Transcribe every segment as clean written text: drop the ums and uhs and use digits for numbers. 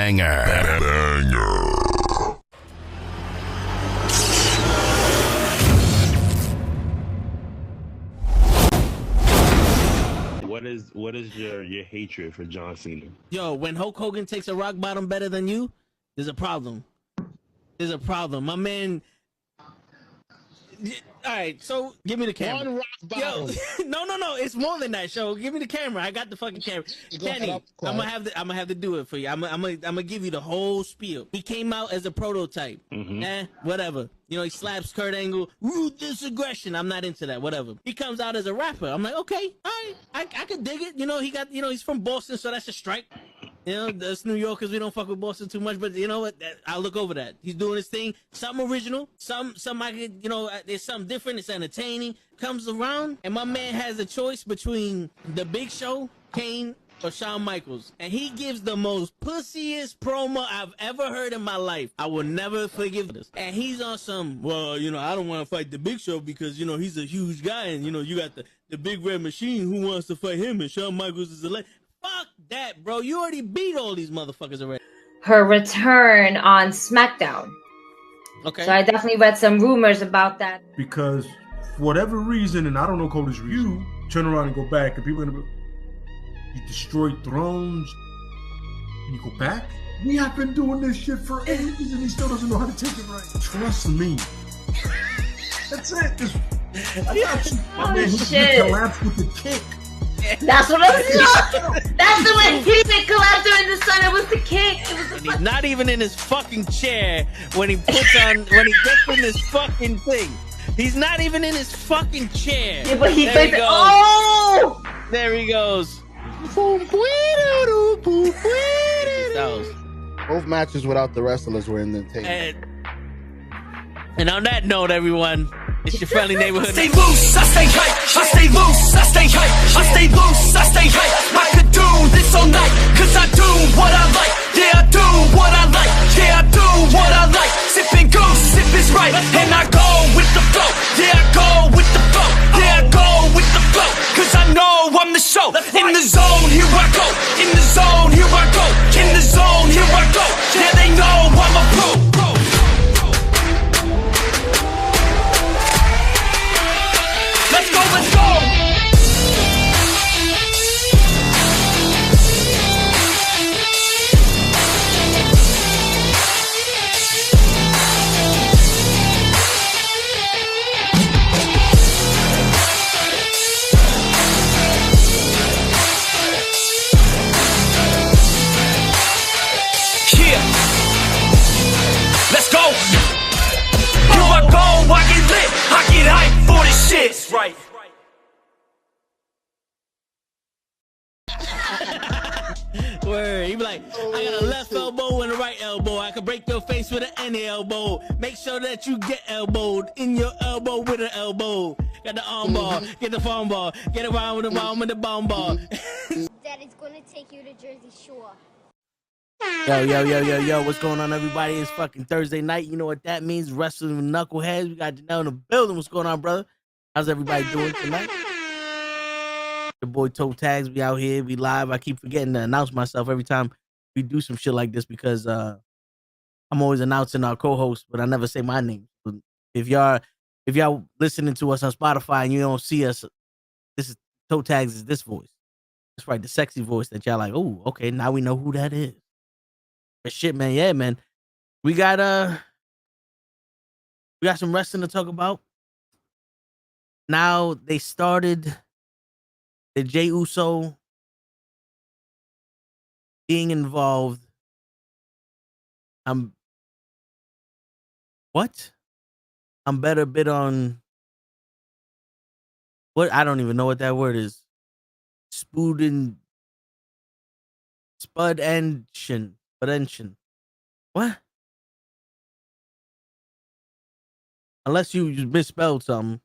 banger. What is your hatred for John Cena? Yo, when Hulk Hogan takes a rock bottom better than you, there's a problem. There's a problem. My man. All right, so give me the camera. One rock bottom. Yo, no, it's more than that. Show, give me the camera. I got the fucking camera. Kenny, I'm gonna have to do it for you. I'm gonna give you the whole spiel. He came out as a prototype. Whatever. You know, he slaps Kurt Angle. Ruthless aggression. I'm not into that. Whatever. He comes out as a rapper. I'm like, okay, all right, I could dig it. You know, he's from Boston, so that's a strike. You know, us New Yorkers, we don't fuck with Boston too much, but you know what? I'll look over that. He's doing his thing. Something original. Some I could, you know, there's something different. It's entertaining. Comes around, and my man has a choice between The Big Show, Kane, or Shawn Michaels. And he gives the most pussiest promo I've ever heard in my life. I will never forgive this. And he's on some, well, you know, I don't want to fight The Big Show because, you know, he's a huge guy. And, you know, you got the Big Red Machine. Who wants to fight him? And Shawn Michaels is a legend. Fuck that, bro. You already beat all these motherfuckers already. Her return on SmackDown. Okay. So I definitely read some rumors about that. Because for whatever reason, and I don't know Cody's reason, you turn around and go back, and people are gonna be, you destroyed thrones, and you go back? We have been doing this shit for ages, and he still doesn't know how to take it right. Trust me. That's it. I got you. My man, he collapsed with the kick. That's what I'm saying. That's the way he didn't collapse during the sun. It was the kick. He's not even in his fucking chair when he gets in this fucking thing. He's not even in his fucking chair. Yeah, but he goes. Oh! There he goes. Both matches without the wrestlers were in the tape. And on that note, everyone, it's your friendly neighborhood. I stay loose, I stay hype. I stay loose, I stay hype. I stay loose, I stay hype. I could do this all night, cause I do what I like. Yeah, I do what I like. Yeah, I do what I like. Sipping goose, sip is right. And I go with the flow. Yeah, I go with the flow. Yeah, I go with the flow. Cause I know I'm the show. In the zone, here I go. In the zone, here I go. In the zone, here I go. Yeah, they know I'm a pro. Let's go, let's go! Yeah! Let's go! Here I go, I get lit, I get hyped for this shit! That's right. Word. He be like, I got a left elbow and a right elbow. I can break your face with any elbow. Make sure that you get elbowed in your elbow with an elbow. Got the arm bar, get the phone ball, get around with the bomb with the bomb ball. Daddy's gonna take you to Jersey Shore. Yo, what's going on, everybody? It's fucking Thursday night. You know what that means? Wrestling with Knuckleheads. We got Janelle in the building. What's going on, brother? How's everybody doing tonight? The boy Toe Tags, we out here, we live. I keep forgetting to announce myself every time we do some shit like this because I'm always announcing our co-host, but I never say my name. If y'all listening to us on Spotify and you don't see us, this is Toe Tags is this voice. That's right, the sexy voice that y'all like, oh, okay, now we know who that is. But shit, man, yeah, man. We got some wrestling to talk about. Now they started the Jey Uso being involved. I'm better bit on what? I don't even know what that word is. Spudention. What? Unless you just misspelled something.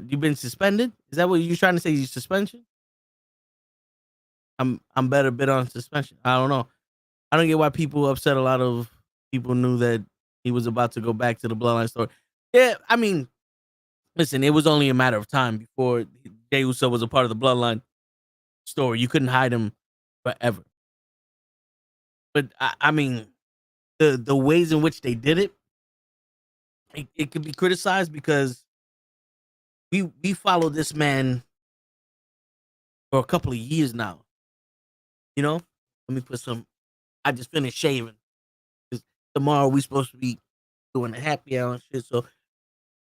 You've been suspended? Is that what you're trying to say? You suspension? I'm better bit on suspension. I don't know. I don't get why people upset. A lot of people knew that he was about to go back to the Bloodline story. Yeah, I mean, listen, it was only a matter of time before Jey Uso was a part of the Bloodline story. You couldn't hide him forever. But I mean, the ways in which they did it could be criticized because we follow this man for a couple of years now. You know, let me put some. I just finished shaving because tomorrow we supposed to be doing a happy hour and shit. So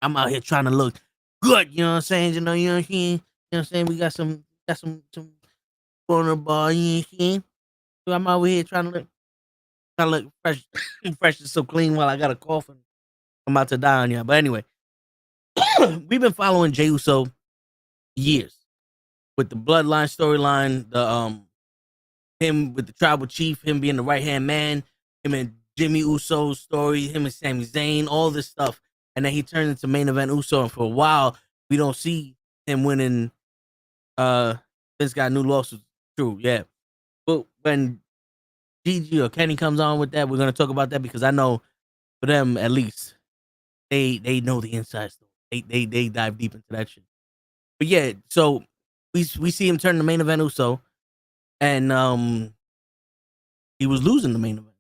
I'm out here trying to look good. You know what I'm saying? You know what I'm saying? You know what I'm saying? We got some corner bar. You know what I'm saying? So I'm out here trying to look fresh, fresh and so clean while I got a cough and I'm about to die on you. But anyway, we've been following Jey Uso years with the bloodline storyline, the him with the tribal chief, him being the right hand man, him and Jimmy Uso's story, him and Sami Zayn, all this stuff, and then he turned into main event Uso, and for a while we don't see him winning. Vince got a new lawsuit. True, yeah, but when Gigi or Kenny comes on with that, we're gonna talk about that because I know for them at least they know the inside story. They dive deep into that shit. But yeah, so we see him turn the main event Uso, and he was losing the main event.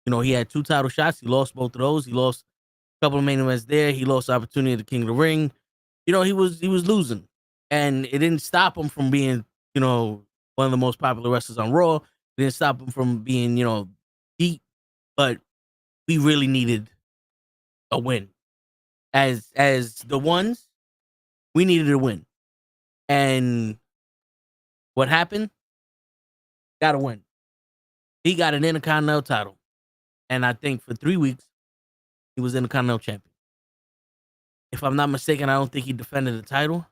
You know, he had 2 title shots. He lost both of those. He lost a couple of main events there. He lost the opportunity at the King of the Ring. You know, he was losing, and it didn't stop him from being, you know, one of the most popular wrestlers on Raw. It didn't stop him from being, you know, deep. But we really needed a win. As the ones, we needed a win. And what happened? Got to win. He got an Intercontinental title. And I think for 3 weeks, he was Intercontinental champion. If I'm not mistaken, I don't think he defended the title.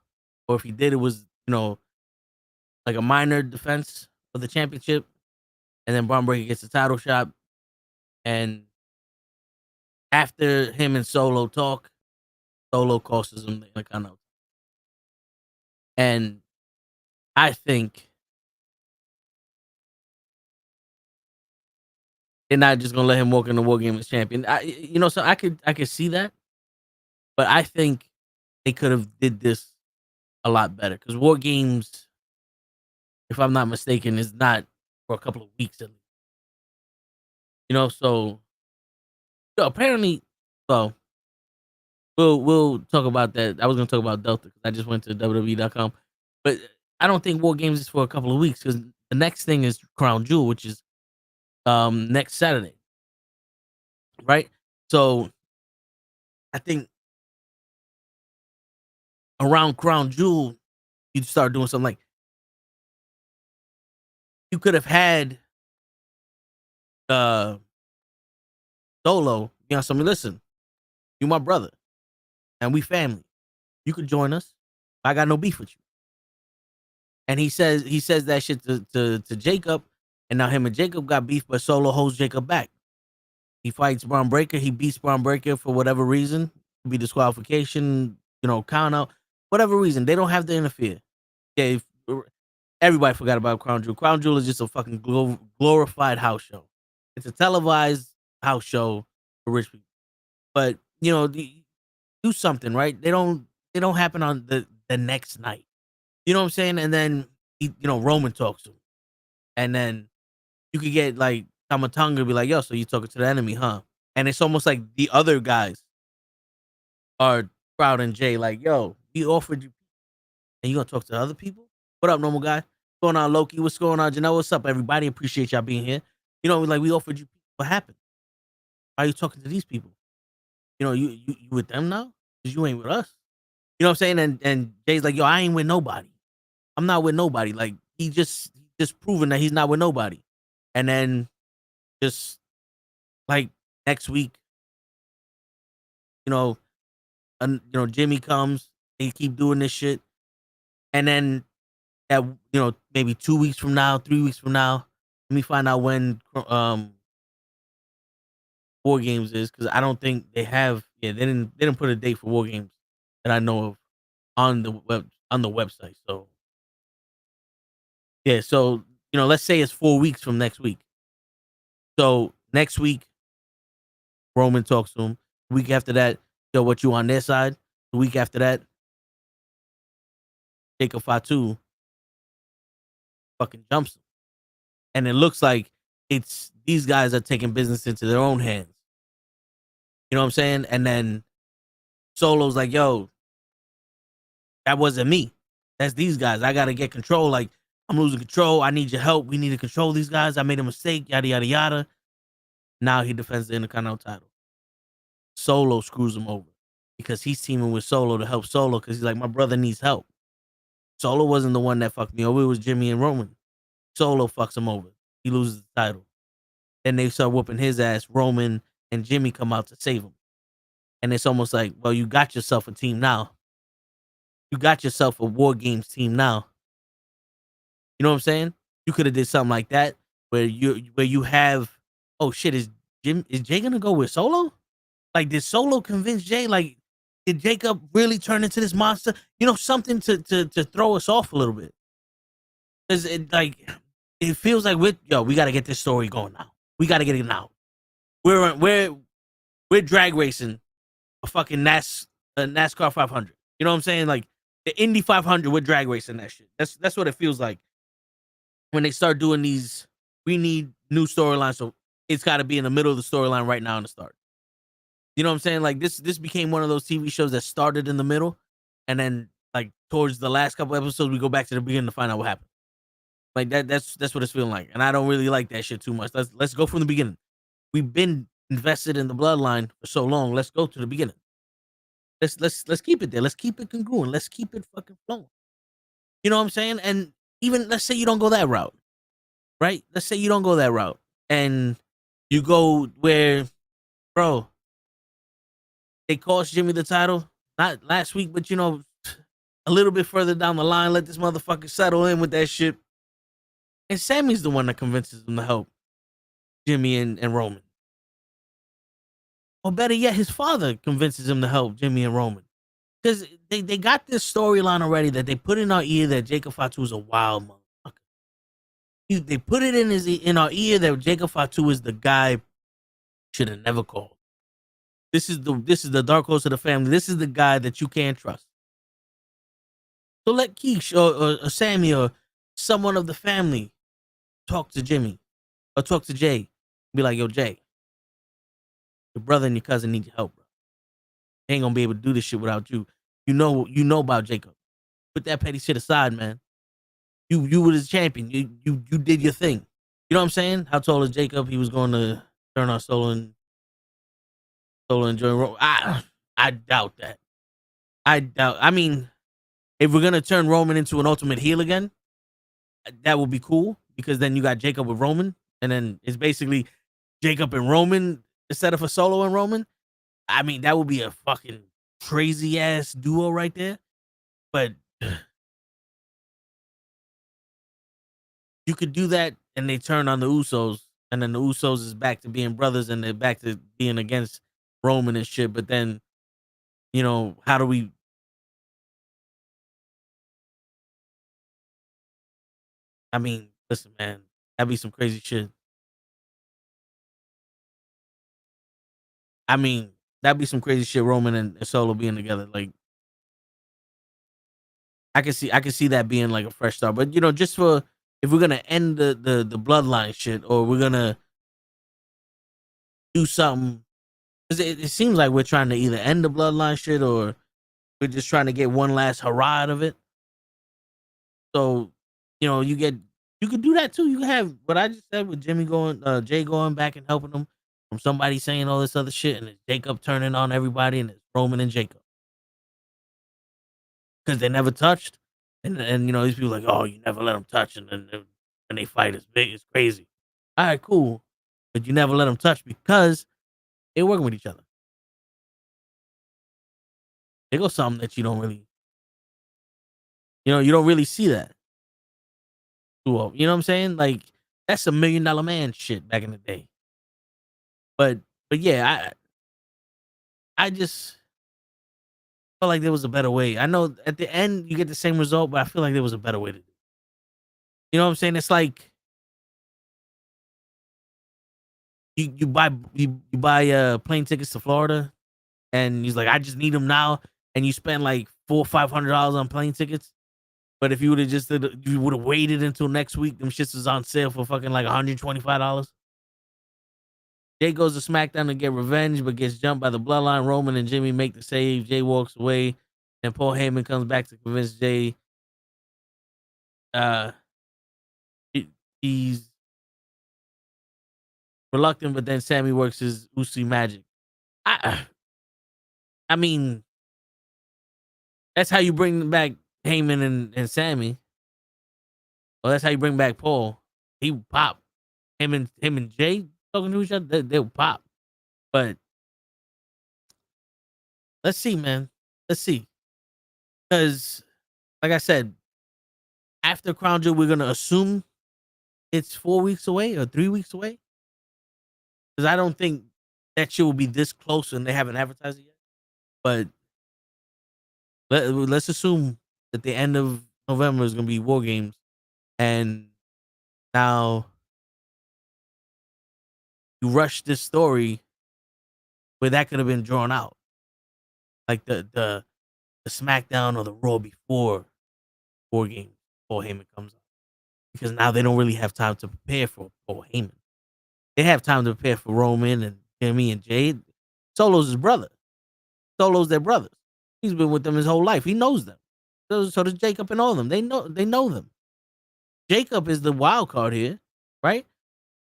Or if he did, it was, you know, like a minor defense of the championship. And then Braun Breaker gets the title shot. And after him and Solo talk, Solo costs him the Intercontinental. And I think they're not just gonna let him walk in the War Games as champion. So I could see that, but I think they could have did this a lot better because War Games, if I'm not mistaken, is not for a couple of weeks at least. You know, so apparently, so we'll talk about that. I was gonna talk about Delta because I just went to WWE.com, but I don't think War Games is for a couple of weeks because the next thing is Crown Jewel, which is next Saturday, right? So I think around Crown Jewel, you'd start doing something like you could have had Solo, you know, something. Listen, you my brother, and we family. You could join us. I got no beef with you. And he says that shit to Jacob, and now him and Jacob got beef, but Solo holds Jacob back. He fights Braun Breaker. He beats Braun Breaker for whatever reason. Could be disqualification, you know, count out, whatever reason. They don't have to interfere. Yeah, everybody forgot about Crown Jewel. Crown Jewel is just a fucking glorified house show. It's a televised house show for rich people. But you know, do something, right? They don't happen on the next night. You know what I'm saying? And then Roman talks to him, and then you could get like Tamatonga be like, "Yo, so you talking to the enemy, huh?" And it's almost like the other guys are Proud and Jay, like, "Yo, we offered you, and you gonna talk to other people? What up, normal guy? What's going on, Loki? What's going on, Janelle? What's up, everybody? Appreciate y'all being here. You know, like we offered you. What happened? Why are you talking to these people? You know, you with them now? Because you ain't with us. You know what I'm saying?" And Jay's like, "Yo, I ain't with nobody. I'm not with nobody." Like he just proven that he's not with nobody. And then just like next week, Jimmy comes, they keep doing this shit. And then maybe 2 weeks from now, 3 weeks from now, let me find out when War Games is, because I don't think they have. Yeah, they didn't put a date for War Games that I know of on the website. So yeah, so let's say it's 4 weeks from next week. So next week, Roman talks to him. The week after that, what you on their side? The week after that, Jacob Fatu fucking jumps him. and it looks like it's these guys are taking business into their own hands. You know what I'm saying? And then Solo's like, yo, that wasn't me. That's these guys. I got to get control. Like, I'm losing control. I need your help. We need to control these guys. I made a mistake, yada, yada, yada. Now he defends the Intercontinental title. Solo screws him over because he's teaming with Solo to help Solo because he's like, my brother needs help. Solo wasn't the one that fucked me over. It was Jimmy and Roman. Solo fucks him over. He loses the title. Then they start whooping his ass. Roman and Jimmy come out to save him. And it's almost like, well, you got yourself a team now. You got yourself a War Games team now. You know what I'm saying? You could have did something like that where you have, oh shit, is Jay gonna go with Solo? Like, did Solo convince Jay? Like, did Jacob really turn into this monster? You know, something to throw us off a little bit. Cause it feels like we gotta get this story going now. We gotta get it now. We're drag racing a fucking NASCAR 500. You know what I'm saying? Like the Indy 500, we're drag racing that shit. That's what it feels like when they start doing these. We need new storylines, so it's got to be in the middle of the storyline right now in the start. You know what I'm saying? Like this became one of those TV shows that started in the middle, and then like towards the last couple episodes, we go back to the beginning to find out what happened. Like that's what it's feeling like, and I don't really like that shit too much. Let's go from the beginning. We've been invested in the bloodline for so long. Let's go to the beginning. Let's keep it there. Let's keep it congruent. Let's keep it fucking flowing. You know what I'm saying? And even let's say you don't go that route, right? Let's say you don't go that route, and you go where, bro, they cost Jimmy the title, not last week, but you know, a little bit further down the line, let this motherfucker settle in with that shit. And Sammy's the one that convinces him to help Jimmy and Roman. Or better yet, his father convinces him to help Jimmy and Roman. Because they got this storyline already that they put in our ear that Jacob Fatu is a wild motherfucker. They put it in our ear that Jacob Fatu is the guy should have never called. This is the dark horse of the family. This is the guy that you can't trust. So let Keish or Sammy or someone of the family talk to Jimmy or talk to Jay. Be like, yo, Jay, your brother and your cousin need your help, bro. They ain't gonna be able to do this shit without you. You know about Jacob. Put that petty shit aside, man. You were the champion. You did your thing. You know what I'm saying? How tall is Jacob? He was going to turn on Solo and join Roman. I doubt that. I mean, if we're gonna turn Roman into an ultimate heel again, that would be cool because then you got Jacob with Roman, and then it's basically Jacob and Roman instead of a Solo and Roman. I mean, that would be a fucking crazy ass duo right there. But you could do that, and they turn on the Usos, and then the Usos is back to being brothers, and they're back to being against Roman and shit. But then, you know, how do we? I mean, listen, man, that'd be some crazy shit. I mean, that'd be some crazy shit. Roman and Solo being together, like I can see that being like a fresh start. But you know, just for if we're gonna end the bloodline shit, or we're gonna do something, because it seems like we're trying to either end the bloodline shit or we're just trying to get one last hurrah out of it. So, you know, you could do that too. You can have what I just said with Jay going back and helping him from somebody saying all this other shit, and it's Jacob turning on everybody, and it's Roman and Jacob because they never touched, and you know, these people are like, oh, you never let them touch, and then when they fight, it's big, it's crazy. All right, cool, but you never let them touch because they're working with each other. There goes something that you don't really, you don't really see that. You know what I'm saying? Like, that's $1 Million Man shit back in the day. But yeah, I just felt like there was a better way. I know at the end you get the same result, but I feel like there was a better way to do it. You know what I'm saying? It's like you buy plane tickets to Florida, and he's like, I just need them now, and you spend like $400 or $500 on plane tickets, But if you would have you would have waited until next week, them shits was on sale for fucking like $125. Jay goes to SmackDown to get revenge, but gets jumped by the Bloodline. Roman and Jimmy make the save. Jay walks away, and Paul Heyman comes back to convince Jay. He's reluctant, but then Sammy works his Usi magic. I mean, that's how you bring back Heyman and Sammy. Well, that's how you bring back Paul. He pop. Him and Jay talking to each other, they'll pop. But let's see, man. Let's see. Because, like I said, after Crown Jewel, we're gonna assume it's 4 weeks away or 3 weeks away. Because I don't think that shit will be this close and they haven't advertised it yet. But let's assume that the end of November is gonna be War Games, and now you rush this story where that could have been drawn out, like the SmackDown or the Raw before War Games. Paul Heyman comes up, because now they don't really have time to prepare for Paul Heyman. They have time to prepare for Roman and Jimmy and Jade. Solo's his brother. Solo's their brothers. He's been with them his whole life. He knows them. So does Jacob and all of them. They know them. Jacob is the wild card here, right?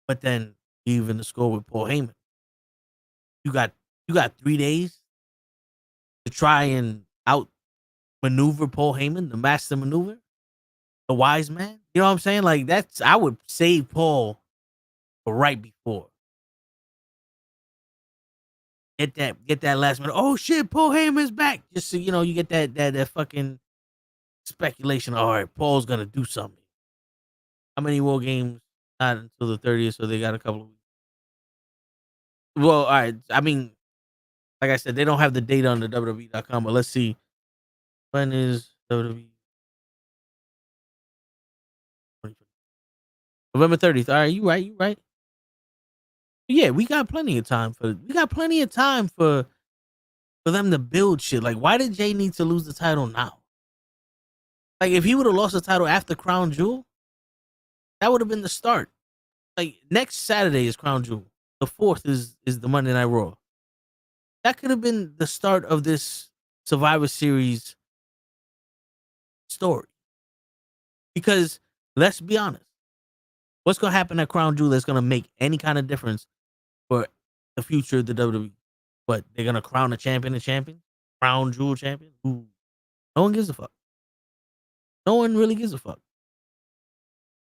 But then even the score with Paul Heyman. You got 3 days to try and outmaneuver Paul Heyman, the master maneuver, the wise man. You know what I'm saying? Like, I would save Paul for right before. Get that last minute. Oh shit, Paul Heyman's back. Just so you know, you get that fucking speculation. All right, Paul's gonna do something. How many War Games? Not until the 30th, so they got a couple of weeks. Well, all right. I mean, like I said, they don't have the data on the WWE.com, but let's see. When is WWE? November 30th. All right, you right. Yeah, we got plenty of time for them to build shit. Like, why did Jay need to lose the title now? Like, if he would have lost the title after Crown Jewel, that would have been the start. Like, next Saturday is Crown Jewel. The 4th is the Monday Night Raw. That could have been the start of this Survivor Series story. Because, let's be honest, what's going to happen at Crown Jewel that's going to make any kind of difference for the future of the WWE? What, they're going to crown a champion? Crown Jewel champion? Ooh. No one gives a fuck. No one really gives a fuck.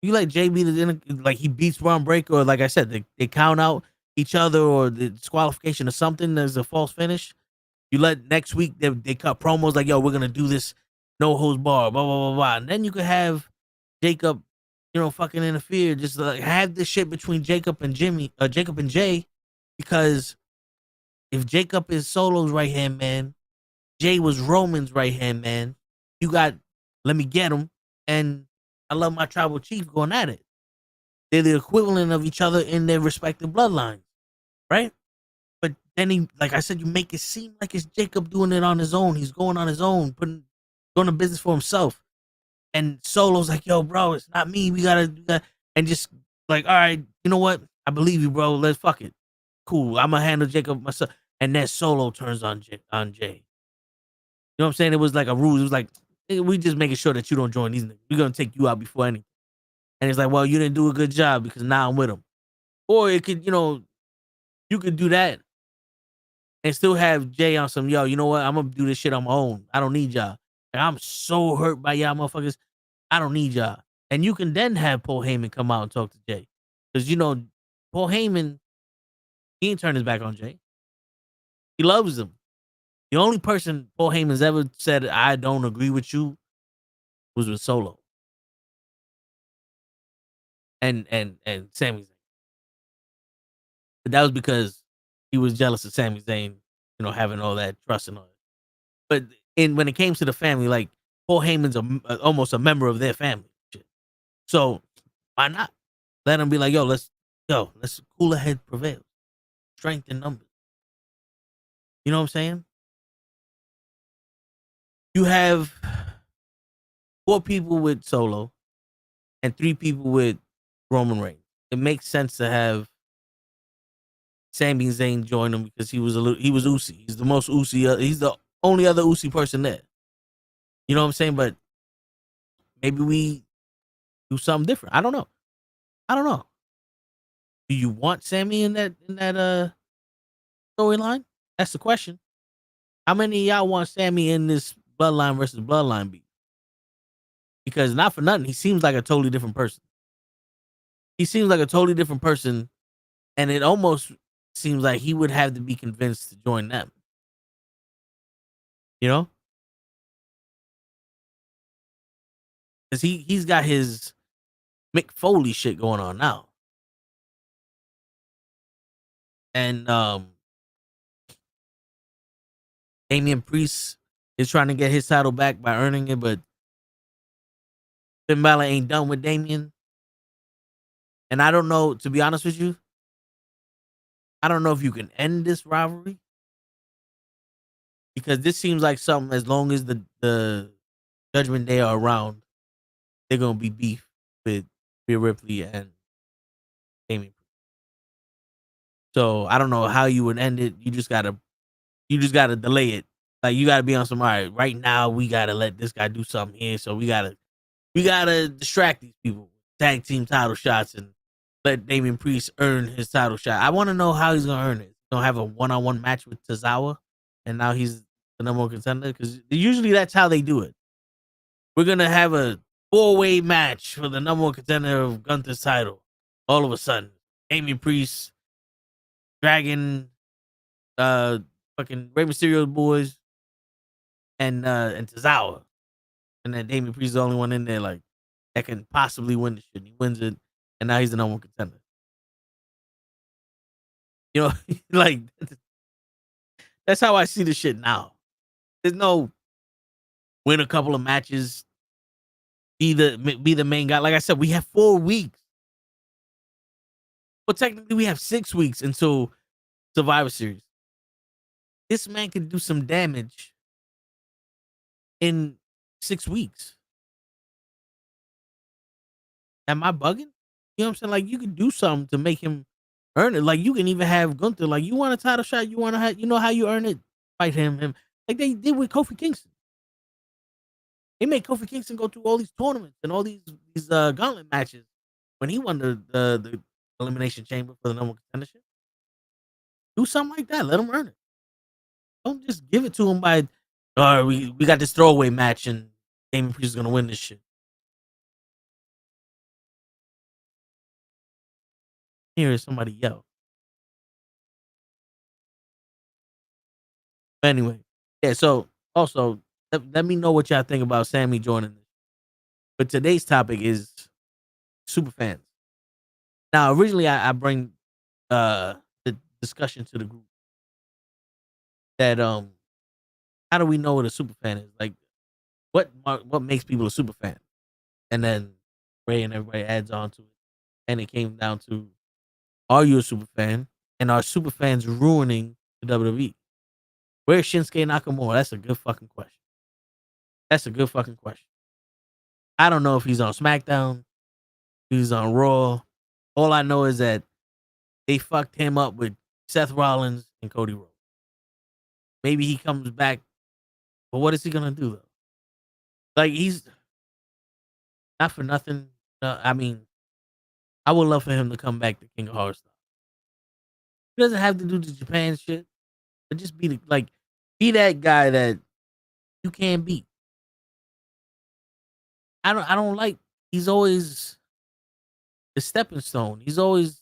You like JB, like he beats Braun Breaker, or like I said, they count out each other, or the disqualification or something. There's a false finish. You let next week they cut promos like, yo, we're gonna do this no holds bar, blah blah blah blah, and then you could have Jacob, fucking interfere. Just like have this shit between Jacob and Jay, because if Jacob is Solo's right hand man, Jay was Roman's right hand man. You got Let Me Get Him and I Love My Tribal Chief going at it. They're the equivalent of each other in their respective bloodlines, right? But then like I said, you make it seem like it's Jacob doing it on his own. He's going on his own, going to business for himself. And Solo's like, yo, bro, it's not me. We gotta, and just like, all right, you know what? I believe you, bro. Let's fuck it. Cool. I'm gonna handle Jacob myself. And then Solo turns on Jay. You know what I'm saying? It was like a ruse. It was like, we just making sure that you don't join these niggas. We're gonna take you out before anything. And it's like, well, you didn't do a good job because now I'm with him. Or it could, you could do that and still have Jay on some, yo, you know what? I'm gonna do this shit on my own. I don't need y'all. And I'm so hurt by y'all motherfuckers. I don't need y'all. And you can then have Paul Heyman come out and talk to Jay. Because, Paul Heyman, he ain't turned his back on Jay. He loves him. The only person Paul Heyman's ever said, I don't agree with you, was with Solo. And Sami Zayn. But that was because he was jealous of Sami Zayn, having all that trust and all that. But when it came to the family, like, Paul Heyman's almost a member of their family. So why not let him be like, let's cooler head prevail. Strength in numbers. You know what I'm saying? You have 4 people with Solo and 3 people with Roman Reigns. It makes sense to have Sami Zayn join him because he was Usi. He's the most Usi. He's the only other Usi person there. You know what I'm saying? But maybe we do something different. I don't know. Do you want Sami in that storyline? That's the question. How many of y'all want Sami in this bloodline versus bloodline beat? Because not for nothing, he seems like a totally different person. And it almost seems like he would have to be convinced to join them. You know? Because he's got his Mick Foley shit going on now. And Damian Priest is trying to get his title back by earning it, but Finn Balor ain't done with Damian. And I don't know, to be honest with you, I don't know if you can end this rivalry. Because this seems like something, as long as the Judgment Day are around, they're going to be beef with Rhea Ripley and Damian. So I don't know how you would end it. You just gotta delay it. Like, you gotta be on some, all right now we gotta let this guy do something here. So we gotta distract these people, tag team title shots, and let Damian Priest earn his title shot. I want to know how he's gonna earn it. He's gonna have a one-on-one match with Tozawa, and now he's the number 1 contender, because usually that's how they do it. We're gonna have a 4-way match for the number 1 contender of Gunther's title. All of a sudden, Damian Priest, Dragon, fucking Rey Mysterio's boys, and Tozawa, and then Damian Priest is the only one in there like that can possibly win the shit. And he wins it, and now he's the number 1 contender. You know, like, that's how I see the shit now. There's no win a couple of matches, be the main guy. Like I said, we have 4 weeks. Well, technically, we have 6 weeks until Survivor Series. This man can do some damage in 6 weeks. Am I bugging? You know what I'm saying? Like, you can do something to make him earn it. Like, you can even have Gunther, like, you want a title shot, you want to have, you know how you earn it? Fight him. Like they did with Kofi Kingston. They made Kofi Kingston go through all these tournaments and all these gauntlet matches when he won the Elimination Chamber for the number 1 contendership. Do something like that. Let him earn it. Don't just give it to him by, all right, we got this throwaway match and Damian Priest is going to win this shit. Here is somebody yell. But anyway, yeah, so also, let me know what y'all think about Sami joining this. But today's topic is SuperFans. Now, originally, I bring the discussion to the group that how do we know what a superfan is? Like, what makes people a superfan? And then Ray and everybody adds on to it, and it came down to, are you a superfan? And are superfans ruining the WWE? Where's Shinsuke Nakamura? That's a good fucking question. I don't know if he's on SmackDown, he's on Raw. All I know is that they fucked him up with Seth Rollins and Cody Rhodes. Maybe he comes back, but what is he gonna do though? Like, he's not for nothing. I mean, I would love for him to come back to King of Horror stuff. He doesn't have to do the Japan shit, but just be that guy that you can't beat. I don't like. He's always the stepping stone. He's always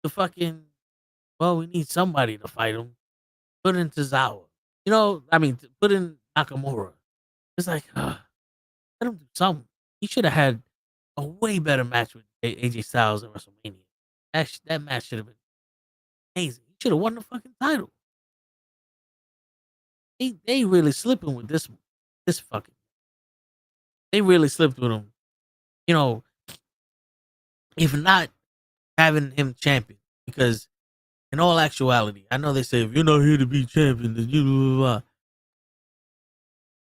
the fucking. Well, we need somebody to fight him. Put in Tozawa. You know, I mean, put in Nakamura. It's like, let him do something. He should have had a way better match with AJ Styles at WrestleMania. That match should have been amazing. He should have won the fucking title. They really slipping with this fucking. They really slipped with him. You know, if not having him champion, because in all actuality, I know they say, if you're not here to be champion, then you blah, blah, blah.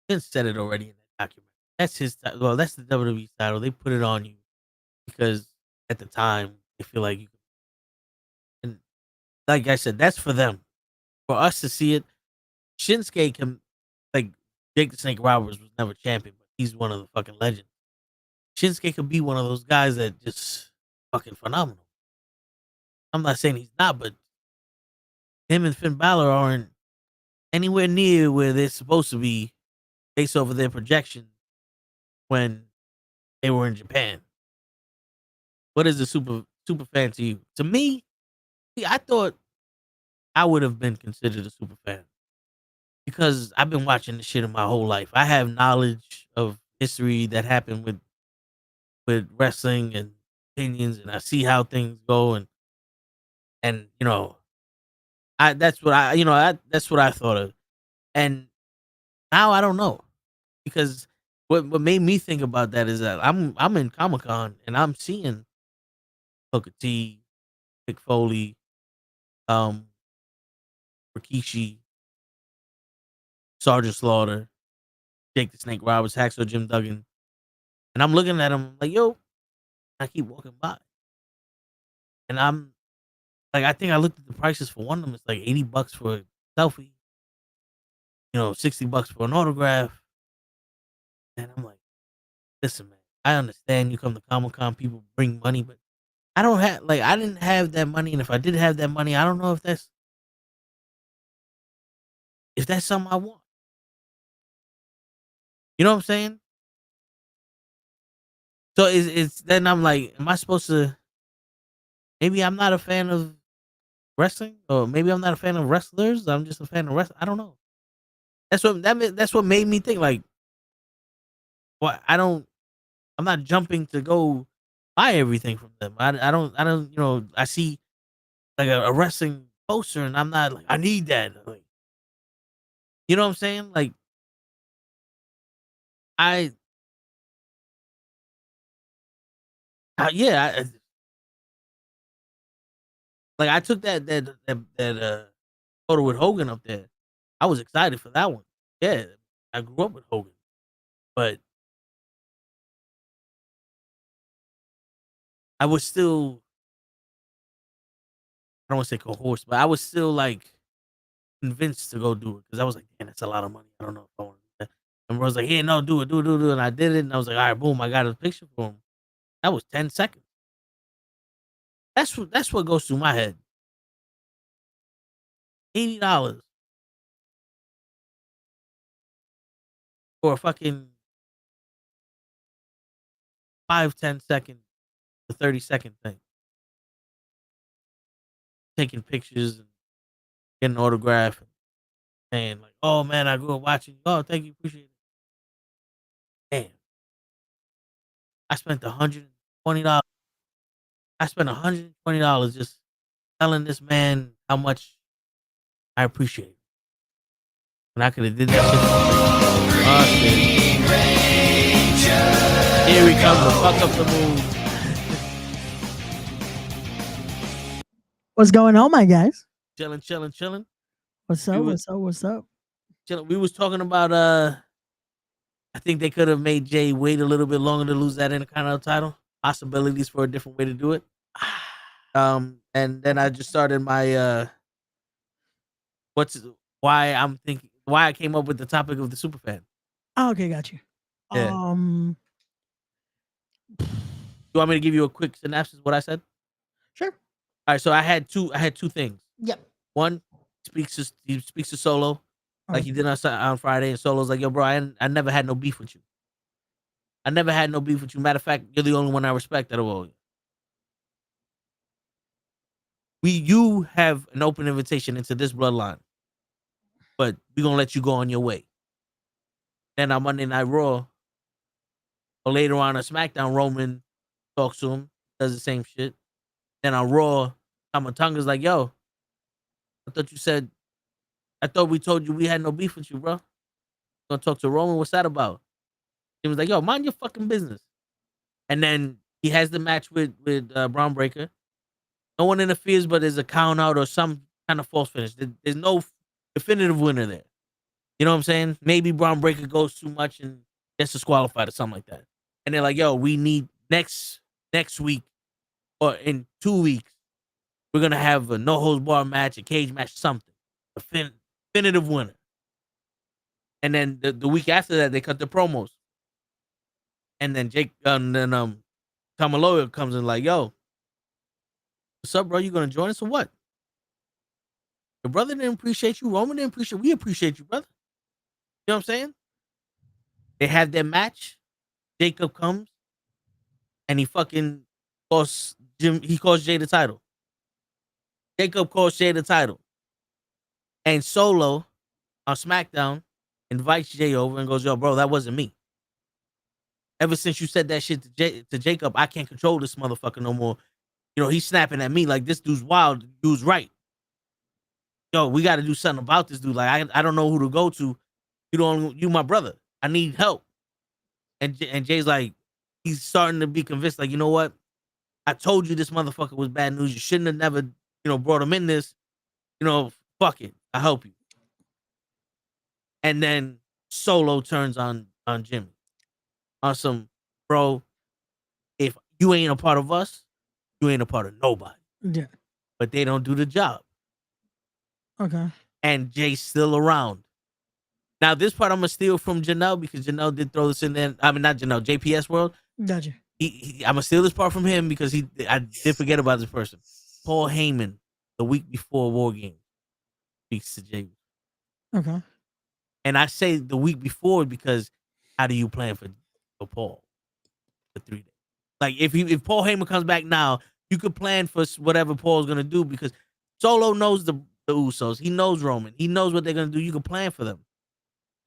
Vince said it already in that document. that's his. Well, that's the WWE title. They put it on you because at the time they feel like you. And like I said, that's for them. For us to see it, Shinsuke can, like, Jake the Snake Roberts was never champion, but he's one of the fucking legends. Shinsuke could be one of those guys that just fucking phenomenal. I'm not saying he's not, but him and Finn Balor aren't anywhere near where they're supposed to be based over their projection when they were in Japan. What is the super fan to you? To me, see, I thought I would have been considered a super fan because I've been watching this shit in my whole life. I have knowledge of history that happened with wrestling and opinions, and I see how things go, and you know, that's what I thought of, and now I don't know because what made me think about that is that I'm in Comic-Con and I'm seeing Booker T, Mick Foley, Rikishi, Sergeant Slaughter, Jake the Snake Roberts, Hacksaw Jim Duggan, and I'm looking at him like, yo, I keep walking by, and I'm like, I think I looked at the prices for one of them. It's like $80 for a selfie, $60 for an autograph, and I'm like, listen, man, I understand you come to Comic-Con, people bring money, but I don't have, like, I didn't have that money, and if I did have that money, I don't know if that's something I want. You know what I'm saying? So it's then I'm like, am I supposed to? Maybe I'm not a fan of wrestling, or maybe I'm not a fan of wrestlers. I'm just a fan of wrestling. I don't know. That's what made me think like, what I'm not jumping to go buy everything from them. I don't I see like a wrestling poster and I'm not like, I need that. Like, you know what I'm saying? Like, like I took that photo with Hogan up there. I was excited for that one. Yeah, I grew up with Hogan, but I was still, I don't want to say coerced, but I was still like convinced to go do it because I was like, damn, that's a lot of money. I don't know if I want to do that. And Bro was like, yeah, no, do it. And I did it. And I was like, all right, boom, I got a picture for him. That was 10 seconds. That's what goes through my head. $80 for a fucking 5-10 second to 30-second thing. Taking pictures and getting an autograph and saying like, oh man, I grew up watching you. Oh, thank you, appreciate it. Damn. I spent $120. I spent $120 just telling this man how much I appreciate it. When I could have did that shit. Here we come to fuck up the mood. What's going on, my guys? Chilling. What's up? Chilling. We was talking about I think they could have made Jay wait a little bit longer to lose that Intercontinental title. Possibilities for a different way to do it. And then I just started my why I came up with the topic of the superfan. Oh, okay, got you. Yeah. You want me to give you a quick synopsis of what I said? Sure. All right, so I had two things. Yep. One, he speaks to Solo like he did on Friday, and Solo's like, yo, bro, I never had no beef with you. Matter of fact, you're the only one I respect out of all. You have an open invitation into this bloodline, but we're gonna let you go on your way. Then on Monday Night Raw, or later on SmackDown, Roman talks to him, does the same shit. Then on Raw, Tamatonga's like, yo, I thought we told you we had no beef with you, bro. Gonna talk to Roman, what's that about? He was like, yo, mind your fucking business. And then he has the match with Braun Breaker. No one interferes, but there's a count out or some kind of false finish. There's no definitive winner there. You know what I'm saying? Maybe Braun Breaker goes too much and gets disqualified or something like that. And they're like, yo, we need next week or in 2 weeks, we're gonna have a no holds bar match, a cage match, something, a definitive winner. And then the week after that, they cut the promos. And then Kamaloa comes in like, yo, what's up, bro? You gonna join us or what? Your brother didn't appreciate you. Roman didn't appreciate you. We appreciate you, brother. You know what I'm saying? They have their match. Jacob comes and he fucking calls Jay the title. Jacob calls Jay the title. And Solo on SmackDown invites Jay over and goes, yo, bro, that wasn't me. Ever since you said that shit to Jacob, I can't control this motherfucker no more. You know, he's snapping at me like this dude's wild. Dude's right. Yo, we got to do something about this dude. Like, I don't know who to go to. You my brother. I need help. And Jay's like, he's starting to be convinced, like, you know what? I told you this motherfucker was bad news. You shouldn't have never, brought him in this. Fuck it. I'll help you. And then Solo turns on Jimmy. On some, bro, if you ain't a part of us, you ain't a part of nobody. Yeah. But they don't do the job. Okay. And Jay's still around. Now, this part I'm going to steal from Janelle because Janelle did throw this in there. I mean, not Janelle, JPS World. Gotcha. I'm going to steal this part from him because I did forget about this person. Paul Heyman, the week before War Games, speaks to Jay. Okay. And I say the week before because how do you plan for Paul for 3 days? Like, if Paul Heyman comes back now, you could plan for whatever Paul's going to do because Solo knows the Usos. He knows Roman. He knows what they're going to do. You can plan for them.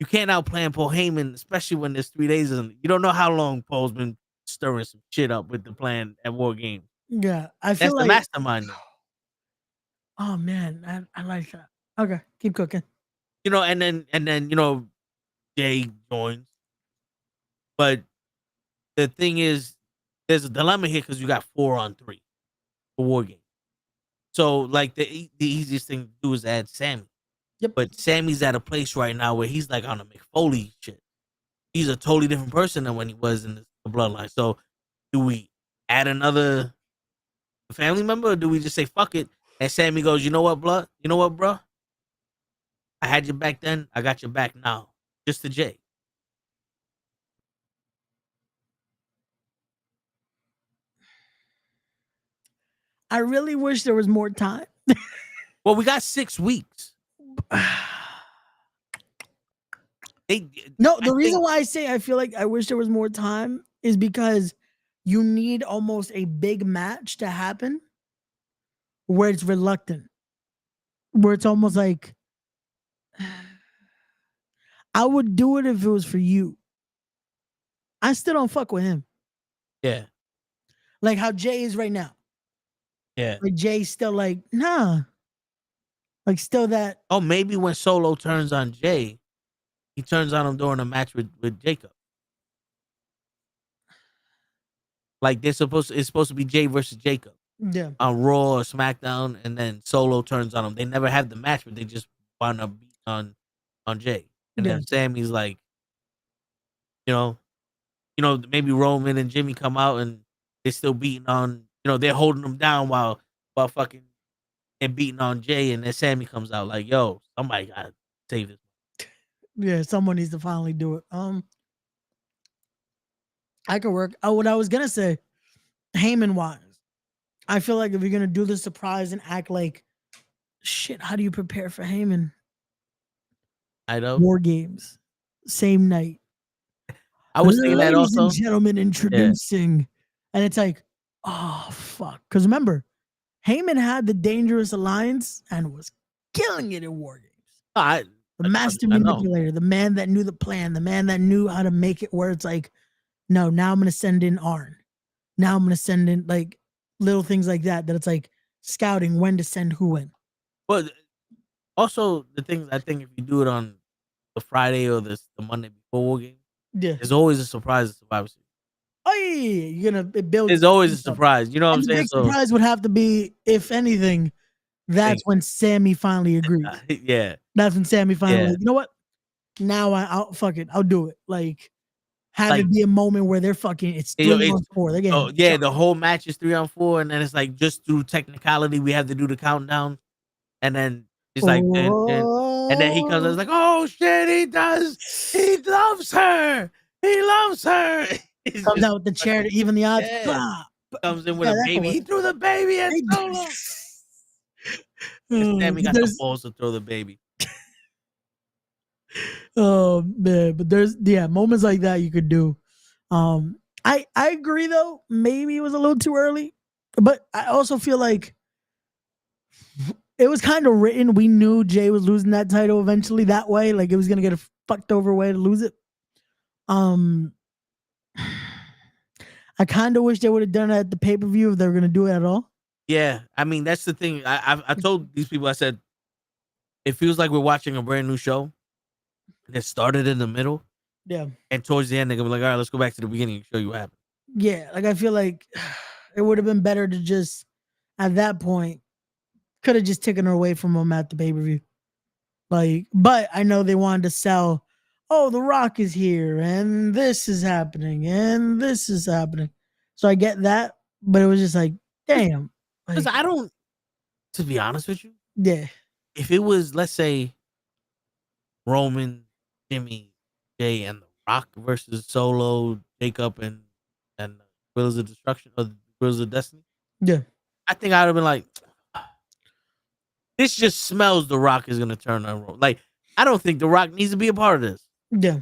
You can't outplan Paul Heyman, especially when there's 3 days. You don't know how long Paul's been stirring some shit up with the plan at War Games. Yeah, I feel that's the mastermind. Oh man, I like that. Okay, keep cooking. And then Jay joins, but the thing is, there's a dilemma here because you got 4-on-3 for War Games. So like the easiest thing to do is add Sammy. Yep. But Sammy's at a place right now where he's like on a McFoley shit. He's a totally different person than when he was in the bloodline. So do we add another family member or do we just say fuck it? And Sammy goes, you know what, bro? I had you back then. I got you back now. Just to Jay. I really wish there was more time. Well, we got 6 weeks. The reason why I say I feel like I wish there was more time is because you need almost a big match to happen where it's reluctant, where it's almost like I would do it if it was for you. I still don't fuck with him. Yeah. Like how Jay is right now. Yeah. Like Jay's still like, nah. Like still that. Oh, maybe when Solo turns on Jay, he turns on him during a match with Jacob. Like it's supposed to be Jay versus Jacob. Yeah. On Raw or SmackDown, and then Solo turns on him. They never have the match, but they just wind up beating on Jay. And then Sammy's like, maybe Roman and Jimmy come out and they're still beating on, they're holding them down while fucking and beating on Jay, and then Sammy comes out like, yo, somebody gotta save this. Yeah, someone needs to finally do it. I could work. What I was gonna say, Heyman wise, I feel like if you're gonna do the surprise and act like shit, how do you prepare for Heyman? I know. War Games, same night. I was thinking that also. Ladies and gentlemen, introducing, and it's like, oh fuck, because remember, Heyman had the Dangerous Alliance and was killing it in War Games. The master manipulator, the man that knew the plan, the man that knew how to make it where it's like, no, now I'm going to send in Arn. Now I'm going to send in like little things like that it's like scouting when to send who in. But also the thing, I think if you do it on the Friday or the Monday before War Game, there's always a surprise at Survivor Series. Oh yeah, you're going to build. There's always a surprise. You know what I'm saying? The surprise would have to be, if anything, that's when Sammy finally agrees. Yeah. That's when Sammy finally, like, you know what? Now I'll fuck it. I'll do it. Like, have it be a moment where they're fucking. It's 3-on-4. They're getting yeah, the whole match is 3-on-4, and then it's like just through technicality we have to do the countdown, and then it's like and then he comes and it's like, oh shit, he loves her. He loves her. Comes out with the chair to even the odds. Comes in with a baby. He threw the baby at Solo. Sammy got the balls to throw the baby. Oh man, but there's moments like that you could do. I agree though. Maybe it was a little too early, but I also feel like it was kind of written. We knew Jay was losing that title eventually that way. Like it was gonna get a fucked over way to lose it. I kind of wish they would have done it at the pay-per-view if they were gonna do it at all. Yeah, I mean that's the thing. I told these people, I said it feels like we're watching a brand new show. And it started in the middle. Yeah. And towards the end, they're gonna be like, all right, let's go back to the beginning and show you what happened. Yeah, like I feel like it would have been better to just at that point could have just taken her away from him at the pay-per-view. Like, but I know they wanted to sell, oh, The Rock is here, and this is happening, and this is happening. So I get that, but it was just like, damn. Because like, I don't, to be honest with you, yeah. If it was, let's say, Roman, Jimmy, Jay, and The Rock versus Solo, Jacob, and Wheels of Destruction or Wheels of Destiny. Yeah. I think I would have been like, this just smells The Rock is gonna turn on Roman. Like, I don't think The Rock needs to be a part of this. Yeah.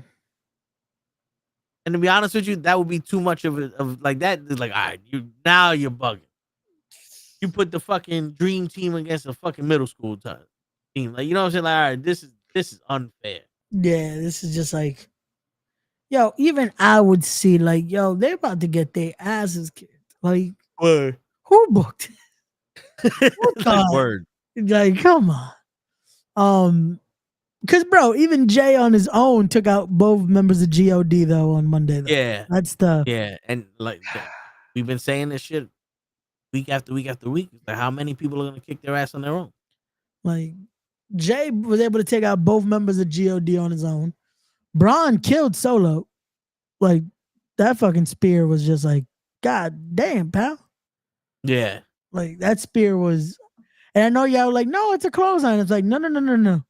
And to be honest with you, that would be too much of like that. It's like, all right, you're bugging. You put the fucking dream team against a fucking middle school team. Like, you know what I'm saying? Like, all right, this is unfair. Yeah, this is just like, yo, even I would see like, yo, they're about to get their asses kicked. Like, word. Who booked it? Like, word. Like, come on. Because bro, even Jay on his own took out both members of God though on Monday. Though. Yeah, that's the and like we've been saying this shit week after week after week. Like, how many people are gonna kick their ass on their own? Like, Jay was able to take out both members of God on his own. Braun killed Solo. Like, that fucking spear was just like, God damn, pal. Yeah. Like, that spear was, and I know y'all were like, no, it's a clothesline. It's like, no.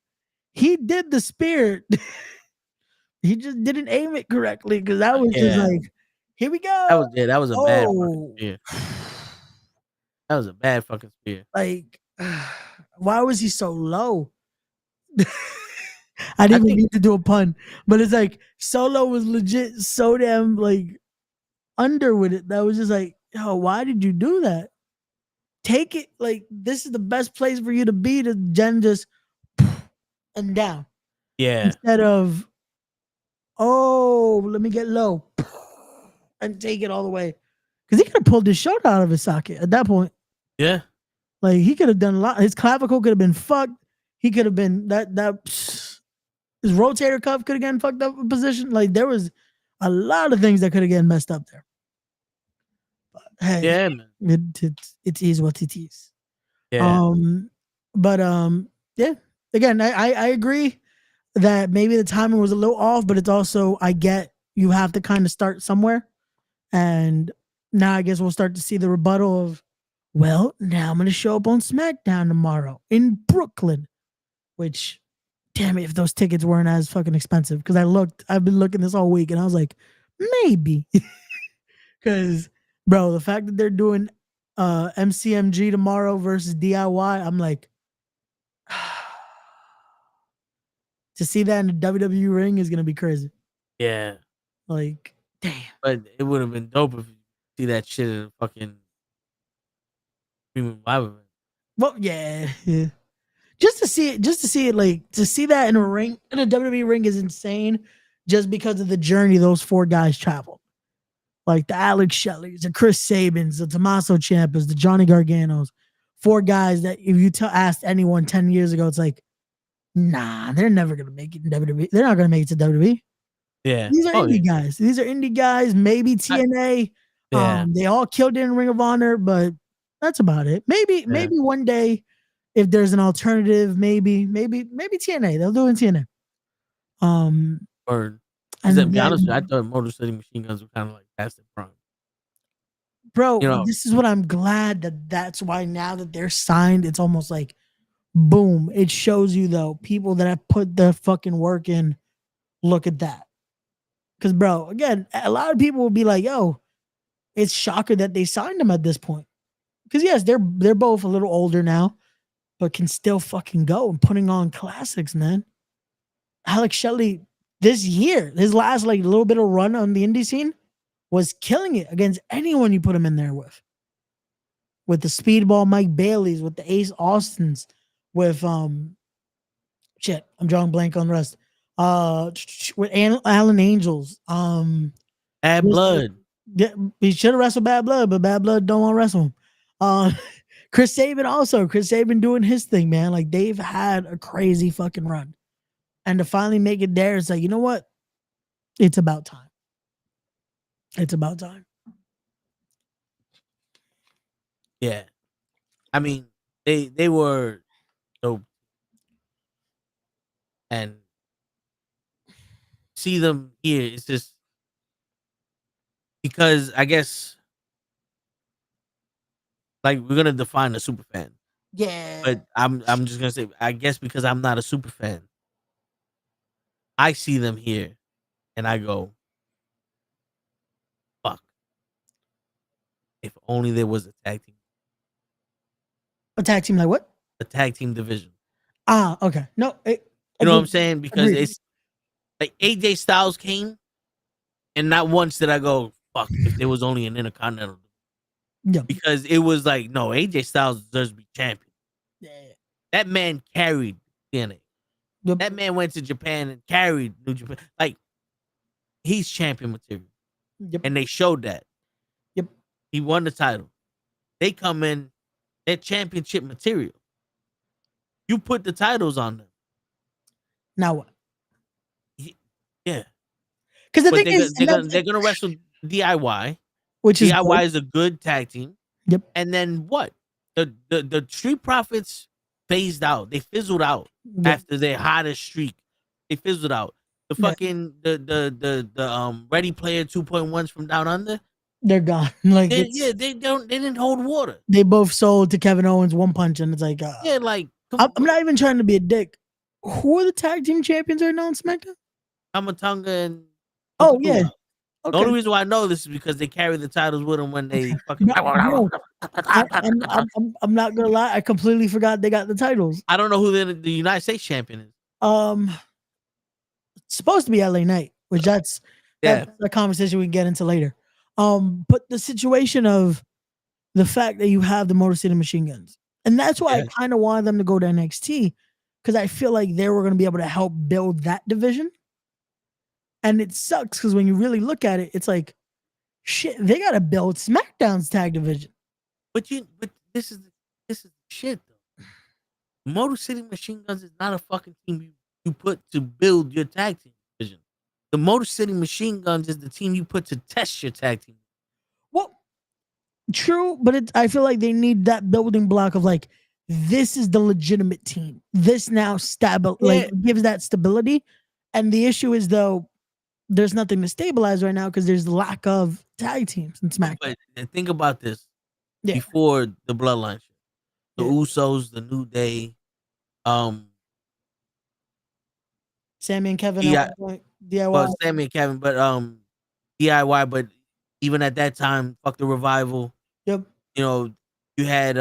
He did the spear. He just didn't aim it correctly because that was just like, here we go. That was a bad fucking spear. That was a bad fucking spear. Like, why was he so low? I didn't even need to do a pun, but it's like Solo was legit so damn like under with it. That was just like, yo, why did you do that? Take it, like, this is the best place for you to be, to Jen just and down. Yeah. Instead of, oh, let me get low and take it all the way. Because he could have pulled his shoulder out of his socket at that point. Yeah. Like, he could have done a lot. His clavicle could have been fucked. He could have been his rotator cuff could have gotten fucked up in position. Like, there was a lot of things that could have gotten messed up there. But hey, yeah, man. It is what it is. Yeah. Yeah. Again, I agree that maybe the timing was a little off, but it's also, I get you have to kind of start somewhere. And now I guess we'll start to see the rebuttal of, well, now I'm going to show up on SmackDown tomorrow in Brooklyn, which, damn it, if those tickets weren't as fucking expensive. Because I've been looking this all week and I was like, maybe. Because, bro, the fact that they're doing MCMG tomorrow versus DIY, I'm like, to see that in the WWE ring is going to be crazy. Yeah. Like, damn. But it would have been dope if you see that shit in a fucking premium live event. Well, yeah. Just to see it, like, to see that in a ring, in a WWE ring is insane just because of the journey those four guys traveled. Like the Alex Shelley's, the Chris Sabins, the Tommaso Ciampas, the Johnny Garganos. Four guys that if you asked anyone 10 years ago, it's like, nah, they're never going to make it in WWE. They're not going to make it to WWE. Yeah. These are indie guys. These are indie guys, maybe TNA. They all killed it in Ring of Honor, but that's about it. Maybe one day, if there's an alternative, maybe TNA. They'll do it in TNA. And To be then, honest with you, I thought Motor City Machine Guns were kind of like past their prime. bro, You know, this is what I'm glad that's why now that they're signed, it's almost like boom. It shows you though, people that have put the fucking work in, look at that. Because, bro, again, a lot of people will be like, yo, it's shocking that they signed him at this point. Because yes, they're both a little older now, but can still fucking go and putting on classics, man. Alex Shelley this year, his last like little bit of run on the indie scene was killing it against anyone you put him in there with. With the Speedball Mike Baileys, with the Ace Austins, with shit, I'm drawing blank on the rest. With Alan Angels, Bad Blood. He should have wrestled Bad Blood, but Bad Blood don't want to wrestle him. Chris Sabin also. Chris Sabin doing his thing, man. Like, they've had a crazy fucking run. And to finally make it there, it's like, you know what? It's about time. It's about time. Yeah. I mean, they were dope. And see them here, it's just because I guess like we're gonna define a super fan. Yeah. But I'm just gonna say, I guess because I'm not a super fan, I see them here and I go, fuck. If only there was a tag team. A tag team like what? A tag team division. Ah, okay. No, you know what I'm saying? Because agreed. It's like AJ Styles came, and not once did I go, fuck, if there was only an Intercontinental. Yeah. Because it was like, no, AJ Styles deserves to be champion. Yeah. That man carried TNA. Yep. That man went to Japan and carried New Japan. Like, he's champion material. Yep. And they showed that. Yep. He won the title. They come in, they're championship material. You put the titles on them. Now what? Yeah. Because the thing is, they're gonna wrestle DIY, which is DIY good. is a good tag team. Yep. And then what? The Street Profits phased out. They fizzled out Yep. after their hottest streak. They fizzled out. The fucking the Ready Player 2.1s from Down Under. They're gone. Like They didn't hold water. They both sold to Kevin Owens one punch, and it's like Yeah, like I'm not even trying to be a dick. Who are the tag team champions right now on SmackDown? Kamatunga and Oh yeah. The Okay. only reason why I know this is because they carry the titles with them when they fucking. No, I'm not gonna lie. I completely forgot they got the titles. I don't know who the United States champion is. It's supposed to be LA Knight, which that's a conversation we can get into later. But the situation of the fact that you have the Motor City Machine Guns, and that's why I kind of wanted them to go to NXT, because I feel like they were going to be able to help build that division. And it sucks because when you really look at it, it's like, shit, they got to build SmackDown's tag division. But this is shit though. Motor City Machine Guns is not a fucking team you put to build your tag team division. The Motor City Machine Guns is the team you put to test your tag team. Well, true, but I feel like they need that building block of like, this is the legitimate team. This now gives that stability. And the issue is though, there's nothing to stabilize right now because there's lack of tag teams in SmackDown. But think about this. Before the Bloodline shit. The Usos, the New Day, Sammy and Kevin, DIY. Well, Sammy and Kevin, but DIY, but even at that time, fuck the Revival. Yep. You know, you had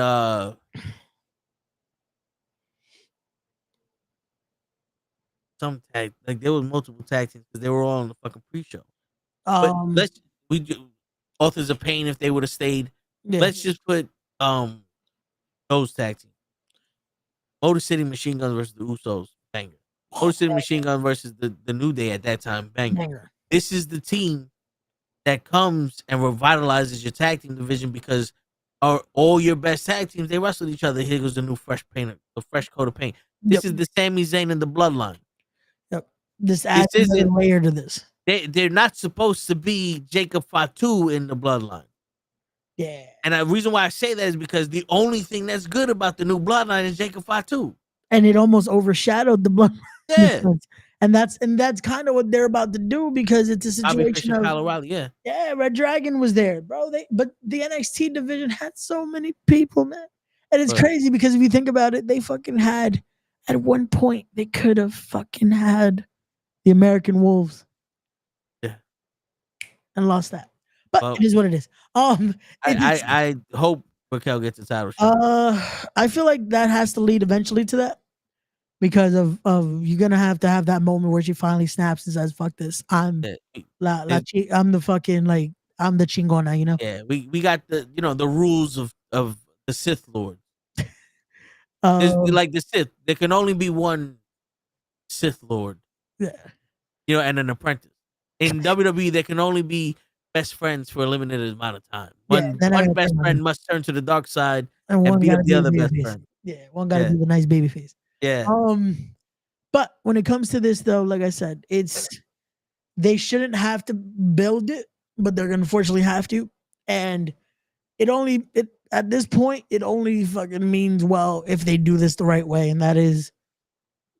some tag, like there was multiple tag teams because they were all on the fucking pre-show. But Authors of Pain, if they would have stayed. Yeah. Let's just put those tag teams. Motor City Machine Guns versus the Usos, banger. Motor City Machine Guns versus the New Day at that time, banger. This is the team that comes and revitalizes your tag team division because all your best tag teams, they wrestled each other. Here goes the new fresh paint, the fresh coat of paint. This is the Sami Zayn and the Bloodline. Yep. This adds another layer to this. They're not supposed to be Jacob Fatu in the Bloodline. Yeah. And the reason why I say that is because the only thing that's good about the new Bloodline is Jacob Fatu. And it almost overshadowed the Bloodline. Yeah. And that's kind of what they're about to do because it's a Bobby Fish situation and of Kyle O'Reilly, yeah, Red Dragon was there, bro. But the NXT division had so many people, man. And it's crazy because if you think about it, they fucking had at one point they could have fucking had the American Wolves. Yeah. And lost that. But it is what it is. I hope Raquel gets a title shot. I feel like that has to lead eventually to that. Because of you're gonna have to have that moment where she finally snaps and says, "Fuck this! I'm the fucking like I'm the chingona," you know. Yeah, we got the the rules of the Sith Lord. Like the Sith, there can only be one Sith Lord. Yeah, and an apprentice. In WWE, there can only be best friends for a limited amount of time. One best friend must turn to the dark side and beat up the other best friend. Yeah, one gotta be the nice baby face. Yeah. But when it comes to this, though, like I said, they shouldn't have to build it, but they're gonna unfortunately have to. And at this point, it only fucking means well if they do this the right way, and that is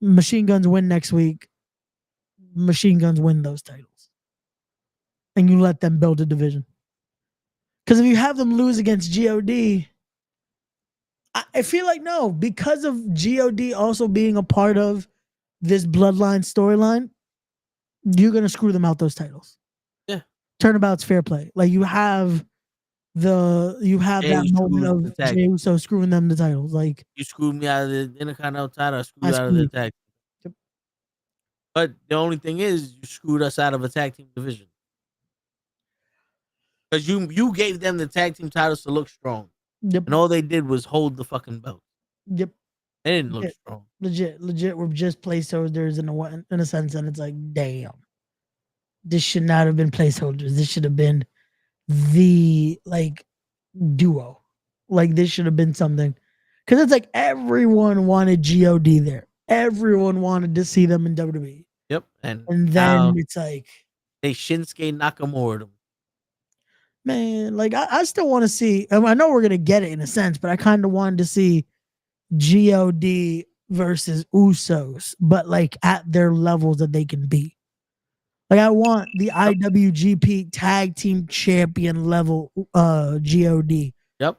Machine Guns win next week. Machine Guns win those titles, and you let them build a division. Because if you have them lose against God. I feel like no, because of God also being a part of this bloodline storyline, you're gonna screw them out those titles. Yeah. Turnabout's fair play. Like you have that moment of Jey Uso screwing them the titles. Like you screwed me out of the Intercontinental title, I screwed you out of the tag. Yep. But the only thing is you screwed us out of a tag team division. Because you gave them the tag team titles to look strong. Yep. And all they did was hold the fucking belt. Yep. They didn't look strong. Legit. We're just placeholders in a sense, and it's like, damn, this should not have been placeholders. This should have been the duo. Like this should have been something, because it's like everyone wanted God there. Everyone wanted to see them in WWE. Yep. And then it's like they Shinsuke Nakamura them. Man, like I still want to see. I know we're gonna get it in a sense, but I kind of wanted to see God versus Usos, but like at their levels that they can be. Like I want the IWGP Tag Team Champion level God. Yep.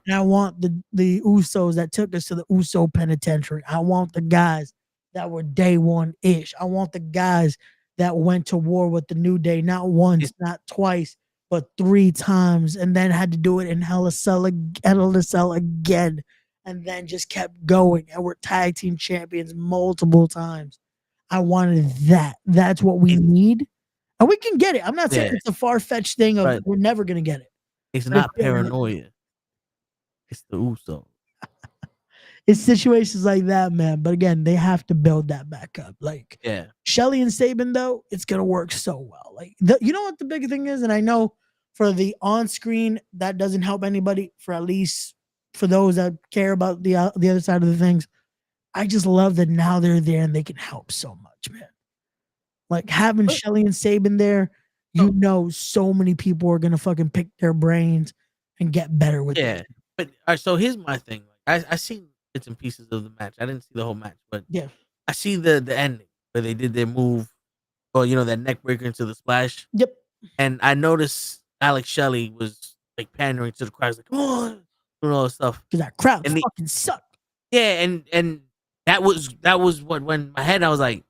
And I want the Usos that took us to the Uso Penitentiary. I want the guys that were day one-ish. I want the guys that went to war with the New Day, not once, not twice, but 3 times, and then had to do it in Hell in a Cell again, and then just kept going, and we're tag team champions multiple times. I wanted that. That's what we need, and we can get it. I'm not saying it's a far-fetched thing of we're never going to get it. It's not paranoia. It's the Uso. It's situations like that, man. But again, they have to build that back up. Like, Shelly and Sabin, though, it's gonna work so well. Like, you know what the big thing is, and I know for the on-screen that doesn't help anybody. For at least for those that care about the other side of the things, I just love that now they're there and they can help so much, man. Like having Shelly and Sabin there, so many people are gonna fucking pick their brains and get better with it. But all right, so here's my thing. I seen bits and pieces of the match. I didn't see the whole match, but I see the ending where they did their move, or that neck breaker into the splash. Yep. And I noticed Alex Shelley was like pandering to the crowd, like, "Come on," doing all this stuff. Because that crowd fucking sucked. Yeah, and that was what when my head I was like,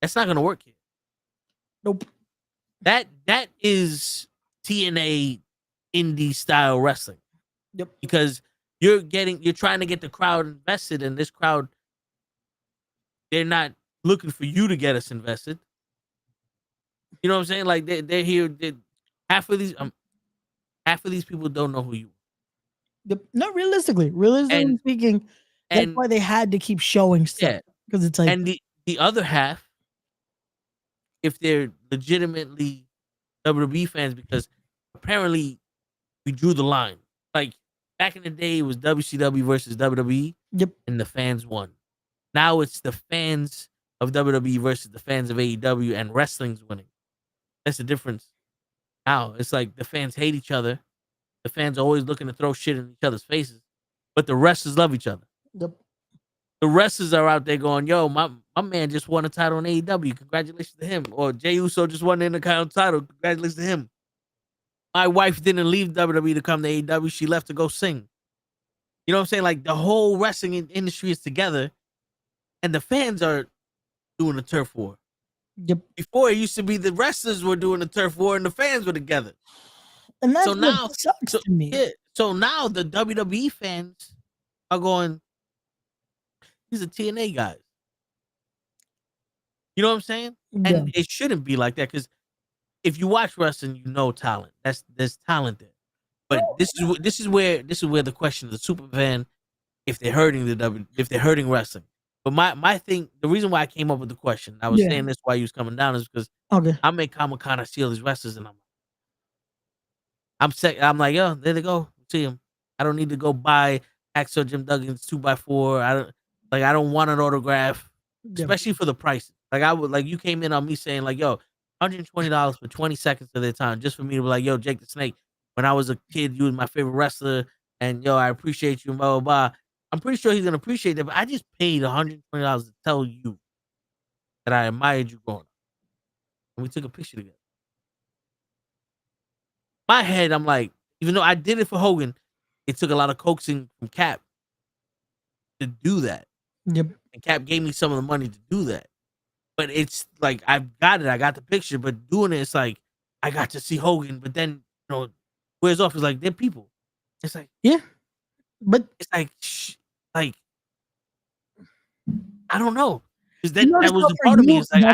that's not gonna work here. Nope. That is TNA indie style wrestling. Yep. Because you're trying to get the crowd invested, and this crowd, they're not looking for you to get us invested. You know what I'm saying? Like they're here. Half of these people don't know who you are. Not realistically speaking, that's why they had to keep showing stuff. Because it's like, and the other half, if they're legitimately WWE fans, because apparently we drew the line. Like back in the day, it was WCW versus WWE. Yep. And the fans won. Now it's the fans of WWE versus the fans of AEW, and wrestling's winning. That's the difference. Now it's like the fans hate each other. The fans are always looking to throw shit in each other's faces, but the wrestlers love each other. Yep. The wrestlers are out there going, "Yo, my my man just won a title in AEW. Congratulations to him. Or Jey Uso just won the Intercontinental title. Congratulations to him. My wife didn't leave WWE to come to AEW. She left to go sing. You know what I'm saying? Like the whole wrestling industry is together, and the fans are doing a turf war. Yep. Before it used to be the wrestlers were doing the turf war and the fans were together. And that's So what now, sucks to me. Yeah, so now the WWE fans are going, these are TNA guys. You know what I'm saying? Yeah. And it shouldn't be like that, because if you watch wrestling, you know talent. There's talent there. But this is where the question of the superfan, if they're hurting wrestling. But my thing, the reason why I came up with the question, I was saying this while you was coming down, is because I make Comic-Con, I see all these wrestlers, and I'm like, yo, there they go. See him. I don't need to go buy Hacksaw Jim Duggan's 2x4. I don't want an autograph, especially for the price. Like you came in on me saying like, yo, $120 for 20 seconds of their time, just for me to be like, yo, Jake the Snake, when I was a kid, you was my favorite wrestler, and yo, I appreciate you, blah, blah, blah. I'm pretty sure he's gonna appreciate that, but I just paid $120 to tell you that I admired you growing up. And we took a picture together. My head, I'm like, even though I did it for Hogan, it took a lot of coaxing from Cap to do that. Yep. And Cap gave me some of the money to do that. But it's like, I've got it. I got the picture. But doing it, it's like, I got to see Hogan. But then, wears off. It's like, they're people. It's like, yeah. But it's like, I don't know. Because that was the part of me. It's like,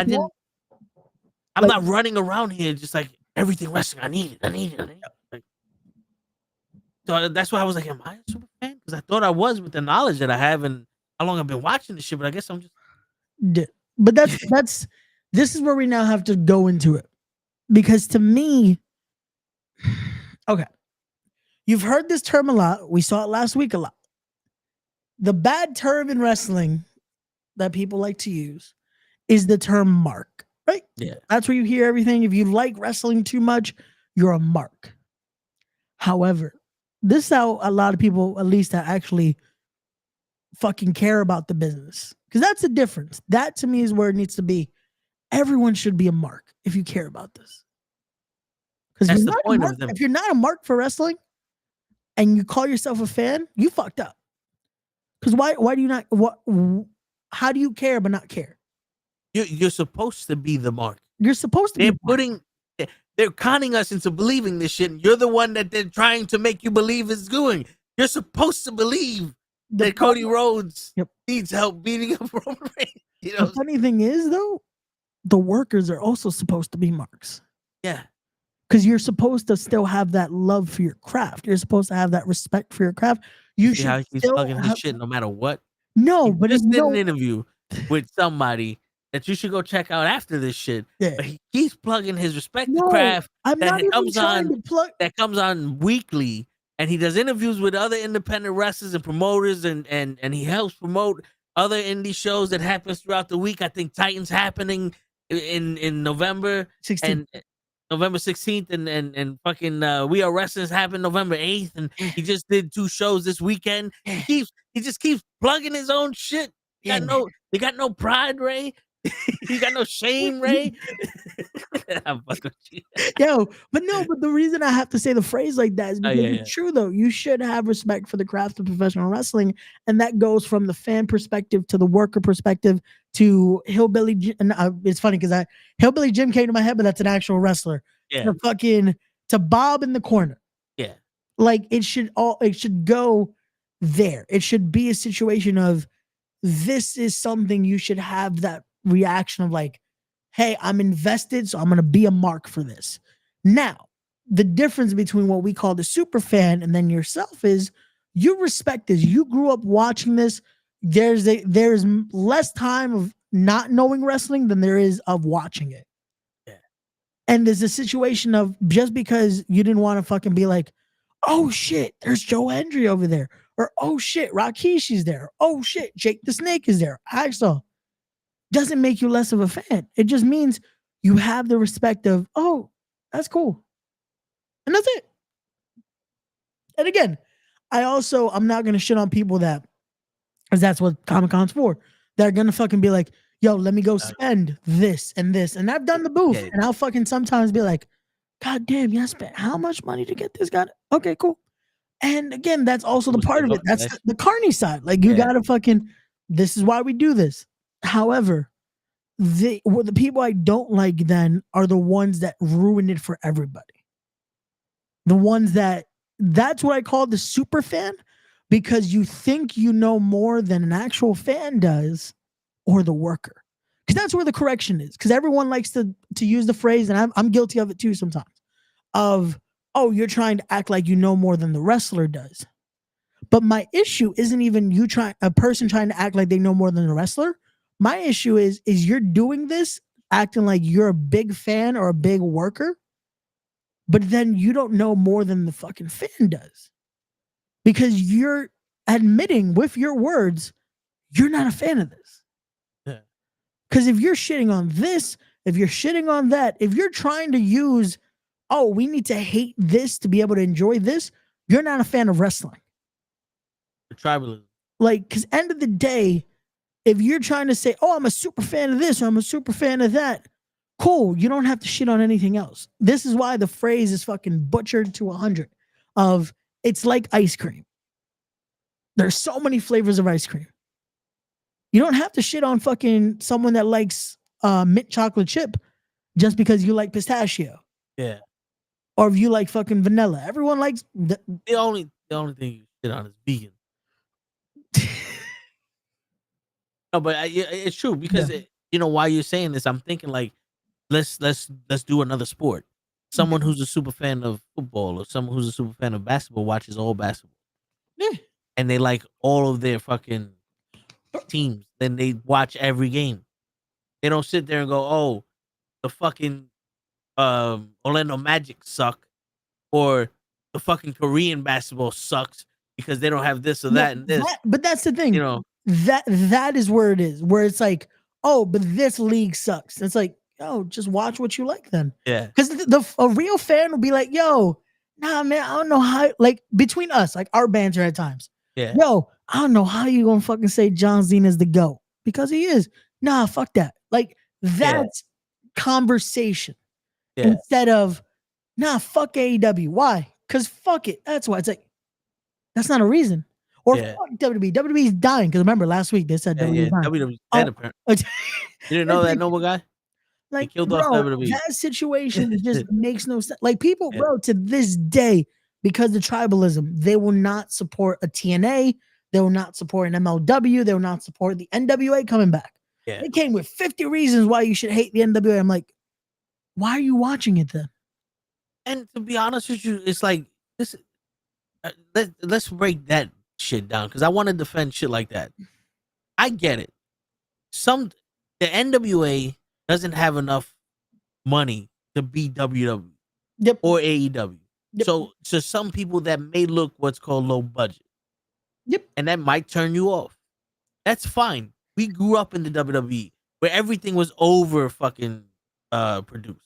I'm not running around here just like, everything wrestling. I need it. Like, so that's why I was like, am I a super fan? Because I thought I was, with the knowledge that I have and how long I've been watching this shit. But I guess I'm just. Yeah. But this is where we now have to go into it. Because to me, okay, you've heard this term a lot. We saw it last week a lot. The bad term in wrestling that people like to use is the term mark. Right? Yeah. That's where you hear everything. If you like wrestling too much, you're a mark. However, this is how a lot of people, at least that actually fucking care about the business. Because that's the difference. That to me is where it needs to be. Everyone should be a mark if you care about this. Because if you're not a mark for wrestling and you call yourself a fan, you fucked up. Because why do you not, how do you care but not care? You're supposed to be the mark. You're supposed to. They're conning us into believing this shit. And you're the one that they're trying to make you believe is doing. You're supposed to believe that Cody Rhodes needs help beating up Roman Reigns. The funny thing is, though, the workers are also supposed to be marks. Yeah. Because you're supposed to still have that love for your craft. You're supposed to have that respect for your craft. You should how he's plugging his shit no matter what. No, but just did an interview with somebody that you should go check out after this shit. Yeah. But he keeps plugging his respect to craft that comes on weekly, and he does interviews with other independent wrestlers and promoters, and he helps promote other indie shows that happens throughout the week. I think Titan's happening in November 16th. And November 16th, and fucking We Are Wrestling's happened November 8th, and he just did 2 shows this weekend. He just keeps plugging his own shit. He got no pride, Ray. You got no shame, Ray. I'm fucking with you. But the reason I have to say the phrase like that is because it's true, though. You should have respect for the craft of professional wrestling, and that goes from the fan perspective to the worker perspective to Hillbilly. It's funny because Hillbilly Jim came to my head, but that's an actual wrestler. Yeah. To Bob in the corner. Yeah. Like it should go there. It should be a situation of this is something you should have that reaction of like, hey, I'm invested, so I'm going to be a mark for this. Now, the difference between what we call the super fan and then yourself is you respect this. You grew up watching this. There's less time of not knowing wrestling than there is of watching it. Yeah. And there's a situation of just because you didn't want to fucking be like, oh shit, there's Joe Hendry over there. Or, oh shit, Rakishi's there. Oh shit, Jake the Snake is there. Axel. Doesn't make you less of a fan. It just means you have the respect of, oh, that's cool. And that's it. And again, I'm not going to shit on people because that's what Comic-Con's for. They're going to fucking be like, yo, let me go spend this and this. And I've done the booth, and I'll fucking sometimes be like, God damn, you spent how much money to get this guy? Okay, cool. And again, that's also the part of it. That's the carny side. Like, you gotta fucking, this is why we do this. However, the people I don't like then are the ones that ruin it for everybody. The ones that's what I call the super fan, because you think you know more than an actual fan does, or the worker. Because that's where the correction is. Because everyone likes to use the phrase, and I'm guilty of it too sometimes, of, oh, you're trying to act like you know more than the wrestler does. But my issue isn't even a person trying to act like they know more than the wrestler. My issue is you're doing this acting like you're a big fan or a big worker, but then you don't know more than the fucking fan does. Because you're admitting with your words, you're not a fan of this. Because if you're shitting on this, if you're shitting on that, if you're trying to use, oh, we need to hate this to be able to enjoy this, you're not a fan of wrestling. The tribalism. Like, because end of the day, if you're trying to say, oh, I'm a super fan of this or I'm a super fan of that, cool. You don't have to shit on anything else. This is why the phrase is fucking butchered to 100 of, it's like ice cream. There's so many flavors of ice cream. You don't have to shit on fucking someone that likes mint chocolate chip just because you like pistachio. Yeah. Or if you like fucking vanilla. Everyone likes the only thing you shit on is vegan. No, but it's true because while you're saying this, I'm thinking like, let's do another sport. Someone who's a super fan of football or someone who's a super fan of basketball watches all basketball. Yeah. And they like all of their fucking teams. Then they watch every game. They don't sit there and go, oh, the fucking Orlando Magic suck, or the fucking Korean basketball sucks because they don't have this or that and this. But that's the thing. That is where it is. Where it's like, oh, but this league sucks. It's like, yo, just watch what you like then. Yeah. Because a real fan will be like, yo, nah, man, I don't know how. Like, between us, like our banter at times. Yeah. Yo, I don't know how you gonna fucking say John Cena is the GOAT, because he is. Nah, fuck that. Like, that's conversation. Yeah. Instead of, nah, fuck AEW. Why? Because fuck it. That's why. It's like, that's not a reason. Or fuck WWE. WWE's dying. Because remember, last week they said WWE's dying. WWE's dead, apparently. You didn't know that, Noble Guy? Like, he killed bro, off WWE. that situation just makes no sense. Like, people, bro, to this day, because of tribalism, they will not support a TNA. They will not support an MLW. They will not support the NWA coming back. Yeah. They came with 50 reasons why you should hate the NWA. I'm like, why are you watching it then? And to be honest with you, it's like, this. Let's break that shit down, because I want to defend shit like that. I get it. The NWA doesn't have enough money to beat WWE or AEW. Yep. So some people that may look what's called low budget. Yep. And that might turn you off. That's fine. We grew up in the WWE where everything was over fucking produced.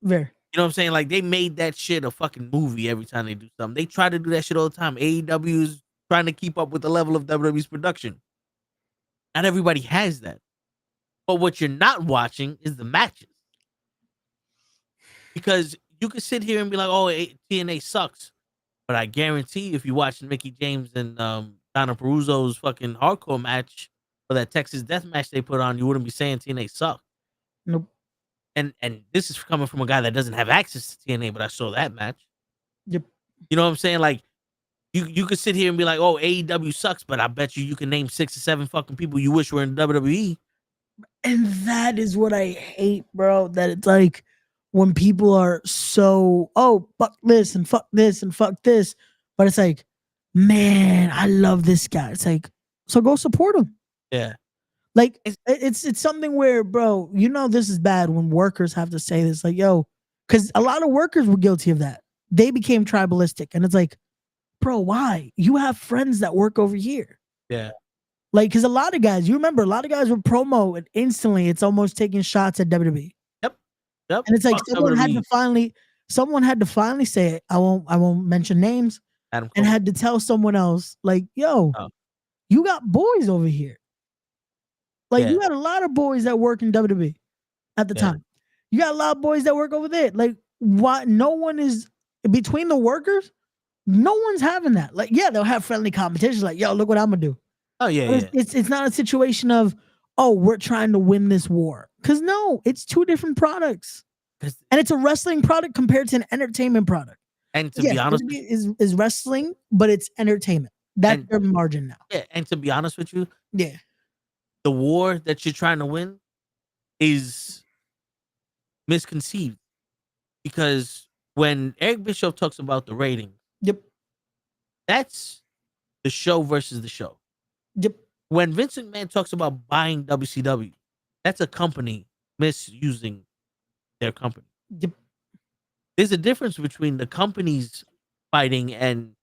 Very. You know what I'm saying? Like, they made that shit a fucking movie every time they do something. They try to do that shit all the time. AEW is trying to keep up with the level of WWE's production. Not everybody has that. But what you're not watching is the matches. Because you could sit here and be like, oh, TNA sucks. But I guarantee if you watch Mickey James and Donna Peruzzo's fucking hardcore match, or that Texas death match they put on, you wouldn't be saying TNA sucked. Nope. And this is coming from a guy that doesn't have access to TNA, but I saw that match. Yep. You know what I'm saying? Like, you could sit here and be like, oh, AEW sucks, but I bet you can name 6 or 7 fucking people you wish were in WWE. And that is what I hate, bro. That it's like, when people are so, oh, fuck this and fuck this and fuck this. But it's like, man, I love this guy. It's like, so go support him. Yeah. Like, it's something where, bro, this is bad when workers have to say this. Like, yo, because a lot of workers were guilty of that. They became tribalistic. And it's like, bro, why? You have friends that work over here. Yeah. Like, because a lot of guys would promo, and instantly it's almost taking shots at WWE. Yep. And it's like someone had to finally say it. I won't mention names. And had to tell someone else, like, yo, you got boys over here. Like you had a lot of boys that work in WWE at the time. You got a lot of boys that work over there. Like why no one is between the workers? No one's having that. Like, yeah, they'll have friendly competitions. Like, yo, look what I'm gonna do. Oh yeah, it's not a situation of, oh, we're trying to win this war. Because no, it's two different products, and it's a wrestling product compared to an entertainment product. And to be honest, is wrestling, but it's entertainment. That's their margin now. Yeah, and to be honest with you, yeah, the war that you're trying to win is misconceived, because when Eric Bischoff talks about the ratings, that's the show versus the show. When Vince McMahon talks about buying WCW, that's a company misusing their company. There's a difference between the companies fighting and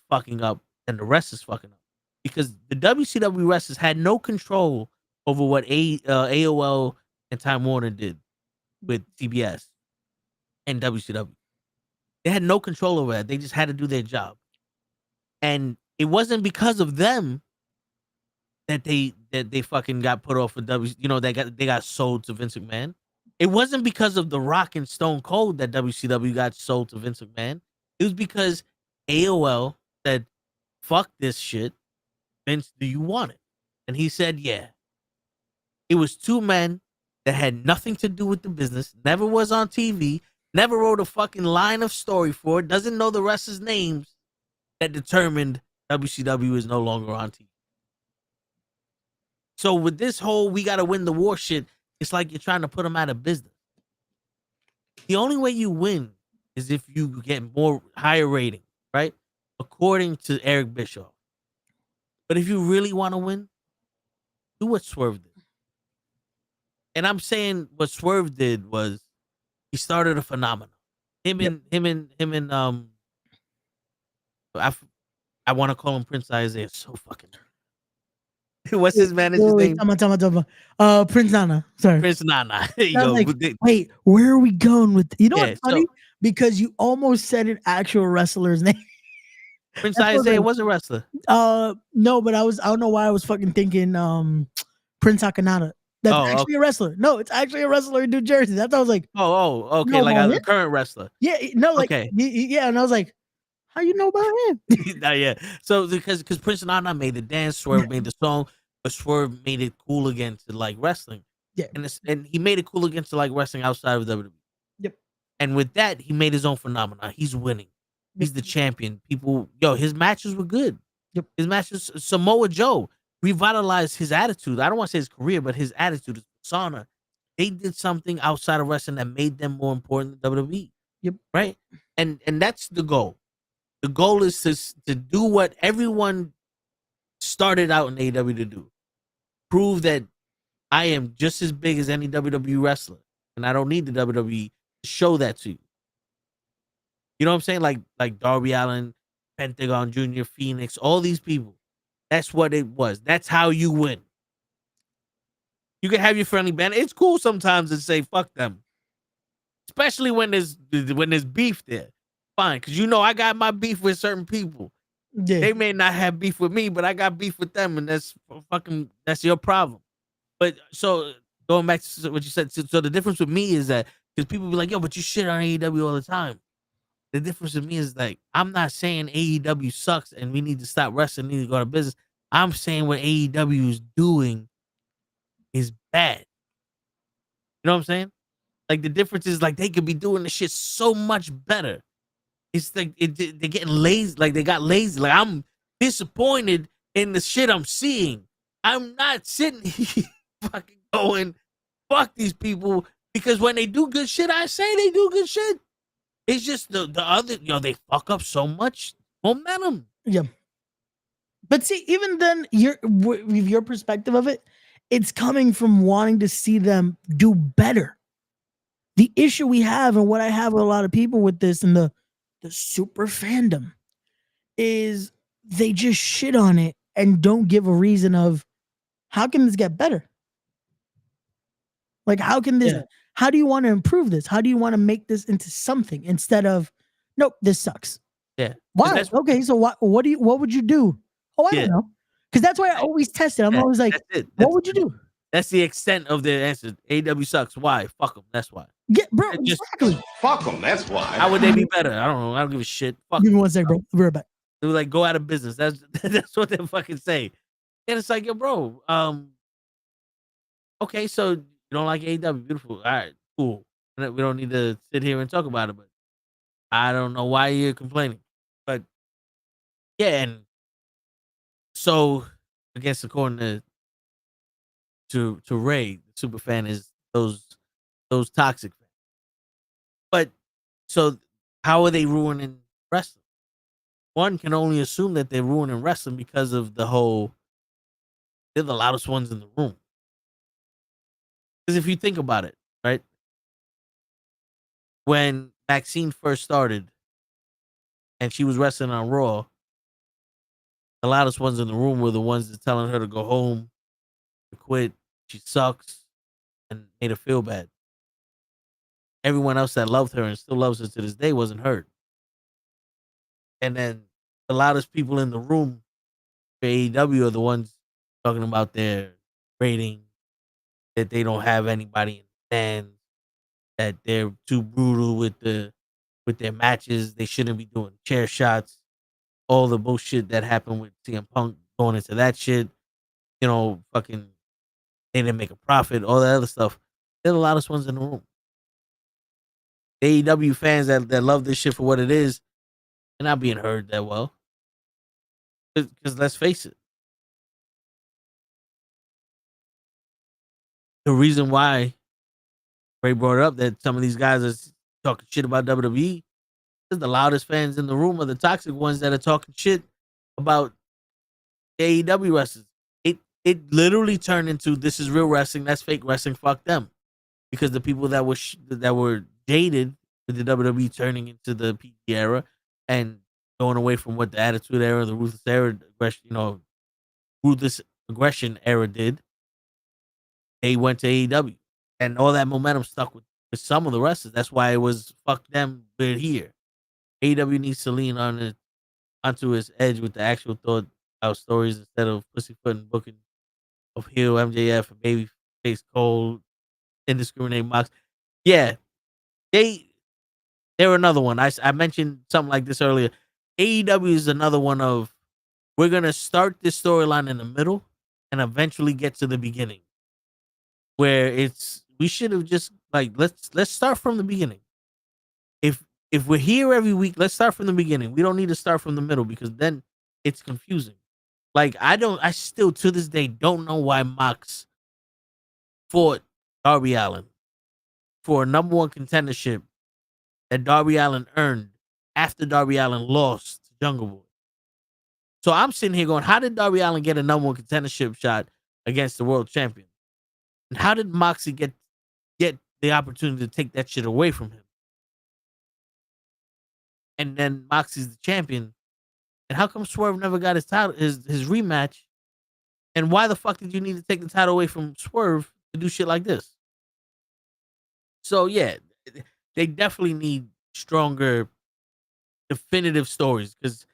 fucking up and the rest is fucking up, because the WCW wrestlers had no control over what AOL and Time Warner did with TBS and WCW. They had no control over that. They just had to do their job. And it wasn't because of them that they fucking got put off for they got sold to Vince McMahon. It wasn't because of The Rock and Stone Cold that WCW got sold to Vince McMahon. It was because AOL said, fuck this shit. Vince, do you want it? And he said, yeah. It was two men that had nothing to do with the business, never was on TV, never wrote a fucking line of story for it, doesn't know the wrestlers' names, that determined WCW is no longer on TV. So with this whole we got to win the war shit, it's like you're trying to put them out of business. The only way you win is if you get higher rating, right? According to Eric Bischoff. But if you really want to win, do what Swerve did. And I'm saying what Swerve did was he started a phenomenon. I want to call him Prince Isaiah so fucking. What's his manager's name? Prince Nana. Sorry. Prince Nana. Like, wait, where are we going with you know what's funny? Because you almost said an actual wrestler's name. Prince Isaiah was a wrestler. No, but I don't know why I was fucking thinking Prince Akanada. That's actually a wrestler. No, it's actually a wrestler in New Jersey. That's I was like, okay, no, like a current wrestler. Yeah, no, like yeah, and I was like, how you know about him? Yeah. So because Prince Nana made the dance, Swerve made the song, but Swerve made it cool again to like wrestling. Yeah. And he made it cool again to like wrestling outside of WWE. Yep. And with that, he made his own phenomenon. He's winning. He's the champion. His matches were good. Yep. His matches, Samoa Joe revitalized his attitude. I don't want to say his career, but his attitude, his persona. They did something outside of wrestling that made them more important than WWE. Yep. Right? And that's the goal. The goal is to do what everyone started out in AEW to do. Prove that I am just as big as any WWE wrestler. And I don't need the WWE to show that to you. You know what I'm saying? Like Darby Allin, Pentagon Jr., Phoenix, all these people. That's what it was. That's how you win. You can have your friendly band. It's cool sometimes to say fuck them. Especially when there's beef there. Fine, because I got my beef with certain people. Yeah. They may not have beef with me, but I got beef with them, and that's your problem. But so going back to what you said, so the difference with me is that because people be like, yo, but you shit on AEW all the time. The difference with me is like I'm not saying AEW sucks and we need to stop wrestling, need to go to business. I'm saying what AEW is doing is bad. You know what I'm saying? Like the difference is like they could be doing the shit so much better. It's like they're getting lazy. Like they got lazy. Like I'm disappointed in the shit I'm seeing. I'm not sitting here fucking going, fuck these people, because when they do good shit, I say they do good shit. It's just the other, they fuck up so much momentum. Yeah. But see, even then, with your perspective of it, it's coming from wanting to see them do better. The issue we have, and what I have with a lot of people with this and the super fandom, is they just shit on it and don't give a reason of how can this get better? Like, how can this, how do you want to improve this? How do you want to make this into something instead of, nope, this sucks. Yeah. Why? Okay, so what would you do? Oh, I don't know. Because that's why I always test it. I'm always like, what would you do? That's the extent of their answer. AEW sucks. Why? Fuck them. That's why. Bro, Just exactly. Fuck them. That's why. How would they be better? I don't know. I don't give a shit. Fuck. Give me 1 sec, bro. We're right back. They were like, go out of business. That's what they fucking say. And it's like, yo, bro. Okay, so you don't like AEW? Beautiful. All right, cool. We don't need to sit here and talk about it, but I don't know why you're complaining. But yeah, and so I guess according to Ray, the super fan is those toxic fans. But so how are they ruining wrestling? One can only assume that they're ruining wrestling because of the whole they're the loudest ones in the room. Because if you think about it, right? When Maxine first started and she was wrestling on Raw, the loudest ones in the room were the ones that telling her to go home, to quit, she sucks, and made her feel bad. Everyone else that loved her and still loves her to this day wasn't hurt. And then the loudest people in the room for AEW are the ones talking about their rating, that they don't have anybody in the stands, that they're too brutal with their matches, they shouldn't be doing chair shots, all the bullshit that happened with CM Punk going into that shit, fucking they didn't make a profit, all that other stuff. They're the loudest ones in the room. AEW fans that love this shit for what it is, they're not being heard that well. Because let's face it, the reason why Ray brought it up that some of these guys are talking shit about WWE is the loudest fans in the room are the toxic ones that are talking shit about AEW wrestlers. It literally turned into this is real wrestling, that's fake wrestling, fuck them. Because the people that were jaded with the WWE turning into the PG era and going away from what the Attitude Era, the Ruthless Era, Ruthless Aggression era did, they went to AEW. And all that momentum stuck with some of the wrestlers. That's why it was fuck them, we're here. AEW needs to lean onto its edge with the actual thought out stories instead of pussyfooting booking of heel MJF and Babyface Cole, indiscriminate Mox. Yeah, they're another one. I mentioned something like this earlier. AEW is another one of we're gonna start this storyline in the middle and eventually get to the beginning, where we should have just like let's start from the beginning. If we're here every week, let's start from the beginning. We don't need to start from the middle because then it's confusing. Like I still to this day don't know why Mox fought Darby Allin for a number one contendership that Darby Allin earned after Darby Allin lost to Jungle Boy. So I'm sitting here going, how did Darby Allin get a number one contendership shot against the world champion? And how did Moxie get the opportunity to take that shit away from him? And then Moxie's the champion. And how come Swerve never got his title, his rematch? And why the fuck did you need to take the title away from Swerve to do shit like this? So yeah, they definitely need stronger, definitive stories because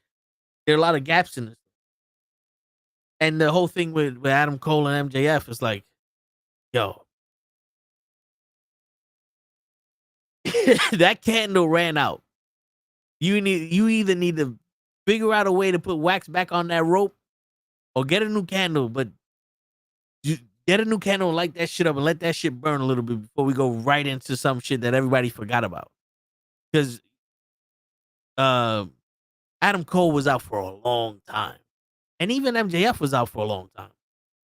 there are a lot of gaps in this. And the whole thing with Adam Cole and MJF is like, yo, that candle ran out. You either need to figure out a way to put wax back on that rope or get a new candle, but you get a new candle and light that shit up and let that shit burn a little bit before we go right into some shit that everybody forgot about. Because Adam Cole was out for a long time. And even MJF was out for a long time.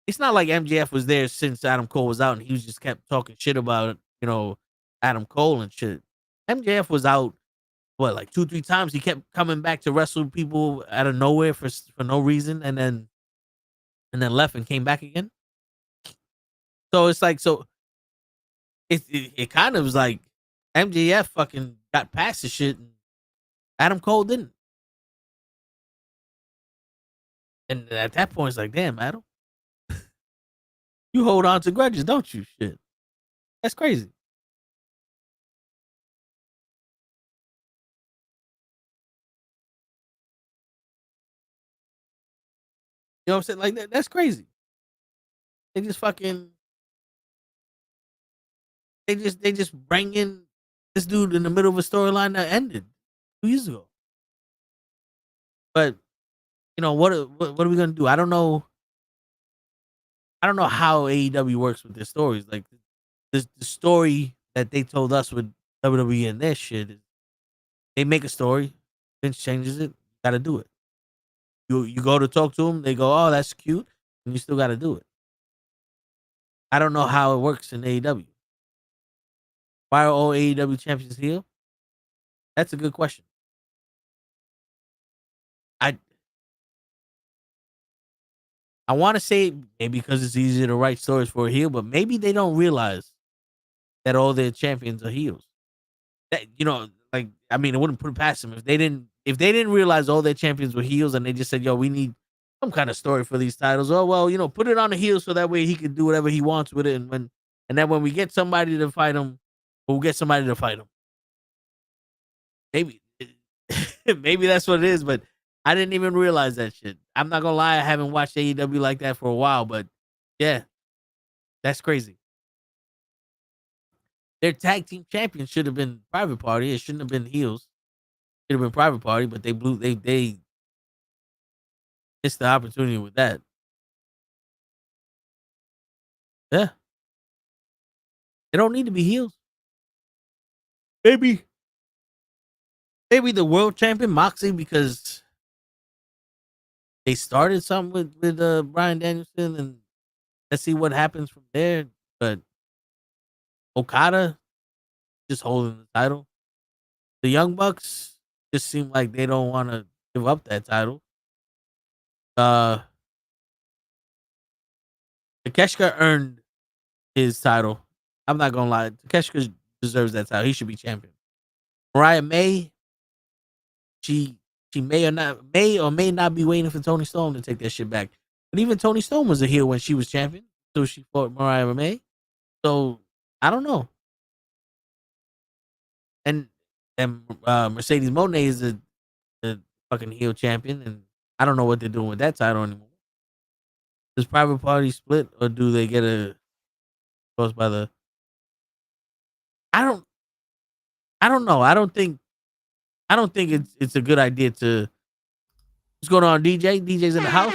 It's not like MJF was there since Adam Cole was out and he just kept talking shit about, Adam Cole and shit. MJF was out, like 2-3 times. He kept coming back to wrestle people out of nowhere for no reason and then left and came back again. So it's like, it kind of was like MJF fucking got past the shit and Adam Cole didn't. And at that point, it's like, damn, Adam, you hold on to grudges, don't you? Shit, that's crazy. You know what I'm saying? Like that's crazy. They just fucking they just bring in this dude in the middle of a storyline that ended 2 years ago. But what are we gonna do? I don't know. I don't know how AEW works with their stories. Like the story that they told us with WWE and their shit is they make a story, Vince changes it, gotta do it. You go to talk to them, they go, "Oh, that's cute," and you still gotta do it. I don't know how it works in AEW. Why are all AEW champions heel? That's a good question. I want to say maybe because it's easier to write stories for a heel, but maybe they don't realize that all their champions are heels. That like I mean, it wouldn't put it past them if they didn't realize all their champions were heels and they just said, "Yo, we need some kind of story for these titles." Oh well, put it on the heel so that way he can do whatever he wants with it, and then when we get somebody to fight him, we'll get somebody to fight him. Maybe maybe that's what it is, but I didn't even realize that shit. I'm not gonna lie, I haven't watched AEW like that for a while, but yeah, that's crazy. Their tag team champions should have been Private Party. It shouldn't have been heels. Should have been Private Party, but they missed the opportunity with that. Yeah. They don't need to be heels. Maybe the world champion Moxley, because they started something with Bryan Danielson, and let's see what happens from there. But Okada just holding the title. The Young Bucks just seem like they don't want to give up that title. Takeshita earned his title. I'm not gonna lie. Takeshita deserves that title. He should be champion. Mariah May, she may or may not be waiting for Toni Storm to take that shit back. But even Toni Storm was a heel when she was champion, so she fought Mariah May. So I don't know. And Mercedes Moné is the fucking heel champion, and I don't know what they're doing with that title anymore. Does Private Party split, or do they get a close by the? I don't know. I don't think it's a good idea to. What's going on, DJ? DJ's in the house.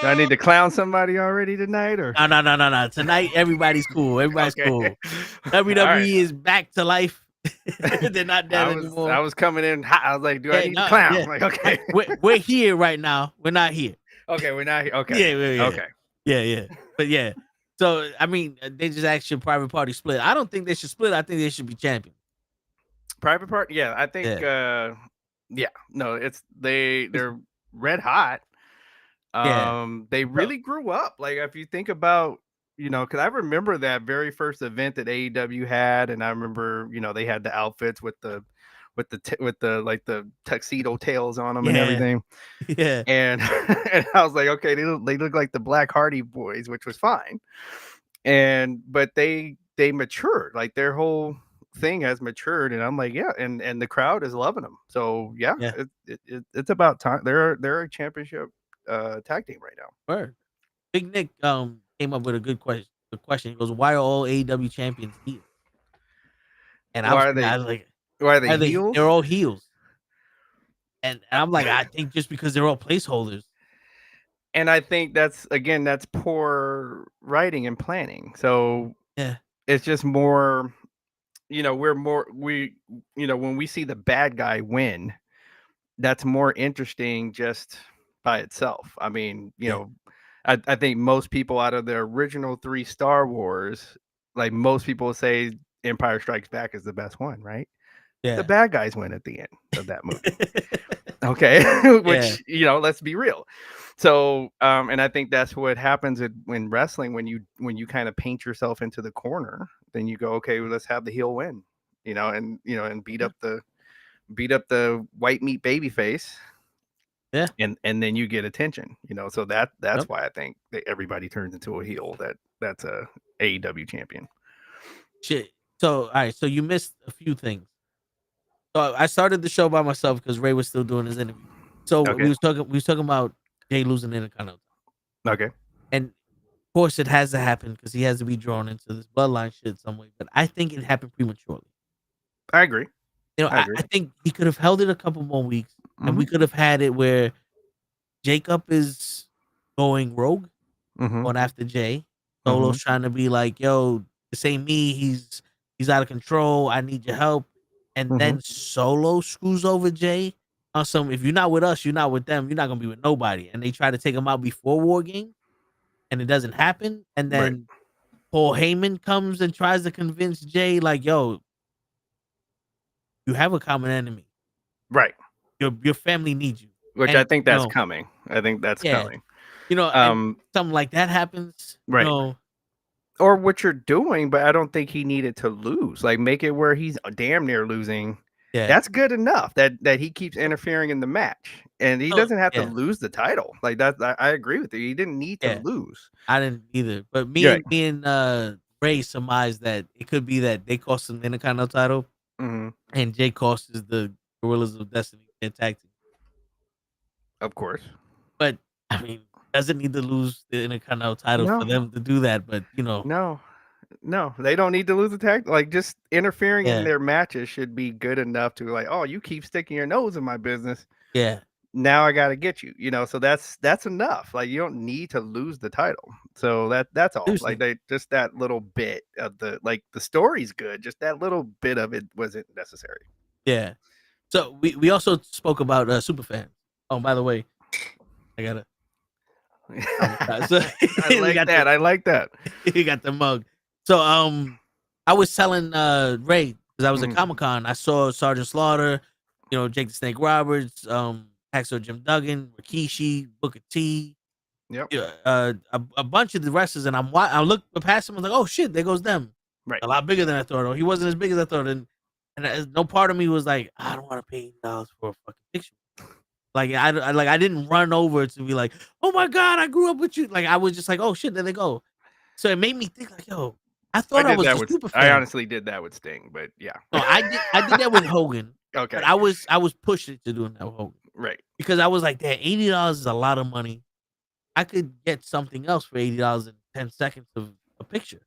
Do I need to clown somebody already tonight, or no? Tonight everybody's cool. Everybody's cool. WWE right. is back to life. They're not dead anymore. I was coming in hot. I was like, "Do I need to clown?" Yeah. Like, okay, we're here right now. We're not here. Okay, we're not here. Okay, yeah. Okay, yeah. But yeah. So I mean, they just actually Private Party split. I don't think they should split. I think they should be champion. Private Party. Yeah, I think. No, they're red hot. They really grew up. Like if you think about, because I remember that very first event that AEW had, and I remember, they had the outfits with the like the tuxedo tails on them and everything. Yeah. And and I was like, okay, they look like the Black Hardy Boys, which was fine. But they matured, like their whole thing has matured, and I'm like, yeah, and the crowd is loving them. So yeah. It's about time. They're a championship tag team right now. Word. Big Nick came up with a good question. The question, he goes, "Why are all AEW champions heels?" And why are they heels? They're all heels. And I'm like, I think just because they're all placeholders. And I think that's poor writing and planning. So yeah, it's just more, when we see the bad guy win, that's more interesting just by itself. I mean, I think most people out of the original 3 Star Wars, like most people say Empire Strikes Back is the best one, right? Yeah. The bad guys win at the end of that movie. Okay. Which, let's be real. So, and I think that's what happens when wrestling, when you kind of paint yourself into the corner, then you go, okay, well, let's have the heel win, and beat up the white meat baby face. Yeah. And then you get attention, so that's why I think that everybody turns into a heel that's a AEW champion. Shit. So, all right. So you missed a few things. So I started the show by myself because Ray was still doing his interview. So we was talking about Jay losing Intercontinental. Okay. And course, it has to happen because he has to be drawn into this bloodline shit some way. But I think it happened prematurely. I agree. I think he could have held it a couple more weeks, and we could have had it where Jacob is going rogue, going after Jay. Solo's trying to be like, "Yo, this ain't me. He's out of control. I need your help." And then Solo screws over Jay on some. If you're not with us, you're not with them. You're not gonna be with nobody. And they try to take him out before War Game, and it doesn't happen. And then Paul Heyman comes and tries to convince Jay, like, "Yo, you have a common enemy, right? Your family needs you." Which I think that's coming. I think that's coming. Something like that happens, right? Or what you're doing, but I don't think he needed to lose. Like, make it where he's damn near losing. Yeah, that's good enough. That he keeps interfering in the match, and he doesn't have to lose the title. Like that, I agree with you. He didn't need to lose. I didn't either. But me and Ray surmised that it could be that they cost him the Intercontinental title, and Jay costs the Gorillas of Destiny tag team. Of course, but I mean, doesn't need to lose the Intercontinental title for them to do that. But no, they don't need to lose the tag. Like, just interfering in their matches should be good enough to like, oh, you keep sticking your nose in my business. Yeah. Now I got to get you. So that's enough. Like, you don't need to lose the title. So that's all. Seriously. Like, they just that little bit of the story's good. Just that little bit of it wasn't necessary. Yeah. So we also spoke about SuperFan. Oh, by the way, I gotta. I like that. He got the mug. So I was telling Ray, because I was at Comic-Con, I saw Sergeant Slaughter, Jake the Snake Roberts, Hacksaw Jim Duggan, Rikishi, Booker T, a bunch of the wrestlers, and I looked past him and was like, oh shit, there goes them. Right. A lot bigger than I thought. Or he wasn't as big as I thought. And no part of me was like, I don't want to pay $8 for a fucking picture. Like I didn't run over to be like, oh my god, I grew up with you. Like, I was just like, oh shit, there they go. So it made me think like, yo, I thought I was a super fan. I honestly did that with Sting, but yeah. No, I did that with Hogan. Okay. But I was pushing to doing that with Hogan. Right. Because I was like, damn, $80 is a lot of money. I could get something else for $80 in 10 seconds of a picture.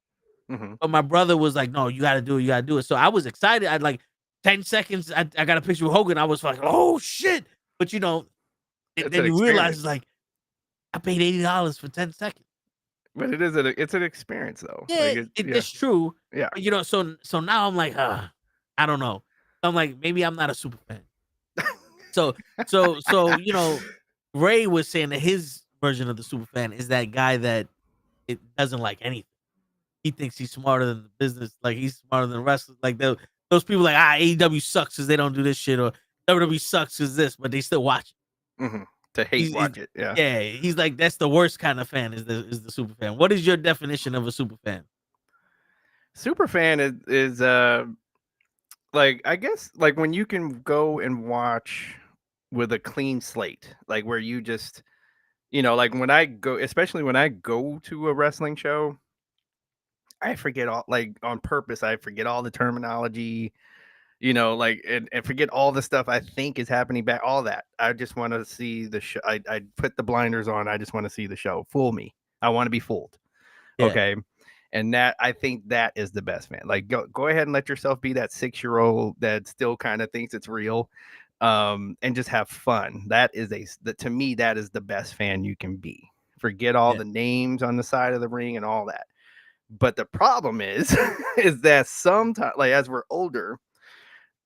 But my brother was like, no, you gotta do it. So I was excited. I'd like 10 seconds, I got a picture with Hogan. I was like, oh shit. But then you realize it's like, I paid $80 for 10 seconds. But it's an experience though. Yeah, like it's true. Yeah. But, so now I'm like, I don't know. I'm like, maybe I'm not a super fan. so Ray was saying that his version of the super fan is that guy that it doesn't like anything. He thinks he's smarter than the business, like he's smarter than wrestlers. Like those people like AEW sucks because they don't do this shit, or WWE sucks because this, but they still watch it. To watch it. Yeah. Yeah. He's like, that's the worst kind of fan is the super fan. What is your definition of a super fan? Super fan is like, I guess, like when you can go and watch with a clean slate, like where you just, like when I go, especially when I go to a wrestling show, I forget all, like on purpose, I forget all the terminology, like, and forget all the stuff I think is happening back, all that. I just want to see the show. I put the blinders on. I just want to see the show. Fool me. I want to be fooled. Yeah. Okay. And I think that is the best fan. Like, go ahead and let yourself be that 6-year-old that still kind of thinks it's real, and just have fun. To me, that is the best fan you can be. Forget all the names on the side of the ring and all that. But the problem is that sometimes, like as we're older,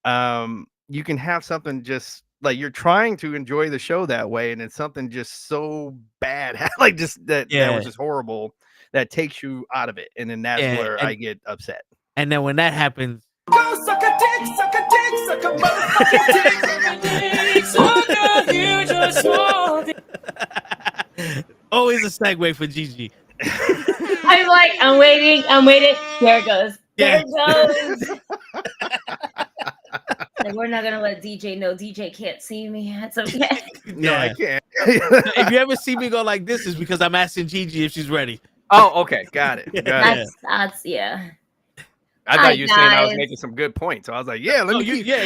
you can have something just like you're trying to enjoy the show that way, and it's something just so bad, like just that was just horrible, that takes you out of it, and then that's where I get upset. And then when that happens, go suck a dick, suck a dick, suck a motherfucking dick, suck a huge or small dick. Always a segue for Gigi. I'm like, I'm waiting. There it goes. There it goes. Like, we're not gonna let DJ know. DJ can't see me. That's okay. No, I can't. If you ever see me go like this, is because I'm asking Gigi if she's ready. Oh, okay, got it. That's yeah. I thought you were saying I was making some good points. So I was like, yeah, let me keep. You were.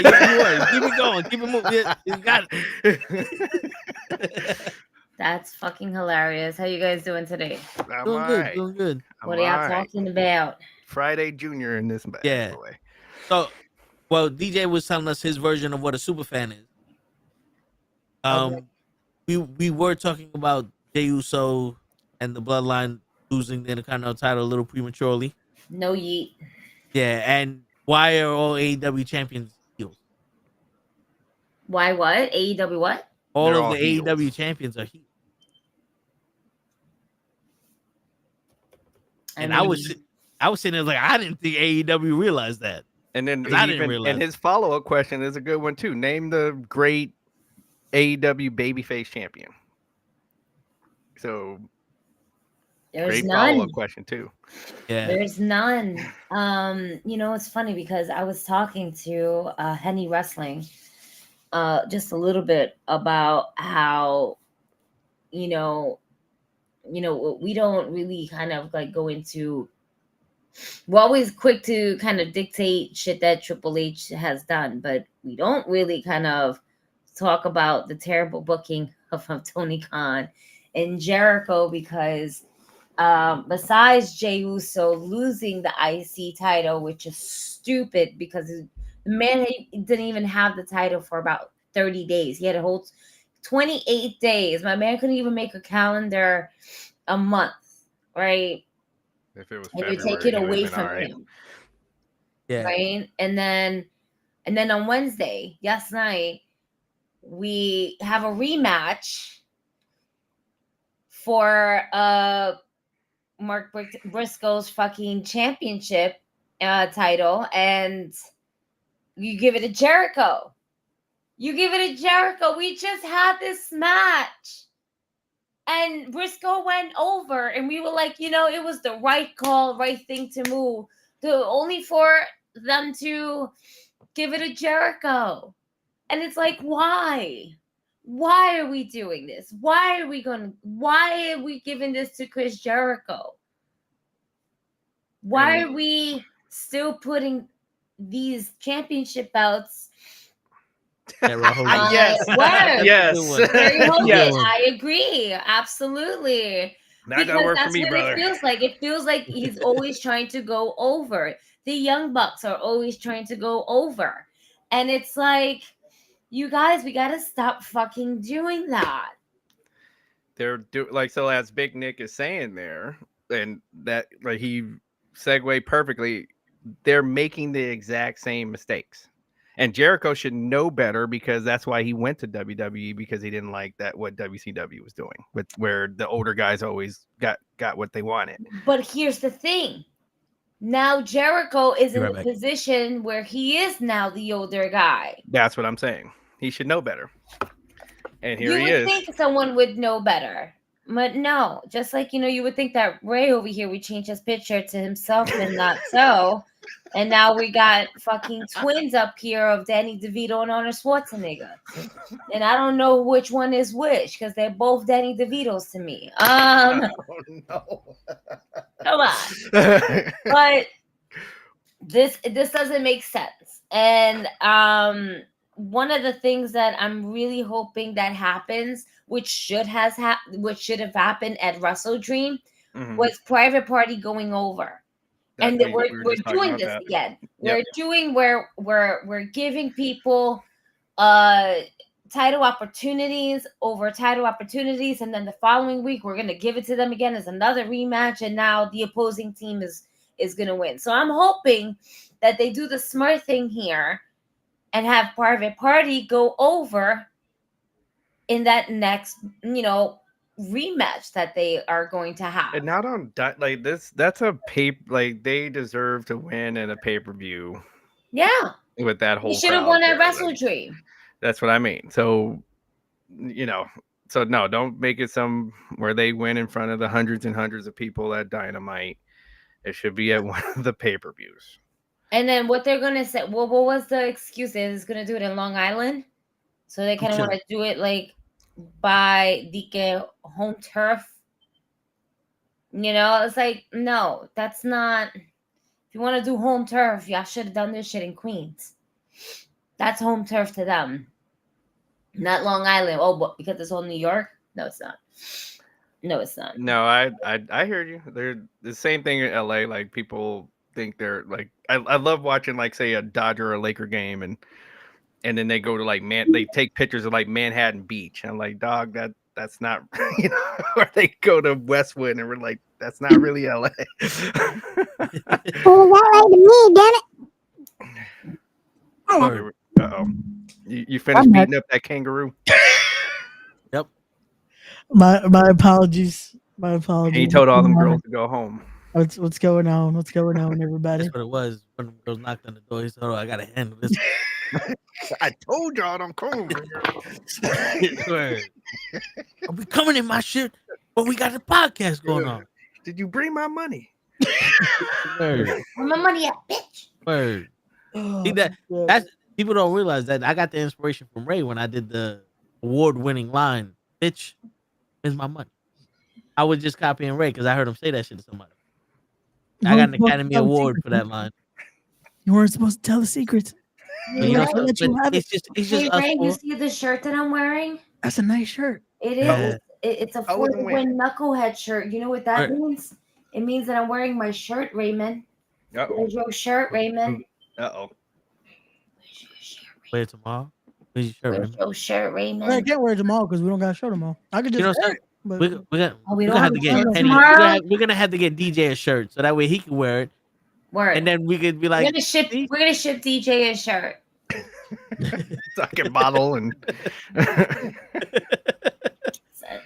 Keep it going. Keep it moving. You got it. That's fucking hilarious. How you guys doing today? I'm Doing all good, right. doing good. What are y'all talking about? Friday Junior in this bad Yeah. boy. So, well, DJ was telling us his version of what a super fan is. Okay. We were talking about Jey Uso and the Bloodline losing the Intercontinental title a little prematurely. No yeet. Yeah, and why are all AEW champions heels? Why what? AEW what? All They're of all the heels. AEW champions are heels. And I was sitting there like, I didn't think AEW realized that. And then I didn't realize. and his follow-up question is a good one too. Name the great AEW babyface champion. So There's great none. follow-up question too. Yeah. There's none. You know, it's funny because I was talking to Henny Wrestling just a little bit about how, you know, we don't really kind of like go into, we're always quick to kind of dictate shit that Triple H has done, but we don't really kind of talk about the terrible booking of Tony Khan and Jericho, because besides Jey Uso losing the IC title, which is stupid because the man didn't even have the title for about 30 days. He had a whole 28 days. My man couldn't even make a calendar a month, right? If it was And you February, take it he would've away been from all right. him, Yeah. right? And then on Wednesday, last night, we have a rematch for Mark Briscoe's fucking championship title, and you give it to Jericho. You give it to Jericho. We just had this match, and Briscoe went over, and we were like, it was the right call, right thing to move. Only for them to give it to Jericho. And it's like, why? Why are we doing this? Why are we giving this to Chris Jericho? Why are we still putting these championship belts? Yes. Where? Yes. Larry Hogan, Yes. I agree. Absolutely. Not gonna work for me, brother. It feels like. It feels like he's always trying to go over. The Young Bucks are always trying to go over. And it's like, you guys, we gotta stop fucking doing that. So as Big Nick is saying there, and that like he segued perfectly, they're making the exact same mistakes. And Jericho should know better, because that's why he went to WWE, because he didn't like that what WCW was doing, with where the older guys always got what they wanted. But here's the thing. Now Jericho is in a position where he is now the older guy. That's what I'm saying. He should know better. And here he is. You would think someone would know better. But no, just like, you would think that Ray over here would change his picture to himself, and not so. And now we got fucking twins up here of Danny DeVito and Arnold Schwarzenegger. And I don't know which one is which, because they're both Danny DeVitos to me. Oh, no. Come on. But this doesn't make sense. And one of the things that I'm really hoping that happens, which should have happened at Wrestle Dream, was Private Party going over. And we're doing this again. We're doing where we're giving people title opportunities over title opportunities, and then the following week we're gonna give it to them again as another rematch, and now the opposing team is gonna win. So I'm hoping that they do the smart thing here and have Private Party go over in that next, rematch that they are going to have. And not on like this. That's a like they deserve to win in a pay-per-view. Yeah. With that whole. He should have won at Wrestle Dream. That's what I mean. So, so no, don't make it some where they win in front of the hundreds and hundreds of people at Dynamite. It should be at one of the pay-per-views. And then what they're gonna say? Well, what was the excuse? Is gonna do it in Long Island, so they kind of want to do it like by the home turf. It's like, no, that's not. If you want to do home turf, y'all should have done this shit in Queens. That's home turf to them, not Long Island. Oh, but because it's all New York. No, it's not. No, it's not. No, I hear you. They're the same thing in LA. Like people think they're like I love watching like say a Dodger or a Laker game and then they go to like they take pictures of like Manhattan Beach. I'm like, dog, that's not or they go to Westwood and we're like, that's not really LA. Uh-oh. You finished beating up that kangaroo? Yep. My apologies. My apologies. He told all them girls to go home. What's going on? What's going on, everybody? That's what it was. When the girls knocked on the door, he said, "Oh, I gotta handle this." I told y'all don't come. I'll be coming in my shit, but we got the podcast going on. Did you bring my money? Where my money at, bitch? Word. See, that's people don't realize that I got the inspiration from Ray when I did the award-winning line, "Bitch, is my money." I was just copying Ray because I heard him say that shit to somebody. I got an Academy Award for that line. You weren't supposed to tell the secrets. But it's just Hey, us Ray, four. you see the shirt that I'm wearing? That's a nice shirt. It is. Yeah. It's a 4-win knucklehead shirt. You know what that means? It means that I'm wearing my shirt, Raymond. Where's your shirt, Raymond? Wear it tomorrow. Where's your shirt, Raymond? Your shirt, Raymond. I can't wear it tomorrow because we don't got to show tomorrow. I could just wear it. But We're gonna have to get Penny. We're gonna have to get DJ a shirt so that way he can wear it. Word. And then we could be like, we're gonna ship DJ a shirt. So I can model and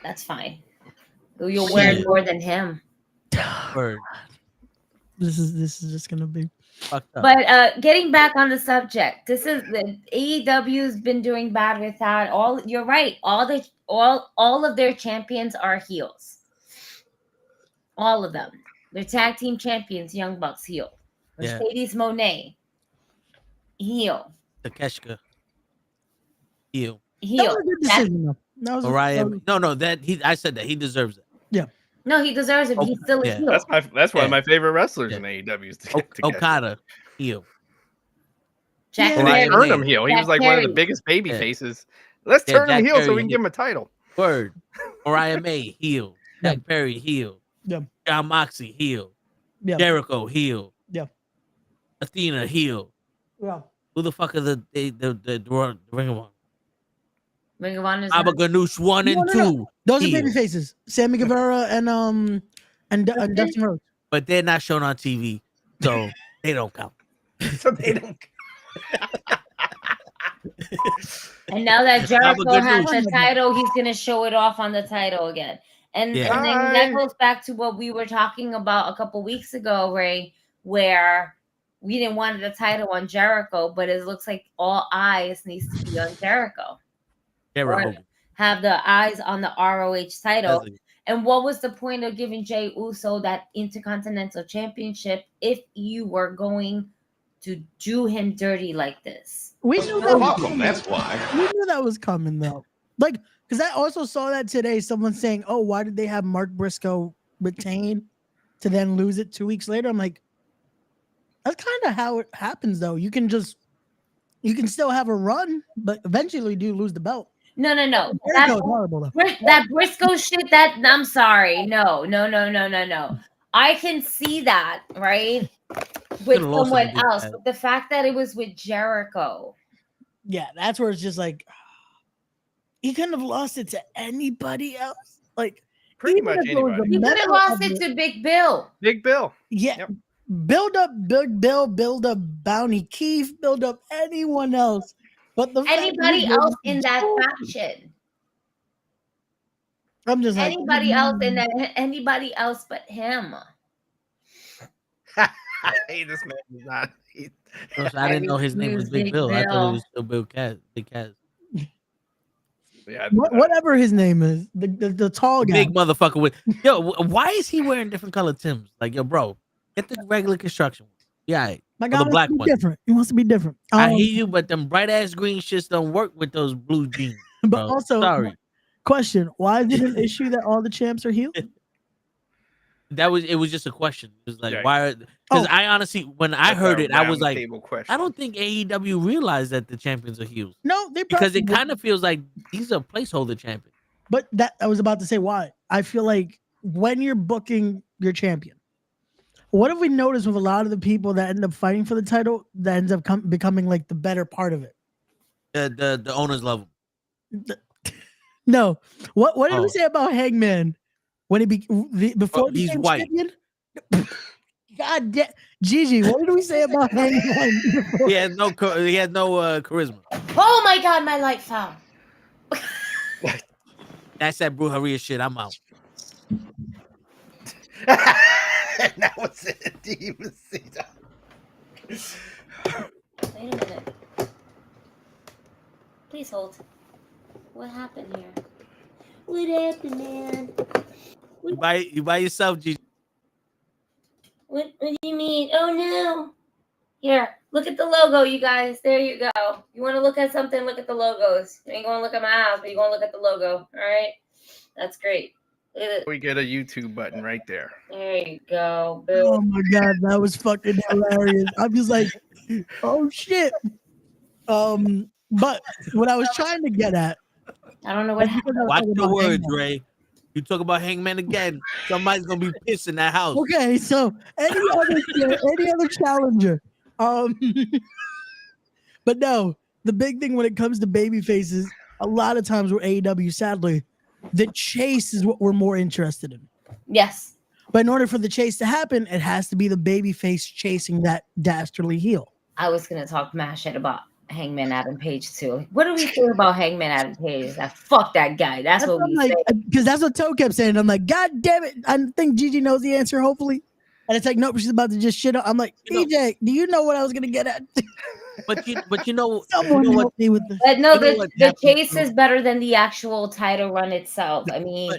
that's fine. You'll wear more than him. Word. This is just gonna be fucked up. But getting back on the subject, this is the AEW's been doing bad with that. You're right. All of their champions are heels. All of them. Their tag team champions, Young Bucks, heel. Mercedes Moné, heel. Takeshita, heel. Heel. That was a good decision, though. That was I said that he deserves it. Yeah. No, he deserves it. But he's still a heel. That's one of my favorite wrestlers in AEW. Okada, heel. Jack and they Perry. turned him heel. He was like one of the biggest baby faces. Let's turn him heel so we can give him a title. Word. Mariah May, heel. Jack Perry, heel. Yeah. John Moxley, heel. Yeah. Jericho, heel. Yeah. Athena, heel. Yeah. Who the fuck are the Ring of Honor? Ring of Honor. Abba Ganoush 1 and 2. Those are baby faces. Sammy Guevara and Dustin Rhodes. But they're not shown on TV, so they don't count. So they don't. And now that Jericho has the title, he's gonna show it off on the title again. And then that goes back to what we were talking about a couple weeks ago, Ray, where we didn't want the title on Jericho, but it looks like all eyes needs to be on Jericho. Or have the eyes on the ROH title. And what was the point of giving Jey Uso that Intercontinental Championship if you were going to do him dirty like this? We knew that was coming. That's why. We knew that was coming, though. Like, because I also saw that today. Someone saying, "Oh, why did they have Mark Briscoe retain to then lose it 2 weeks later?" I'm like, that's kind of how it happens, though. You can still have a run, but eventually you do lose the belt. No. Horrible, though. That Briscoe shit, I'm sorry. No. I can see that, right? With someone else. But the fact that it was with Jericho. Yeah, that's where it's just like, he couldn't have lost it to anybody else. Like, pretty much anybody. He could have lost it to Big Bill. Big Bill. Yeah. Yep. Build up Big Bill, build up Bounty Keith, build up anyone else. But anybody else in that faction. I'm just like anybody else but him. Hey, this man is not. I didn't know his name was Big Bill. I thought it was still Big Cass. Yeah, whatever his name is, the tall guy, big motherfucker with why is he wearing different colored Timbs? Like, yo, bro, get the regular construction. Yeah, my guy wants to be different. He wants to be different. I hear you, but them bright ass green shits don't work with those blue jeans. But also, sorry. Question: why is it an issue that all the champs are healed? It was just a question. It was like, why? Because I honestly, when I heard it, I was like, I don't think AEW realized that the champions are heels. No, because it kind of feels like he's a placeholder champion. But that I was about to say why. I feel like when you're booking your champion, what have we noticed with a lot of the people that end up fighting for the title that ends up becoming like the better part of it? The owners love him. No. What did we say about Hangman when he before he he's became white. champion? God damn, Gigi, what did we say about Hangman? He had no charisma. Oh my God, my light fell. That's that brujeria shit. I'm out. That was it. Didn't even see that. Wait a minute. Please hold. What happened here? What happened, man? You by yourself, Gigi. What do you mean? Oh no. Here, look at the logo, you guys. There you go. You want to look at something, look at the logos. You ain't going to look at my house, but you're going to look at the logo. All right? That's great. We get a YouTube button right there. There you go. Boom. Oh my God, that was fucking hilarious. I'm just like, oh shit. But what I was trying to get at, I don't know what happened. Watch your words, Ray. You talk about Hangman again, somebody's gonna be pissed in that house. Okay, so any other challenger. But no, the big thing when it comes to baby faces, a lot of times with AEW, sadly, the chase is what we're more interested in. Yes. But in order for the chase to happen, it has to be the baby face chasing that dastardly heel. I was going to talk mad shit about Hangman Adam Page too. What do we think about Hangman Adam Page? Fuck that guy. That's what we say. Because that's what Toe kept saying. I'm like, God damn it. I think Gigi knows the answer, hopefully. And it's like, nope, she's about to just shit on. I'm like, DJ, do you know what I was going to get at? But you know, Someone help me with this. But no, the chase is better than the actual title run itself. I mean,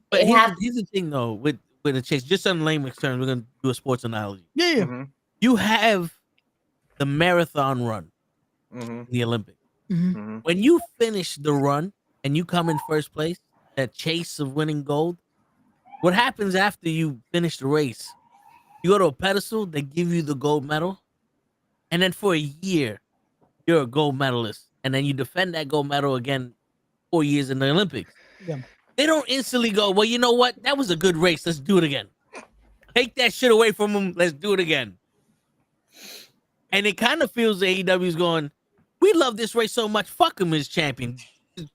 but here's the thing though, with the chase, just on layman's terms, we're gonna do a sports analogy. Yeah. Mm-hmm. You have the marathon run, Mm-hmm. the Olympics. Mm-hmm. Mm-hmm. When you finish the run and you come in first place, that chase of winning gold, what happens after you finish the race? You go to a pedestal, they give you the gold medal, and then for a year, you're a gold medalist, and then you defend that gold medal again 4 years in the Olympics. Yeah. They don't instantly go, well, you know what? That was a good race. Let's do it again. Take that shit away from them. Let's do it again. And it kind of feels AEW's going, we love this race so much. Fuck him as champion.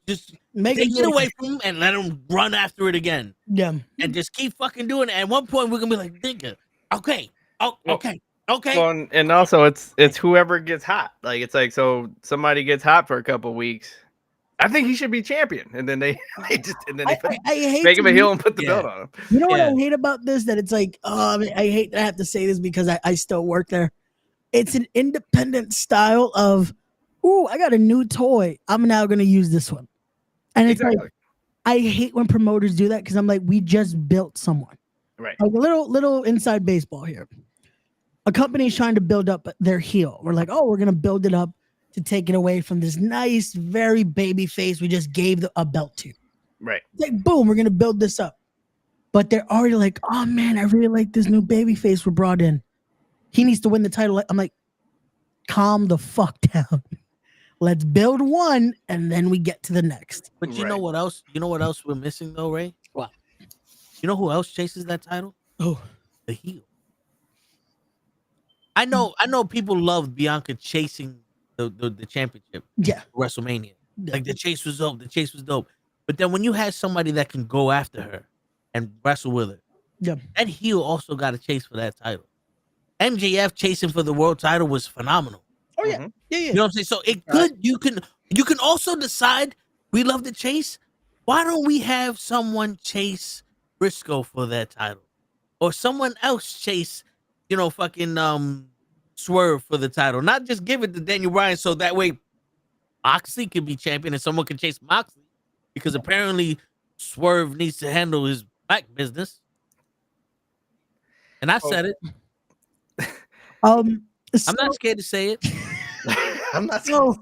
Just take it away from him and let him run after it again. Yeah. And just keep fucking doing it. At one point, we're going to be like, nigga, okay. Oh, okay. Okay. Well, and also it's whoever gets hot. Like it's like, so somebody gets hot for a couple weeks. I think he should be champion, and then they hate make him a heel and put the belt on him. You know what I hate about this? That it's like, I hate that I have to say this because I still work there. It's an independent style of, ooh, I got a new toy. I'm now going to use this one, and it's like, I hate when promoters do that because I'm like, we just built someone, right? Like a little inside baseball here. A company is trying to build up their heel. We're like, oh, we're going to build it up to take it away from this nice, very baby face we just gave a belt to. Right. It's like, boom, we're going to build this up. But they're already like, oh, man, I really like this new baby face we brought in. He needs to win the title. I'm like, calm the fuck down. Let's build one, and then we get to the next. But you know what else? You know what else we're missing, though, Ray? What? You know who else chases that title? Oh. The heel. I know people love Bianca chasing the championship. Yeah. WrestleMania. Yeah. Like the chase was dope. But then when you had somebody that can go after her and wrestle with her, that heel also got a chase for that title. MJF chasing for the world title was phenomenal. Oh yeah. Yeah. You know what I'm saying? So it could you can also decide we love the chase. Why don't we have someone chase Briscoe for that title? Or someone else chase, fucking Swerve for the title. Not just give it to Daniel Bryan so that way Moxley can be champion and someone can chase Moxley. Because apparently Swerve needs to handle his back business. And I said it. I'm not scared to say it. I'm not scared.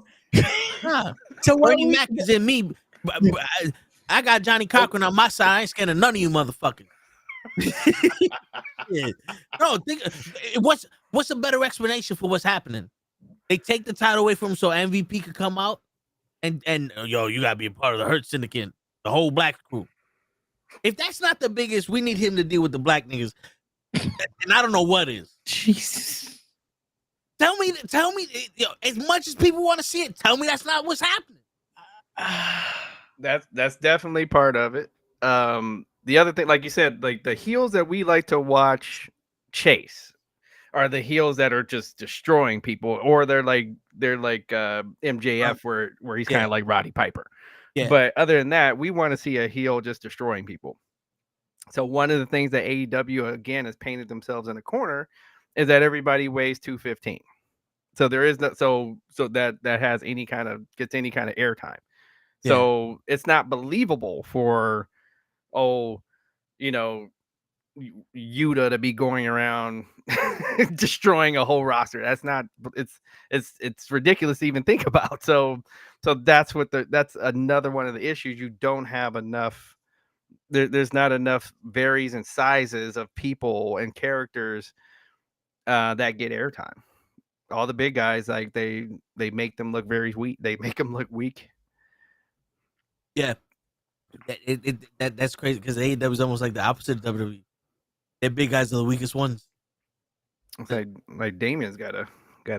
So Bernie Mac is in me. I got Johnny Cochran on my side. I ain't scared of none of you motherfuckers. No, what's a better explanation for what's happening? They take the title away from him so MVP could come out and you gotta be a part of the Hurt Syndicate. the whole black crew. If that's not the biggest, we need him to deal with the black niggas. And I don't know what is. Jesus. Tell me, as much as people want to see it, tell me that's not what's happening. That's definitely part of it. The other thing, like you said, like the heels that we like to watch chase are the heels that are just destroying people, or they're like MJF where he's kind of like Roddy Piper. Yeah. But other than that, we want to see a heel just destroying people. So one of the things that AEW again has painted themselves in a corner is that everybody weighs 215. So there is no so that has any kind of gets any kind of airtime. Yeah. So it's not believable for Yuta to be going around destroying a whole roster. That's not it's ridiculous to even think about. So that's that's another one of the issues. You don't have enough. There's not enough varies and sizes of people and characters that get airtime. All the big guys, like they make them look very weak. They make them look weak. Yeah, that's crazy because AEW is almost like the opposite of WWE. Their big guys are the weakest ones. Like Damien's got a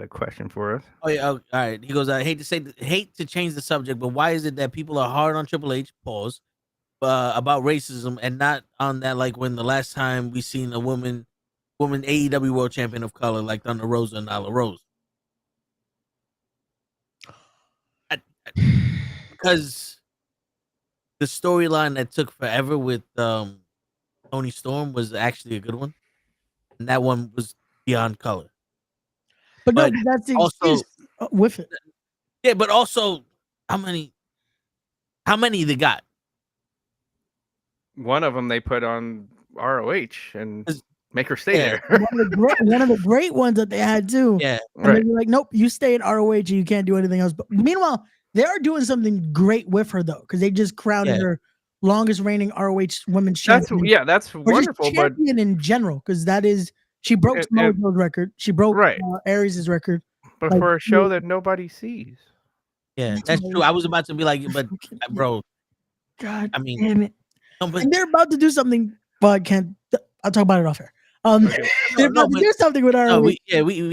question for us. Oh yeah, all right. He goes, I hate to change the subject, but why is it that people are hard on Triple H? Pause. About racism and not on that, like when the last time we seen a woman AEW World Champion of color like Thunder Rosa and Nyla Rose. Because the storyline that took forever with Tony Storm was actually a good one, and that one was beyond color. But no, that's the excuse with it. Yeah, but also how many they got? One of them they put on ROH and make her stay there. one of the great ones that they had too. Yeah, and right. They were like, nope, you stay at ROH and you can't do anything else. But meanwhile, they are doing something great with her though, because they just crowned her longest reigning ROH women's champion. That's wonderful. Just champion in general, because that is she broke Samoa Joe's record. She broke Aries' record. But for a show that nobody sees. Yeah, that's true. I was about to be like, but bro, God, I mean, damn it. And they're about to do something, but I'll talk about it off air. They're about to do something with our. No, we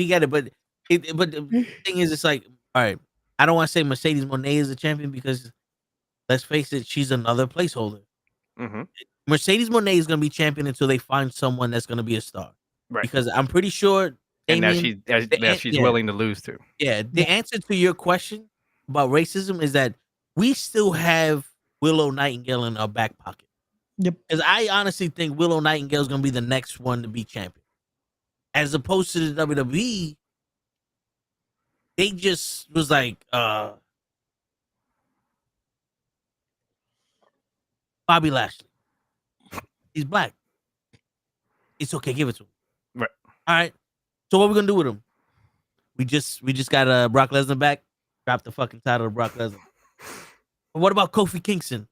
get it, but the thing is, it's like, all right, I don't want to say Mercedes Moné is a champion because, let's face it, she's another placeholder. Mm-hmm. Mercedes Moné is going to be champion until they find someone that's going to be a star, right? Because I'm pretty sure, and that she's willing to lose to. Yeah, the answer to your question about racism is that we still have Willow Nightingale in our back pocket. Yep. Because I honestly think Willow Nightingale is going to be the next one to be champion. As opposed to the WWE, they just was like, Bobby Lashley. He's black. It's okay, give it to him. Right. All right. So what we going to do with him? We just got Brock Lesnar back. Drop the fucking title of Brock Lesnar. But what about Kofi Kingston?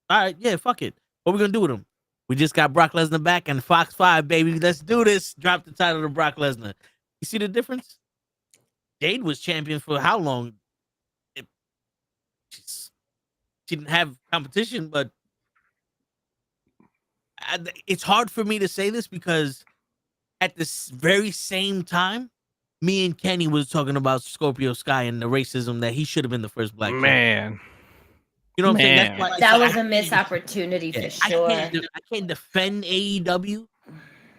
All right, yeah, fuck it. What we gonna do with him? We just got Brock Lesnar back and Fox 5, baby. Let's do this. Drop the title to Brock Lesnar. You see the difference? Jade was champion for how long? She didn't have competition, but it's hard for me to say this because at this very same time, me and Kenny was talking about Scorpio Sky and the racism that he should have been the first black man. You know what I'm saying? That's why, that was a missed opportunity for sure. I can't defend AEW,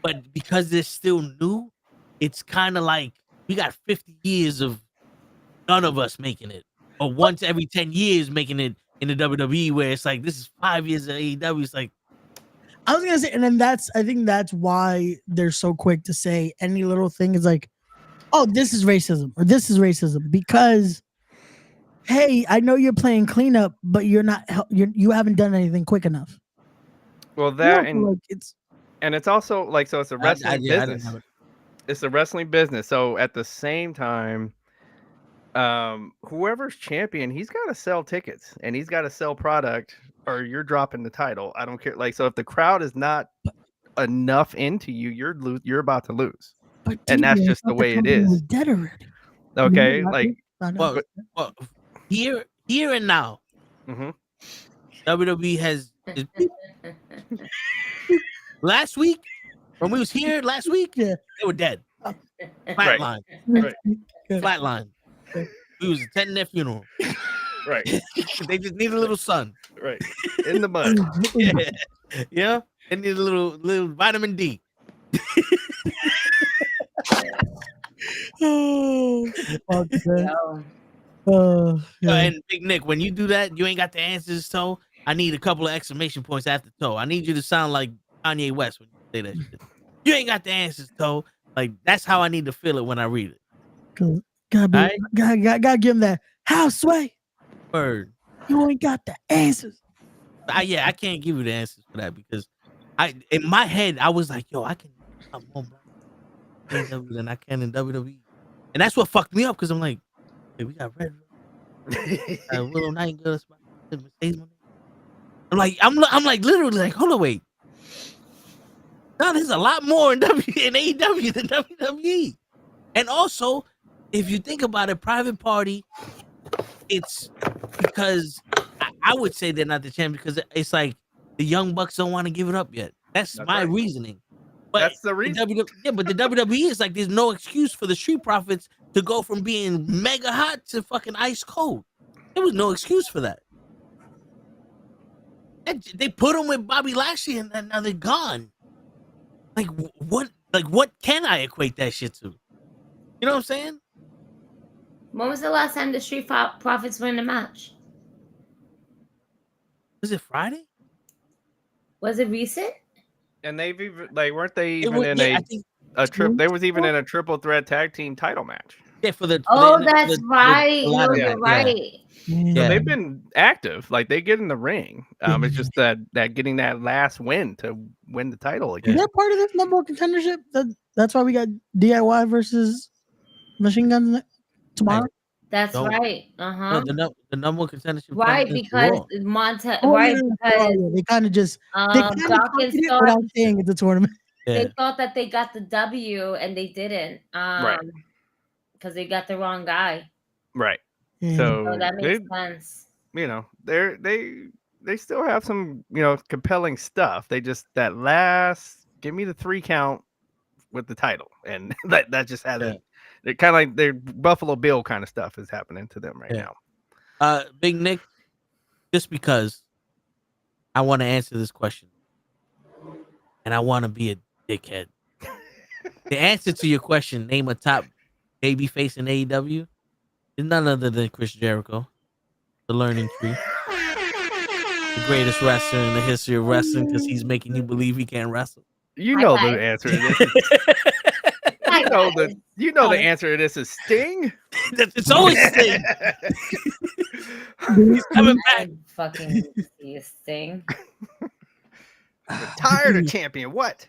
but because they're still new, it's kind of like we got 50 years of none of us making it, or once every 10 years making it in the WWE, where it's like this is 5 years of AEW. It's like I was gonna say, and then I think that's why they're so quick to say any little thing is like, oh, this is racism or this is racism because. Hey, I know you're playing cleanup, but you haven't done anything quick enough. Well, that and it's also like so it's a wrestling business. It's a wrestling business. So at the same time, whoever's champion, he's got to sell tickets and he's got to sell product, or you're dropping the title. I don't care. Like so, if the crowd is not enough into you, you're about to lose, and that's just the way it is. Dead already. Okay, like well, here and now. Mm-hmm. WWE has last week when we was here last week, they were dead. Flatline. Right. Flatline. We was attending their funeral. Right. They just need a little sun. Right. In the mud. Yeah. They need a little vitamin D. Fuck that. And Big Nick, when you do that, you ain't got the answers, so I need a couple of exclamation points after toe. I need you to sound like Kanye West when you say that shit. You ain't got the answers, toe. Like, that's how I need to feel it when I read it. Gotta give him that house sway. Word. You ain't got the answers. I can't give you the answers for that because in my head, I was like, yo, I can do something more AEW than I can in WWE. And that's what fucked me up because I'm like, hey, we got Red Willow Nightingale. I'm like literally like, hold on, wait. No, there's a lot more in AEW than WWE. And also, if you think about it, Private Party, it's because I would say they're not the champ because it's like the Young Bucks don't want to give it up yet. That's my reasoning. But that's the reason. But the WWE is like there's no excuse for the Street Profits to go from being mega hot to fucking ice cold. There was no excuse for that. They put them with Bobby Lashley and now they're gone. Like what can I equate that shit to? You know what I'm saying? When was the last time the Street Profits were in a match? Was it Friday? Was it recent? And they've even weren't they even in a trip? They was even in a triple threat tag team title match. Yeah, for the that's right. You're right. Yeah. So they've been active. Like they get in the ring. It's just that getting that last win to win the title again. Is that part of this number one contendership? That's why we got DIY versus Machine Guns tomorrow. That's right. No, the number one contendership. Right, because because they kind of just Dawkins without saying it's a tournament. They thought that they got the W and they didn't. Because they got the wrong guy. Right. Yeah. So that makes sense. You know, they still have some, compelling stuff. They just that last give me the 3 count with the title. And that just hasn't. They're kind of like their Buffalo Bill kind of stuff is happening to them right now. Big Nick, just because I want to answer this question and I want to be a dickhead. The answer to your question, name a top babyface in AEW, is none other than Chris Jericho, the learning tree, the greatest wrestler in the history of wrestling because he's making you believe he can't wrestle. You know the answer to this. You know the answer to this is Sting. It's always Sting. He's coming back. Fucking Sting. Retired or champion? What?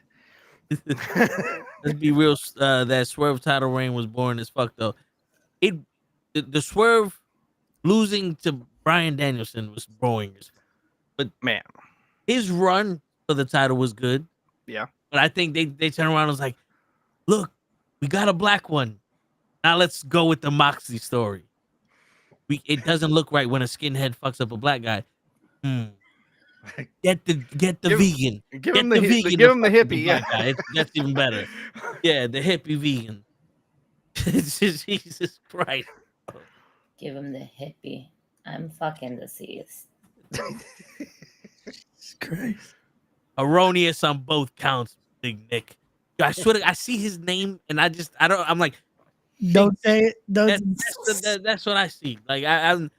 Let's be real. That Swerve title reign was boring as fuck, though. The Swerve losing to Bryan Danielson was boring as fuck. But man, his run for the title was good. Yeah. But I think they turned around and was like, look, we got a black one. Now let's go with the Moxley story. It doesn't look right when a skinhead fucks up a black guy. Get the vegan. Give him the hippie. Yeah, that's even better. Yeah, the hippie vegan. Jesus Christ. Give him the hippie. I'm fucking deceased. Jesus Christ. Erroneous on both counts, Big Nick. I swear I see his name and I'm like, don't say it. That's what I see. Like I'm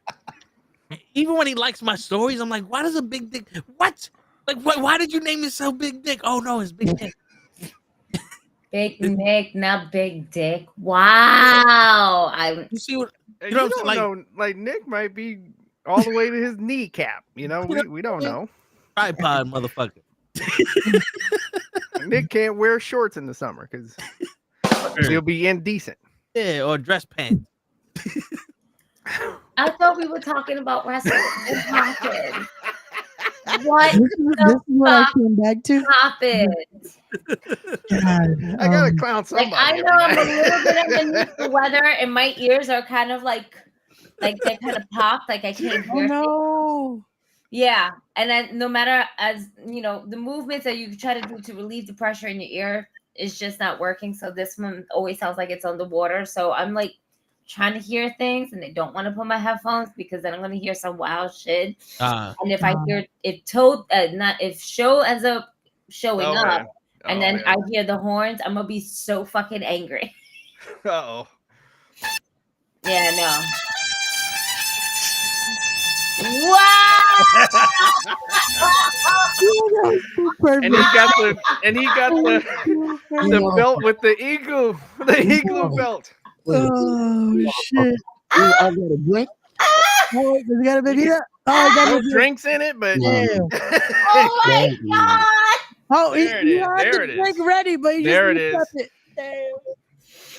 even when he likes my stories, I'm like, why does a Big Dick? What? Like, why did you name yourself Big Dick? Oh no, it's Big Dick. Big Nick, not Big Dick. Wow. You see what? You don't know. Like Nick might be all the way to his kneecap. We don't know. Tripod, motherfucker. Nick can't wear shorts in the summer because he'll be indecent. Yeah, or dress pants. I thought we were talking about wrestling. What this is what I came back to. happened? God, I gotta clown somebody. I know I'm a little bit underneath the weather, and my ears are kind of like they're kind of popped. Like I can't hear. No. Yeah, and then no matter as you know, the movements that you try to do to relieve the pressure in your ear is just not working. So this one always sounds like it's underwater. So I'm like trying to hear things, and I don't want to put my headphones because then I'm gonna hear some wild shit. And if I hear if show ends up showing up, and then I hear the horns, I'm gonna be so fucking angry. Oh. Yeah, no. Wow! and he got the belt with the eagle, belt. Oh shit! I got a drink. Oh, does it got a bebida? Oh, I got no drinks in it, but Oh my god! Oh, there it is. There it is. Drink ready, but you there just it is. Damn.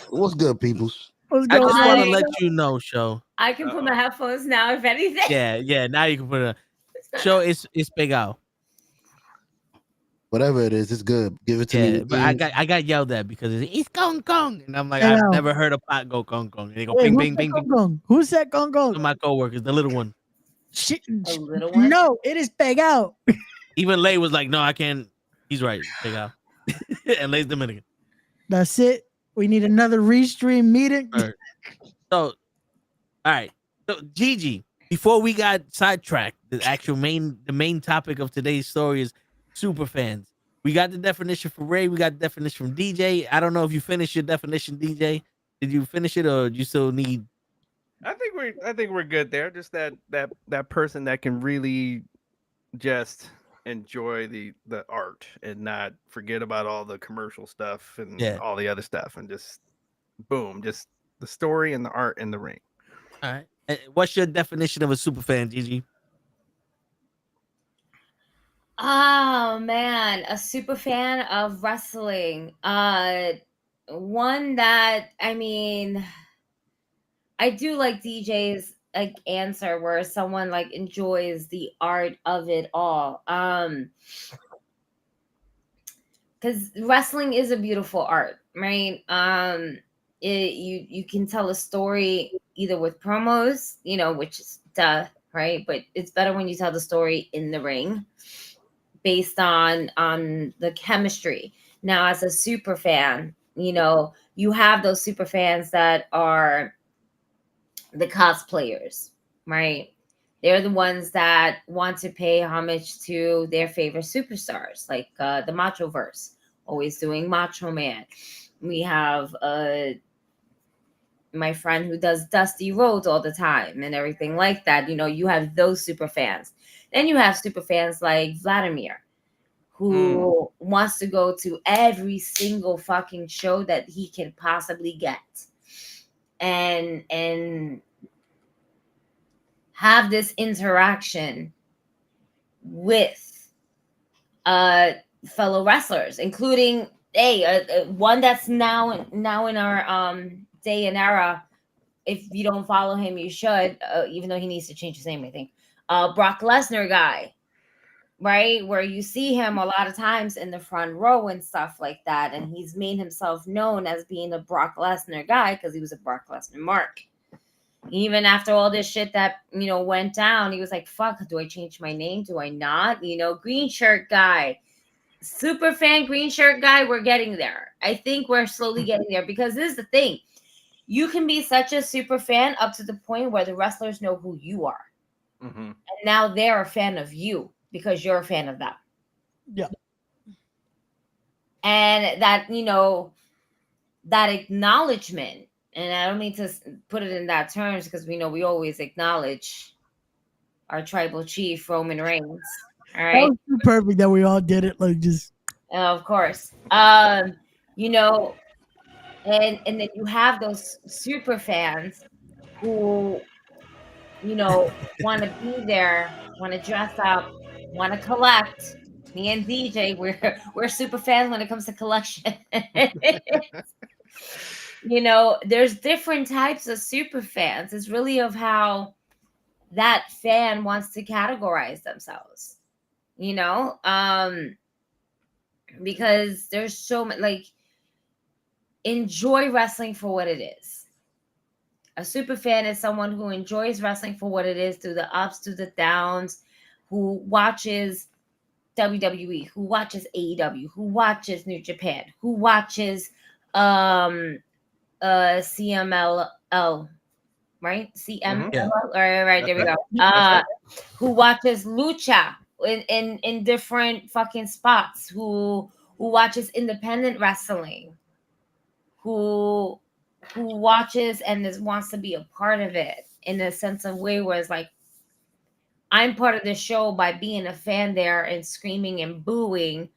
What's good, peoples? What's I going just on? want to let you know, show. I can put my headphones now, if anything. Yeah. Now you can put it. Show it's big out. Whatever it is, it's good. Give it to me. But I got yelled at because it's gong gong, and I'm like, I I've know. never heard a pot go gong gong. And they go Wait, bing who bing said bing gong bing. gong? Who said gong One of gong? my coworkers, the little one. Shit. A little one? No, it is peg out. Even Lay was like, no, I can't. He's right. Big out. And Lay's Dominican. That's it. We need another restream meeting. All right. So, all right. So, Gigi, before we got sidetracked, the main topic of today's story is super fans. We got the definition for Ray. We got the definition from DJ. I don't know if you finished your definition, DJ. Did you finish it, or do you still need? I think we're good there. Just that person that can really just enjoy the art and not forget about all the commercial stuff and all the other stuff, and just boom, just the story and the art in the ring. All right. And what's your definition of a super fan, Gigi? Oh man, a super fan of wrestling. One that I mean, I do like DJ's like answer where someone like enjoys the art of it all. Because wrestling is a beautiful art, right? You can tell a story either with promos, you know, which is duh, right? But it's better when you tell the story in the ring, based on the chemistry. Now, as a super fan, you know, you have those super fans that are the cosplayers, right? They're the ones that want to pay homage to their favorite superstars, like the Machoverse, always doing Macho Man. We have my friend who does Dusty Rhodes all the time and everything like that. You know, you have those super fans. Then you have super fans like Vladimir, who wants to go to every single fucking show that he can possibly get, and have this interaction with fellow wrestlers, including one that's now in our day and era. If you don't follow him, you should, even though he needs to change his name, I think. Brock Lesnar guy, right? Where you see him a lot of times in the front row and stuff like that. And he's made himself known as being a Brock Lesnar guy because he was a Brock Lesnar mark. Even after all this shit that, you know, went down, he was like, fuck, do I change my name? Do I not? You know, green shirt guy, super fan green shirt guy, we're getting there. I think we're slowly getting there, because this is the thing. You can be such a super fan up to the point where the wrestlers know who you are. Mm-hmm. And now they're a fan of you because you're a fan of them. Yeah. And that, you know, that acknowledgement, and I don't mean to put it in that terms because we know we always acknowledge our tribal chief, Roman Reigns. All right. That was perfect that we all did it. Like, just. Of course. You know, and then you have those super fans who, you know, want to be there, want to dress up, want to collect. Me and DJ, we're super fans when it comes to collection. You know, there's different types of super fans. It's really of how that fan wants to categorize themselves, you know, because there's so much, like, enjoy wrestling for what it is. A super fan is someone who enjoys wrestling for what it is, through the ups, through the downs, who watches WWE, who watches AEW, who watches New Japan, who watches CMLL, right? CMLL. Yeah. All right, there we go. Who watches Lucha in different fucking spots, who watches independent wrestling, who watches and wants to be a part of it in a sense of way where it's like, I'm part of the show by being a fan there and screaming and booing.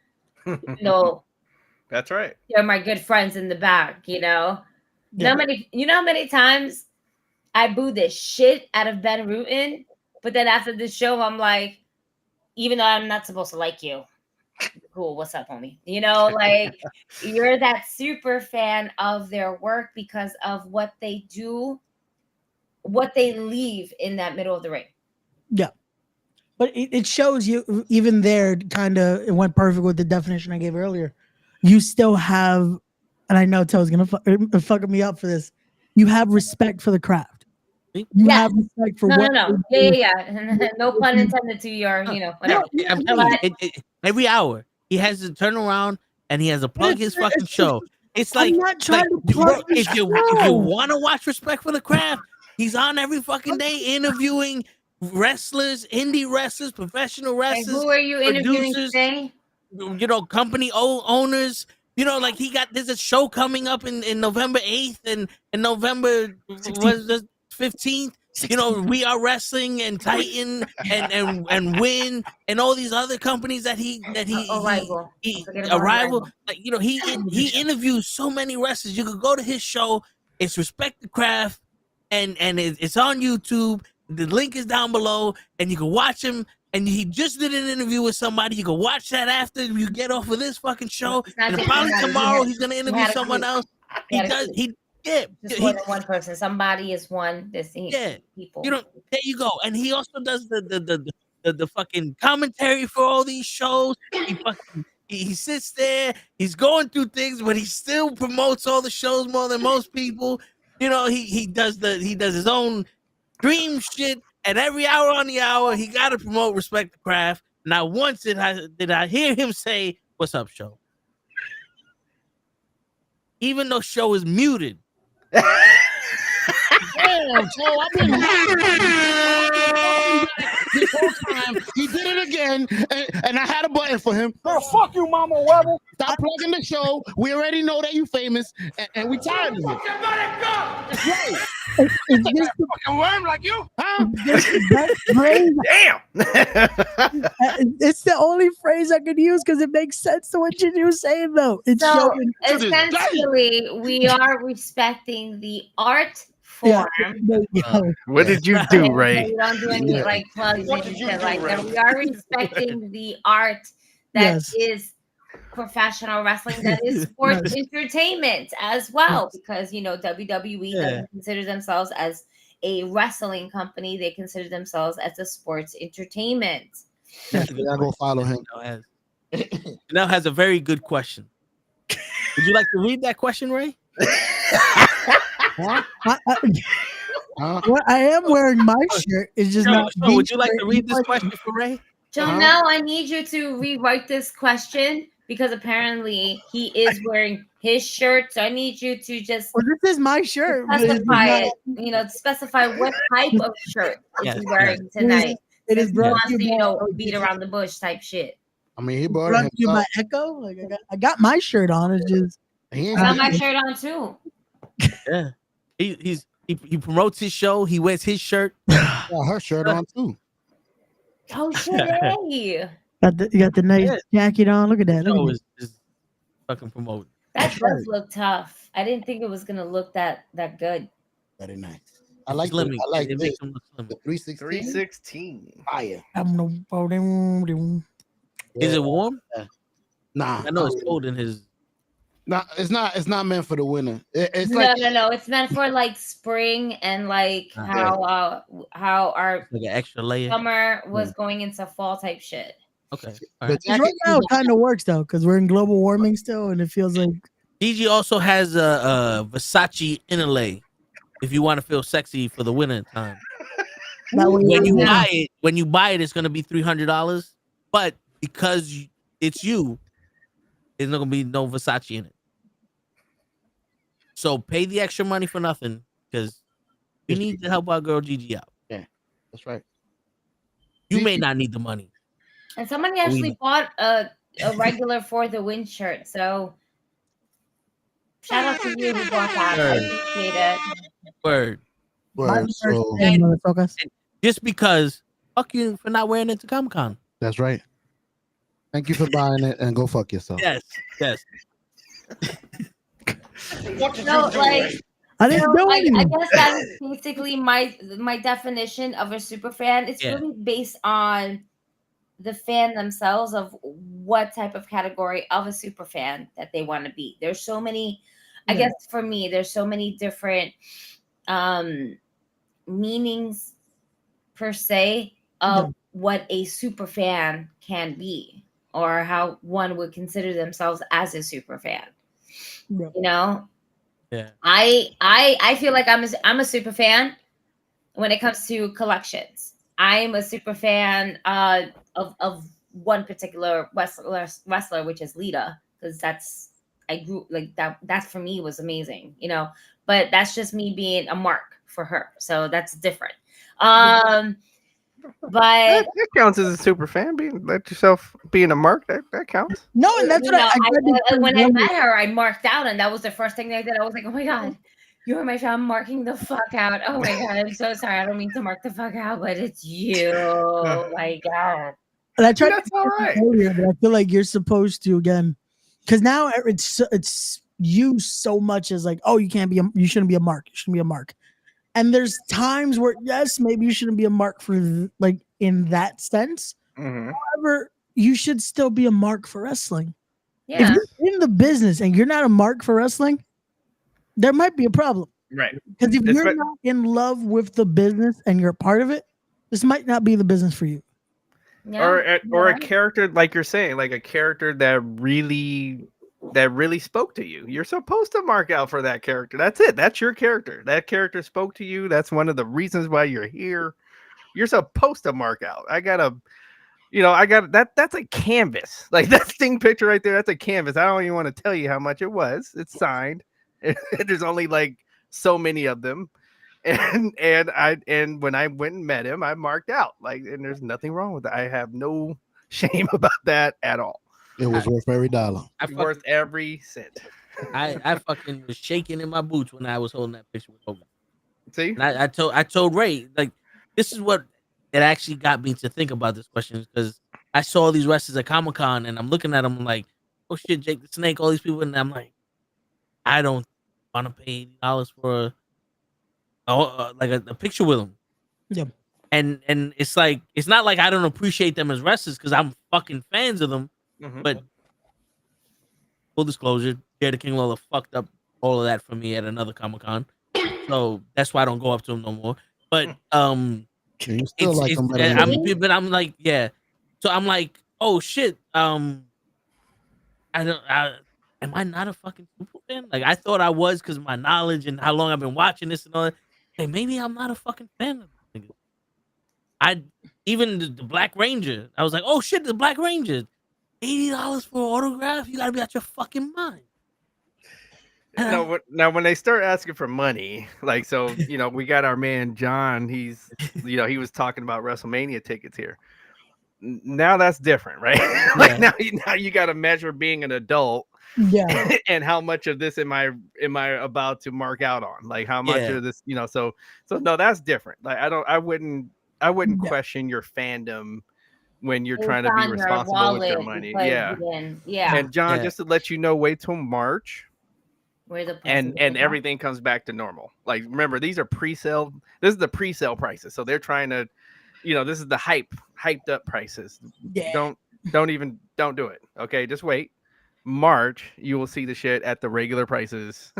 That's right. They're my good friends in the back, you know. Yeah. You know how many times I boo the shit out of Ben Rutan, but then after the show, I'm like, even though I'm not supposed to like you, cool, what's up, homie? You know, like you're that super fan of their work because of what they do, what they leave in that middle of the ring. Yeah. But it shows you, even there, kind of, it went perfect with the definition I gave earlier. You still have, and I know Toe's going to fuck me up for this, you have respect for the craft. You have respect for what. No. Yeah. No pun intended to your, whatever. Every hour, he has to turn around and he has to plug his fucking show. It's like, I'm not trying to plug if you want to watch Respect for the Craft, he's on every fucking day interviewing wrestlers, indie wrestlers, professional wrestlers. And who are you interviewing today? Company owners. Like there's a show coming up in November 8th and November 15th. We Are Wrestling and Titan and Win and all these other companies that he Arrival. Like, he interviews so many wrestlers. You could go to his show. It's Respect the Craft, and it's on YouTube. The link is down below, and you can watch him. And he just did an interview with somebody. You can watch that after you get off of this fucking show. And probably tomorrow he's gonna interview someone else. Just more than one person. Somebody is one. People. There you go. And he also does the fucking commentary for all these shows. He sits there. He's going through things, but he still promotes all the shows more than most people. He does his own dream shit. At every hour on the hour, he got to promote Respect the Craft. Not once did I hear him say, "What's up, show?" Even though show is muted. Damn, Joe, I've been this whole time. He did it again, and I had a button for him. Girl, fuck you, Mama Weber. Stop plugging the show. We already know that you famous, and we tired of it. That's right. Is this the fucking worm like you? Huh? Damn. It's the only phrase I could use because it makes sense to what you're saying, though. It's so showing essentially we are respecting the art form. What did you do, Ray? We don't do any plugs and shit like that. We are respecting the art that is professional wrestling, that is sports entertainment as well, because WWE doesn't consider themselves as a wrestling company. They consider themselves as a sports entertainment. I go follow him. Now has a very good question. Would you like to read that question, Ray? Well, I am wearing my shirt. It's just not. So would you like to read this question for Ray? Janelle, I need you to rewrite this question because apparently he is wearing his shirt. So I need you to just. Well, this is my shirt. Specify it. Specify what type of shirt is he wearing tonight. It is brought to you beat around the bush type shit. I mean, he brought you my Echo. Like I got my shirt on. It's just. I got my shirt on too. Yeah, he promotes his show. He wears his shirt. Got her shirt on too. Oh shit! Hey. You got the nice jacket on. Look at that. Show is fucking promoting. That does look tough. I didn't think it was gonna look that good. Very nice. I like this. The 316. Fire. Is it warm? Nah. I know it's cold in his. No, it's not. It's not meant for the winter. It's no. It's meant for spring and how our like an extra layer. Summer was going into fall type shit. Okay. Right now it kind of works though because we're in global warming still, and it feels like. DG also has a Versace inner lay if you want to feel sexy for the winter time. when you buy it, it's gonna be $300. But because it's you, there's not gonna be no Versace in it. So pay the extra money for nothing because you need to help our girl Gigi out. Yeah, that's right. You may not need the money. And somebody actually bought a regular For the Win shirt. So shout out to you who bought that. I appreciate it. Word. So, and just because, fuck you for not wearing it to Comic-Con. That's right. Thank you for buying it and go fuck yourself. Yes. So, like, I guess that is basically my definition of a super fan. It's really based on the fan themselves of what type of category of a super fan that they want to be. There's so many, I guess for me, there's so many different meanings per se of what a super fan can be or how one would consider themselves as a super fan. You know? Yeah. I feel like I'm a super fan when it comes to collections. I'm a super fan of one particular wrestler, which is Lita, because I grew like that for me was amazing, you know. But that's just me being a mark for her, so that's different. But that counts as a super fan. Let yourself being a mark. That counts. No, and that's when I met her, I marked out, and that was the first thing I did. I was like, "Oh my god, you're my fan!" I'm marking the fuck out. Oh my god, I'm so sorry. I don't mean to mark the fuck out, but it's you. My god. And I tried that's all right. Earlier, but I feel like you're supposed to again, because now it's used so much as like, oh, you shouldn't be a mark. You shouldn't be a mark. And there's times where, yes, maybe you shouldn't be a mark for like in that sense. Mm-hmm. However, you should still be a mark for wrestling. Yeah. If you're in the business and you're not a mark for wrestling, there might be a problem. Right. Because if you're not in love with the business and you're a part of it, this might not be the business for you. Yeah. Or a character, like you're saying, like a character that really spoke to you. You're supposed to mark out for that character. That's it. That's your character. That character spoke to you. That's one of the reasons why you're here. You're supposed to mark out. That's a canvas. Like that Sting picture right there, that's a canvas. I don't even want to tell you how much it was. It's signed. There's only like so many of them. And when I went and met him, I marked out. Like, and there's nothing wrong with that. I have no shame about that at all. It was worth every dollar. Worth every cent. I fucking was shaking in my boots when I was holding that picture with Hogan. See, and I told Ray, like, this is what it actually got me to think about this question, because I saw these wrestlers at Comic-Con and I'm looking at them like, oh shit, Jake the Snake, all these people, and I'm like, I don't want to pay $80 for a picture with them. Yeah. And it's like, it's not like I don't appreciate them as wrestlers because I'm fucking fans of them. Mm-hmm. But full disclosure, Jerry the King Lawler fucked up all of that for me at another Comic-Con. So that's why I don't go up to him no more. But you still like him better but I'm like, yeah. So I'm like, oh shit. Am I not a fucking super fan? Like I thought I was because of my knowledge and how long I've been watching this and all that. Hey, maybe I'm not a fucking fan of it. Even the Black Ranger. I was like, oh shit, the Black Ranger. $80 for an autograph? You gotta be out your fucking mind. Now when they start asking for money, like, so, we got our man John, he's, he was talking about WrestleMania tickets here. Now that's different, right? Like now you got to measure being an adult, and how much of this am I about to mark out on? Like how much of this, so no, that's different. Like I wouldn't question your fandom when you're trying to be responsible with your money. Yeah. And John, just to let you know, wait till March. And everything comes back to normal. Like, remember, these are pre-sale. This is the pre-sale prices. So they're trying to, this is the hyped up prices. Yeah. Don't do it. Okay. Just wait. March, you will see the shit at the regular prices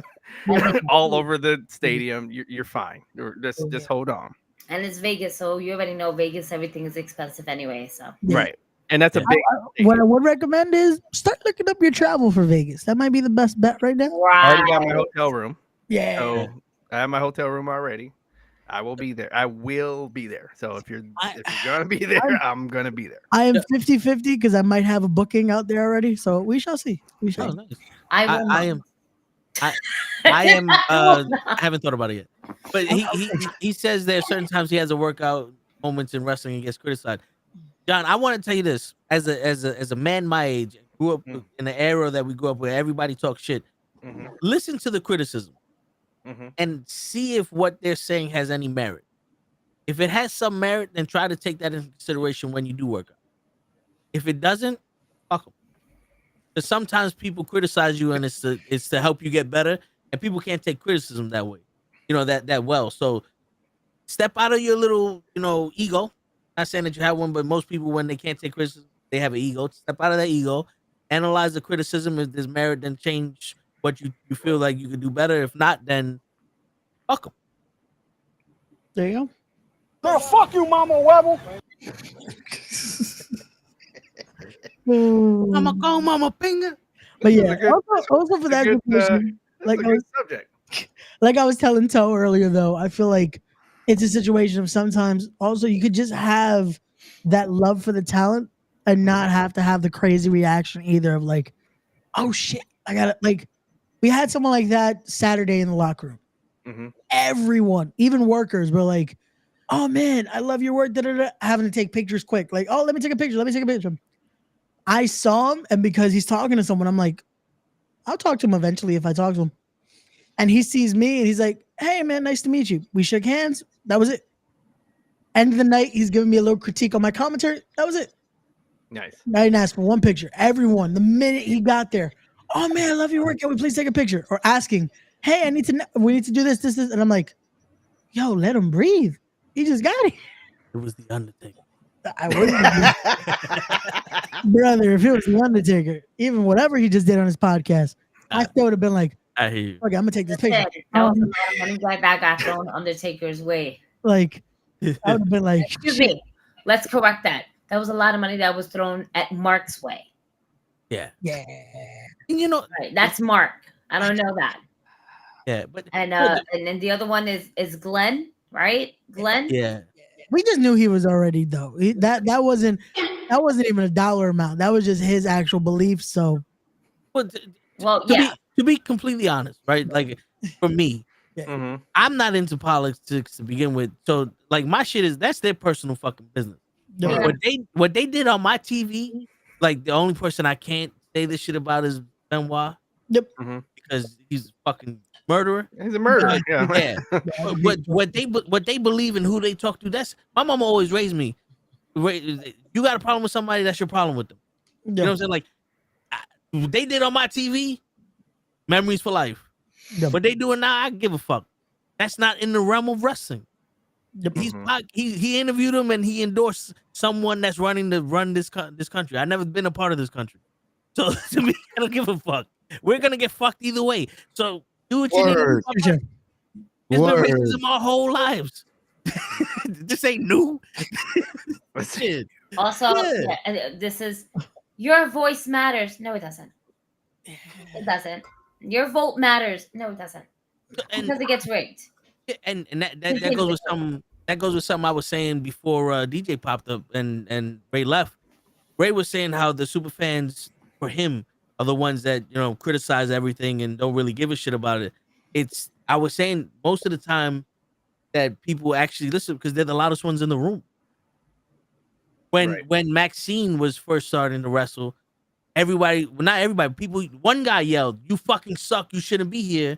all over the stadium. You're fine. Just hold on. And it's Vegas, so you already know Vegas, everything is expensive anyway. So right. And that's a big what I would recommend is start looking up your travel for Vegas. That might be the best bet right now. Right. I already got my hotel room. Yeah. So I have my hotel room already. I will be there. I will be there. So if you're gonna be there, I'm gonna be there. I am 50-50 because I might have a booking out there already. So we shall see. We shall. Nice. I am. I haven't thought about it yet. But he says there are certain times he has a workout moments in wrestling and gets criticized. John, I want to tell you this as a man my age, grew up in the era that we grew up where everybody talks shit. Listen to the criticism and see if what they're saying has any merit. If it has some merit, then try to take that into consideration when you do work out. If it doesn't, fuck them. Because sometimes people criticize you and it's to help you get better, and people can't take criticism that way, that well. So step out of your little, ego. Not saying that you have one, but most people, when they can't take criticism, they have an ego. Step out of that ego, analyze the criticism. If there's merit, then change what you feel like you could do better. If not, then fuck them. There you go. Girl, fuck you, Mama Webble. Mama go, Mama Pinga. But yeah, also for that conclusion, like I was telling Toe earlier, though, I feel like it's a situation of sometimes also you could just have that love for the talent and not have to have the crazy reaction either of like, oh shit, I got it. Like we had someone like that Saturday in the locker room. Everyone, even workers, were like, oh man, I love your work. Having to take pictures quick. Like, oh, let me take a picture. I saw him, and because he's talking to someone, I'm like, I'll talk to him eventually if I talk to him. And he sees me and he's like, hey man, nice to meet you. We shook hands. That was it. End of the night, he's giving me a little critique on my commentary. That was it. Nice. I didn't ask for one picture. Everyone, the minute he got there, oh man, I love your work. Can we please take a picture? Or asking, hey, we need to do this. And I'm like, yo, let him breathe. He just got it. It was the Undertaker. I wouldn't brother, if it was the Undertaker, even whatever he just did on his podcast, I still would have been like, I hear you. Okay, I'm gonna take this picture. That was a lot of money that got thrown Undertaker's way. Like, I would have been like, excuse me, let's correct that. That was a lot of money that was thrown at Mark's way. Yeah. And right, that's Mark. I don't know that. Yeah, but and then the other one is Glenn, right? Glenn. Yeah. We just knew he was already though. That wasn't even a dollar amount. That was just his actual belief. So, to be completely honest, right? Like for me, I'm not into politics to begin with. So like my shit that's their personal fucking business. Yeah. What they did on my TV, like the only person I can't say this shit about is Benoit. Yep. Because he's a fucking murderer. He's a murderer. Yeah. But what they believe in, who they talk to, that's my mama always raised me. You got a problem with somebody, that's your problem with them. You know what I'm saying? Like what they did on my TV, memories for life. What they doing now, I give a fuck. That's not in the realm of wrestling. He interviewed him and he endorsed someone that's run this country. I've never been a part of this country, so to me, I don't give a fuck. We're gonna get fucked either way. So do what you need. It's been racism our whole lives. This ain't new. Also, this is your voice matters. No, it doesn't. It doesn't. Your vote matters. No, it doesn't. Because it gets rigged. And that goes with something I was saying before DJ popped up and Ray left. Ray was saying how the super fans for him are the ones that criticize everything and don't really give a shit about it. I was saying most of the time that people actually listen because they're the loudest ones in the room. When Maxine was first starting to wrestle, not everybody, people, one guy yelled, "You fucking suck, you shouldn't be here,"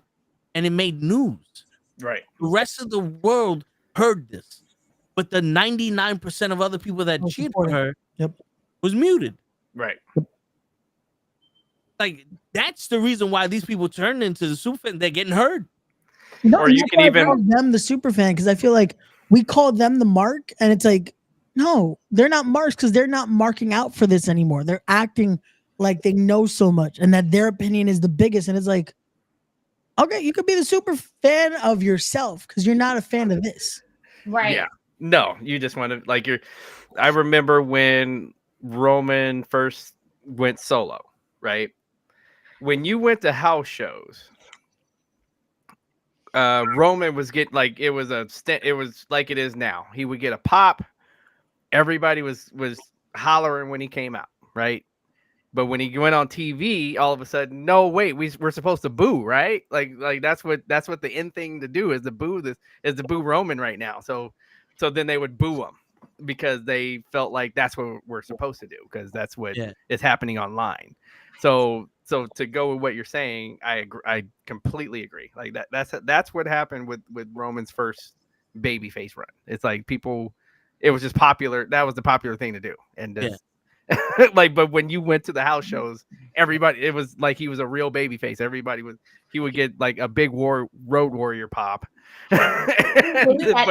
and it made news. Right. The rest of the world heard this, but the 99% of other people that cheered for her was muted. Right. Like that's the reason why these people turned into the super fan. They're getting heard. No, or you can even call them the super fan because I feel like we call them the mark, and it's like, no, they're not marks because they're not marking out for this anymore. They're acting like they know so much and that their opinion is the biggest. And it's like, okay, you could be the super fan of yourself because you're not a fan of this. Right. Yeah. No, you just want to I remember when Roman first went solo, right? When you went to house shows, Roman was getting like it was like it is now. He would get a pop. Everybody was hollering when he came out, right? But when he went on TV, all of a sudden, no, wait, we're supposed to boo, right? Like that's what the in thing to do is to boo Roman right now. So then they would boo him because they felt like that's what we're supposed to do because that's what is happening online. So to go with what you're saying, I completely agree. Like that's what happened with Roman's first babyface run. It's like it was just popular. That was the popular thing to do, and like, but when you went to the house shows, everybody, it was like he was a real babyface. He would get like a big road warrior pop, but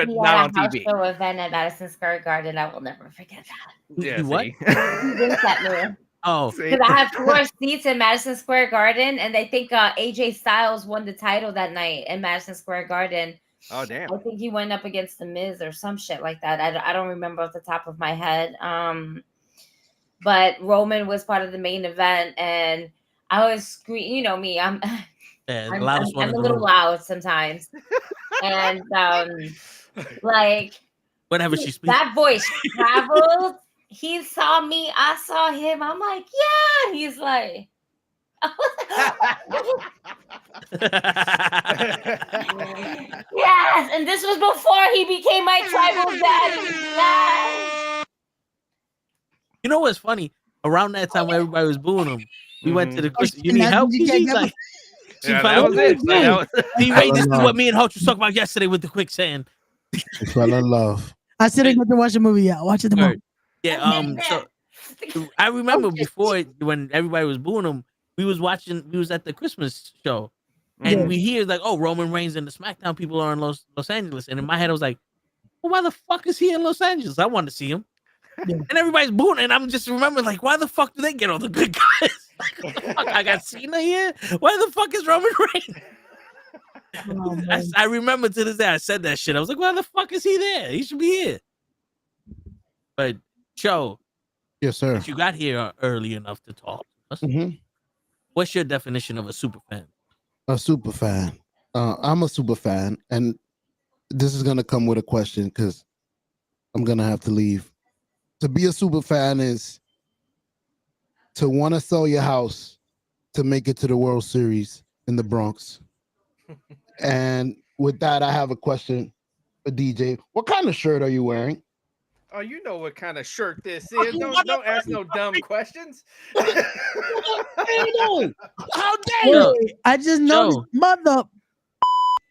not on TV. Show event at Madison Square Garden, I will never forget that. Yeah, what? Oh, because I have 4 seats in Madison Square Garden, and I think AJ Styles won the title that night in Madison Square Garden. Oh damn! I think he went up against The Miz or some shit like that. I don't remember off the top of my head. But Roman was part of the main event, and I was screaming. You know me, I'm a little loud sometimes, and like whenever she speaks, that voice traveled. He saw me, I saw him. I'm like, yeah. He's like, yes. And this was before he became my tribal daddy. Yes. You know what's funny? Around that time when everybody was booing him, we went to the Christmas. You need help? He's like, that was it. This is what me and Hutch was talking about yesterday with the quicksand. We fell in love. I said I got to watch the movie. Yeah, watch it tomorrow. Yeah. So I remember before when everybody was booing him, we was at the Christmas show, and we hear like, oh, Roman Reigns and the SmackDown people are in Los Angeles, and in my head I was like, well, why the fuck is he in Los Angeles? I wanted to see him. And everybody's booing, and I'm just remembering, like, why the fuck do they get all the good guys? Like, I got Cena here. Why the fuck is Roman Reigns? I remember to this day I said that shit. I was like, why the fuck is he there? He should be here. But Joe, yes, sir. You got here early enough to talk to us. Mm-hmm. What's your definition of a super fan? A super fan. I'm a super fan, and this is gonna come with a question because I'm gonna have to leave. To be a super fan is to want to sell your house to make it to the World Series in the Bronx. And with that, I have a question for DJ. What kind of shirt are you wearing? Oh, you know what kind of shirt this is. Don't ask no dumb questions. How dare you? I just noticed, mother.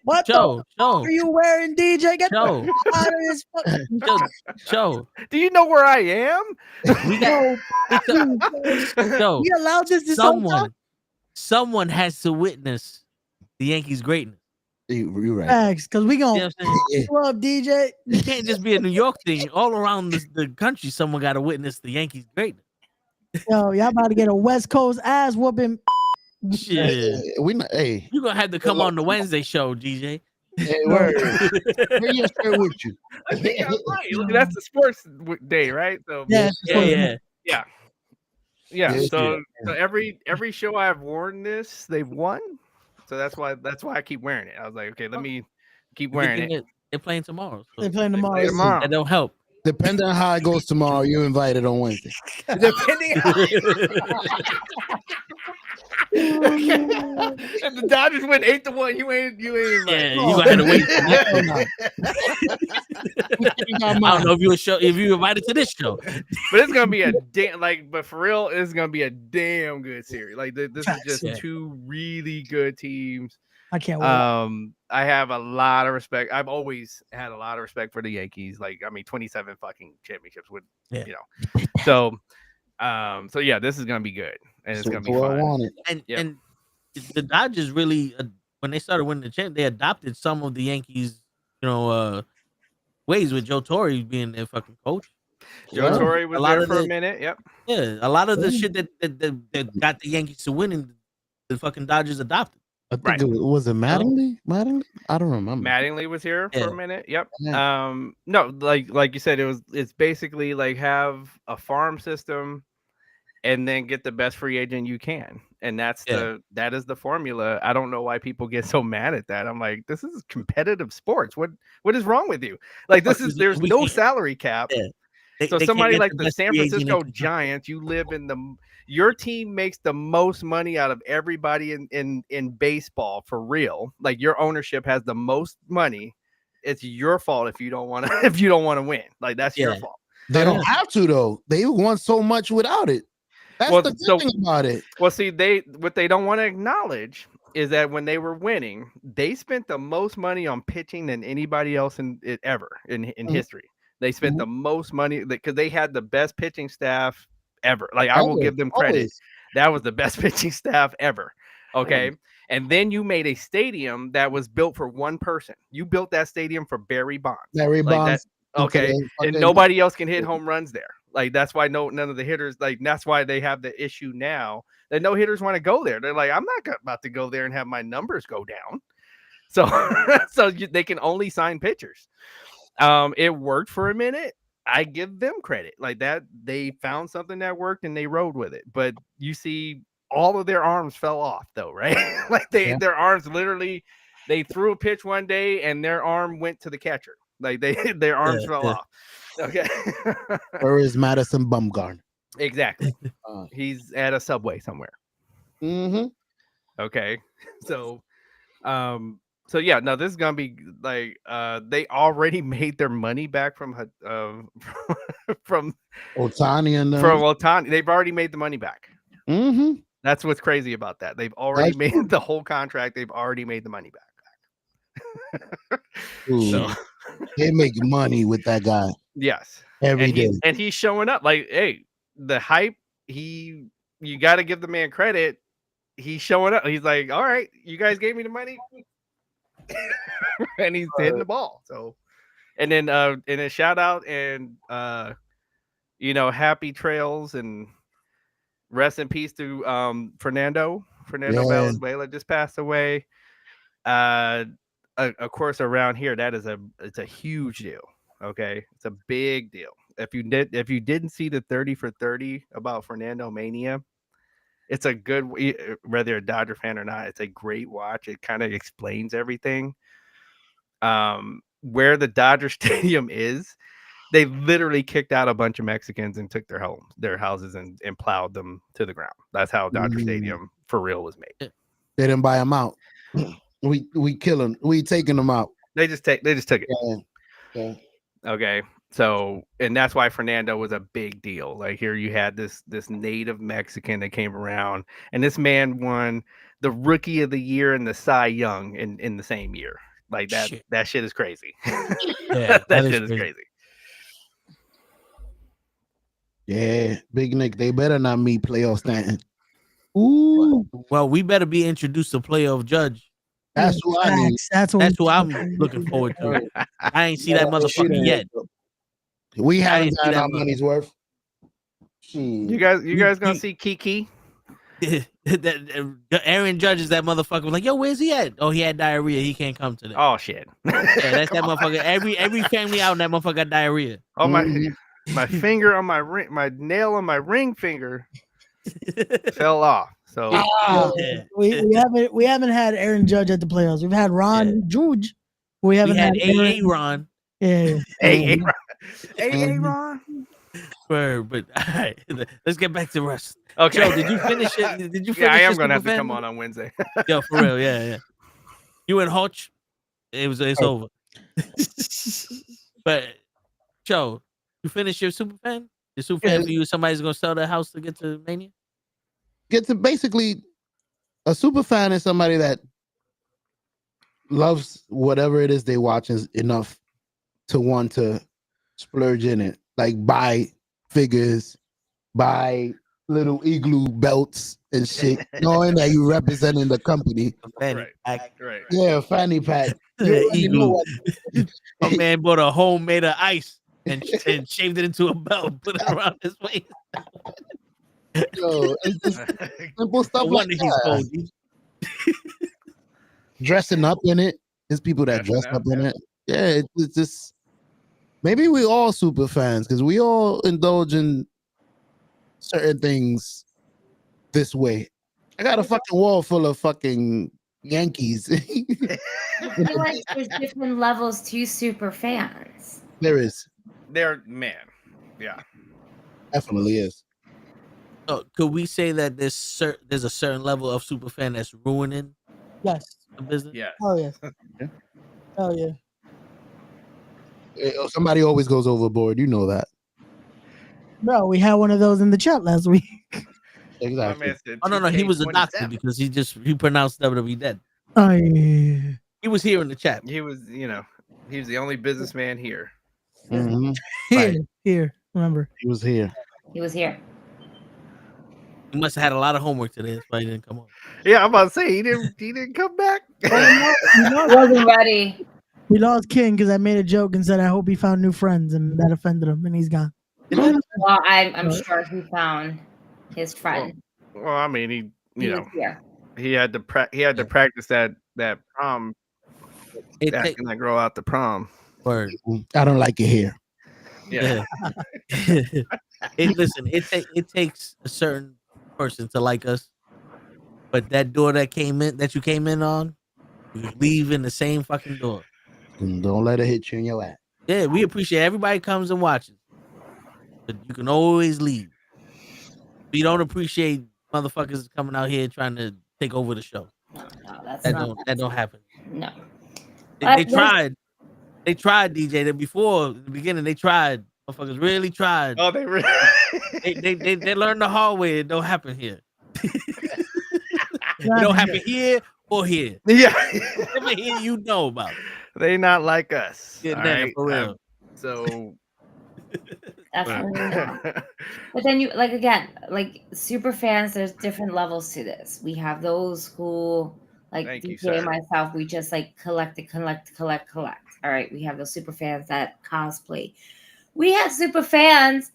What Joe, are you wearing, DJ? Get Joe. out of this fucking Joe. Do you know where I am? Joe, we allowed this to someone has to witness the Yankees' greatness. You're right. Facts, because we gonna love DJ. It can't just be a New York thing. All around the country, someone got to witness the Yankees' greatness. Yo, y'all about to get a West Coast ass whooping. Shit. You're gonna have to come on the Wednesday show, DJ. Hey, word. Bring your shirt with you. I think I'm right. Look, that's the sports day, right? So yeah. So every show I've worn this, they've won. So that's why I keep wearing it. I was like, okay, let me keep wearing it. They're playing tomorrow. So they're playing tomorrow. That don't help. Depending on how it goes tomorrow, you're invited on Wednesday. Depending on if the Dodgers win 8-1, you ain't invited. Yeah, you gonna have to wait. I don't know if you invited to this show, but it's gonna be a but for real, it's gonna be a damn good series. Like this is just two really good teams. I can't wait. I have a lot of respect. I've always had a lot of respect for the Yankees. Like, I mean, 27 fucking championships with you know. So yeah, this is gonna be good, and it's gonna be fun. And the Dodgers really, when they started winning the champ, they adopted some of the Yankees, ways with Joe Torre being their fucking coach. Joe Torre was there for a minute. Yep. Yeah, a lot of the shit that got the Yankees to winning, the fucking Dodgers adopted. I think was it Mattingly? I don't remember. Mattingly was here for a minute. Yep. Yeah. No, like you said, it's basically like have a farm system and then get the best free agent you can. and that is the formula. I don't know why people get so mad at that. I'm like, this is competitive sports. What is wrong with you? Like, there's no salary cap. So somebody like the San Francisco Giants, your team makes the most money out of everybody in baseball for real. Like, your ownership has the most money. It's your fault if you don't want to win. Like, that's your fault. They don't have to though. They won so much without it. That's the good thing about it. Well, see, what they don't want to acknowledge is that when they were winning, they spent the most money on pitching than anybody else in history. They spent the most money because they had the best pitching staff ever. Like, I will give them credit. That was the best pitching staff ever. Okay. And then you made a stadium that was built for one person. You built that stadium for Barry Bonds. Okay. And nobody else can hit home runs there. Like, that's why none of the hitters, like, that's why they have the issue now that no hitters want to go there. They're like, I'm not about to go there and have my numbers go down. So they can only sign pitchers. It worked for a minute. I give them credit. Like, that they found something that worked and they rode with it. But you see, all of their arms fell off though, right? Like, their arms literally, they threw a pitch one day and their arm went to the catcher. Like, their arms fell off. Okay. Where is Madison Bumgarner? Exactly. He's at a Subway somewhere. Mm-hmm. Okay. So yeah, no, this is gonna be like they already made their money back from Ohtani and from Ohtani. They've already made the money back. Mm-hmm. That's what's crazy about that. They've already made the whole contract. They've already made the money back. So they make money with that guy. Yes. Every day. And he's showing up. Like, hey, the hype, you got to give the man credit. He's showing up. He's like, all right, you guys gave me the money. And he's hitting the ball. So, and then a shout out and happy trails and rest in peace to Fernando Valenzuela just passed away. Of course, around here, it's a huge deal. Okay, it's a big deal. If you didn't see the 30 for 30 about Fernando Mania, it's a good, whether you're a Dodger fan or not, it's a great watch. It kind of explains everything. Where the Dodger Stadium is, they literally kicked out a bunch of Mexicans and took their houses and plowed them to the ground. That's how Dodger Stadium for real was made. They didn't buy them out. We kill them. We taking them out. They just took it. Yeah. Okay. So, and that's why Fernando was a big deal. Like, here you had this native Mexican that came around, and this man won the Rookie of the Year and the Cy Young in the same year. Like, that shit is crazy. Yeah, that shit is crazy. Yeah, Big Nick, they better not meet playoff Stanton. Ooh. Well, we better be introduced to playoff Judge. That's who I need. That's who I'm looking forward to. I ain't see that motherfucker yet. We haven't got our money's worth. You guys gonna see Kiki? Aaron Judge is that motherfucker. Was like, yo, where's he at? Oh, he had diarrhea. He can't come today. Oh shit. Yeah, that's that motherfucker. Every family out in that motherfucker got diarrhea. Oh my finger on my ring, my nail on my ring finger fell off. So we haven't had Aaron Judge at the playoffs. We've had Ron Judge. We haven't had AA Ron. Yeah. AA Ron. But all right, let's get back to rest. Okay. Joe, did you finish it? Did you finish I am going to have to come on Wednesday. Yo, for real, yeah. You and Hutch, it's over. But Joe, you finished your SuperFan? Your SuperFan for you, somebody's gonna sell their house to get to Mania? Get to basically a SuperFan is somebody that loves whatever it is they watch enough to want to splurge in it. Like buy figures, buy little igloo belts and shit, knowing that you representing the company. Fanny pack. Right. Yeah, fanny pack. Igloo. My man bought a home made of ice and shaved it into a belt, put it around his waist. Yo, it's just simple stuff like that. Dressing up in it. There's people that dress up in it. Yeah, it's just maybe we all super fans because we all indulge in certain things this way. I got a fucking wall full of fucking Yankees. I feel like there's different levels to super fans. There is. Man. Yeah. Definitely is. So could we say that there's a certain level of super fan that's ruining Yes. the business? Yeah. Oh yeah. Oh yeah. Somebody always goes overboard. You know that. Bro, we had one of those in the chat last week. Exactly. Oh no, he was a doctor because he pronounced WWE dead. Oh yeah. He was here in the chat. He was, he was the only businessman here. Mm-hmm. Here. Remember, he was here. He was here. He must have had a lot of homework today. That's why he didn't come on. Yeah, I'm about to say he didn't come back. Wasn't ready. we lost King because I made a joke and said I hope he found new friends, and that offended him, and he's gone. Well, I'm sure he found his friend. Well, I mean, He was here. he had to practice that prom. Asking that girl out the prom. Word. I don't like it here. Yeah. Listen, it takes a certain person to like us, but that door that you came in on, you leave in the same fucking door. And don't let it hit you in your ass. Yeah, we appreciate everybody comes and watches, but you can always leave. We don't appreciate motherfuckers coming out here trying to take over the show. No, that's that don't happen. No. They tried. They tried, DJ. That before in the beginning, they tried. Motherfuckers really tried. Oh, they really. they learned the hard way. It don't happen here. It don't happen here or here. Yeah. Over here, you know about it. They not like us. Yeah, all nah, right? for real. So. Definitely not. But then you like super fans, there's different levels to this. We have those who like DJ and myself, we just like collect. All right, we have those super fans that cosplay. We have super fans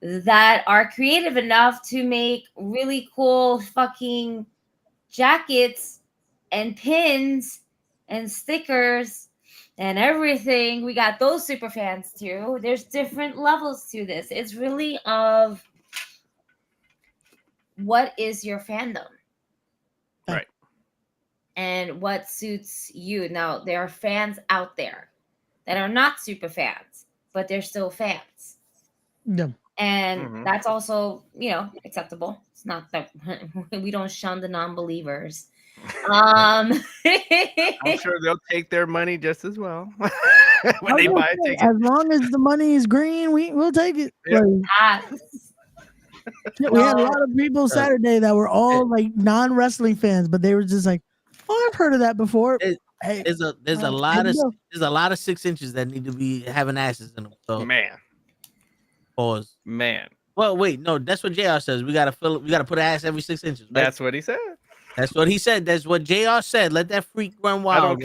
that are creative enough to make really cool fucking jackets and pins and stickers and everything. We got those super fans too. There's different levels to this. It's really of what is your fandom, right? And what suits you. Now there are fans out there that are not super fans, but they're still fans. Yeah. And that's also, acceptable. It's not that we don't shun the non-believers. I'm sure they'll take their money just as well when they buy a ticket. As long as the money is green, we'll take it. Yeah. We had a lot of people Saturday that were all like non-wrestling fans, but they were just like, "Oh, I've heard of that before." There's a lot of 6 inches that need to be having asses in them. So pause. Man. Well, wait, no, that's what JR says. We gotta put an ass every 6 inches. Right? That's what he said. That's what he said. That's what JR said. Let that freak run wild.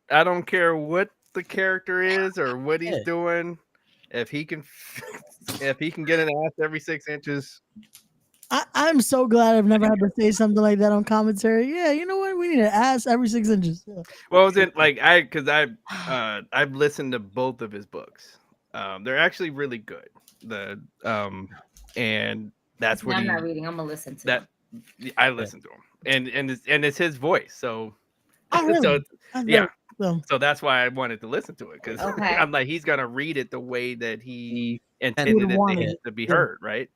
I don't care what the character is or what he's doing. If he can get an ass every 6 inches. I'm so glad I've never had to say something like that on commentary. Yeah, you know what? We need an ass every 6 inches. Yeah. Well, was it like I've listened to both of his books. They're actually really good. And that's what I'm not reading. I'm gonna listen to that. I listen to him, and it's his voice. So, really? So that's why I wanted to listen to it because I'm like he's gonna read it the way that he intended it to be heard, right?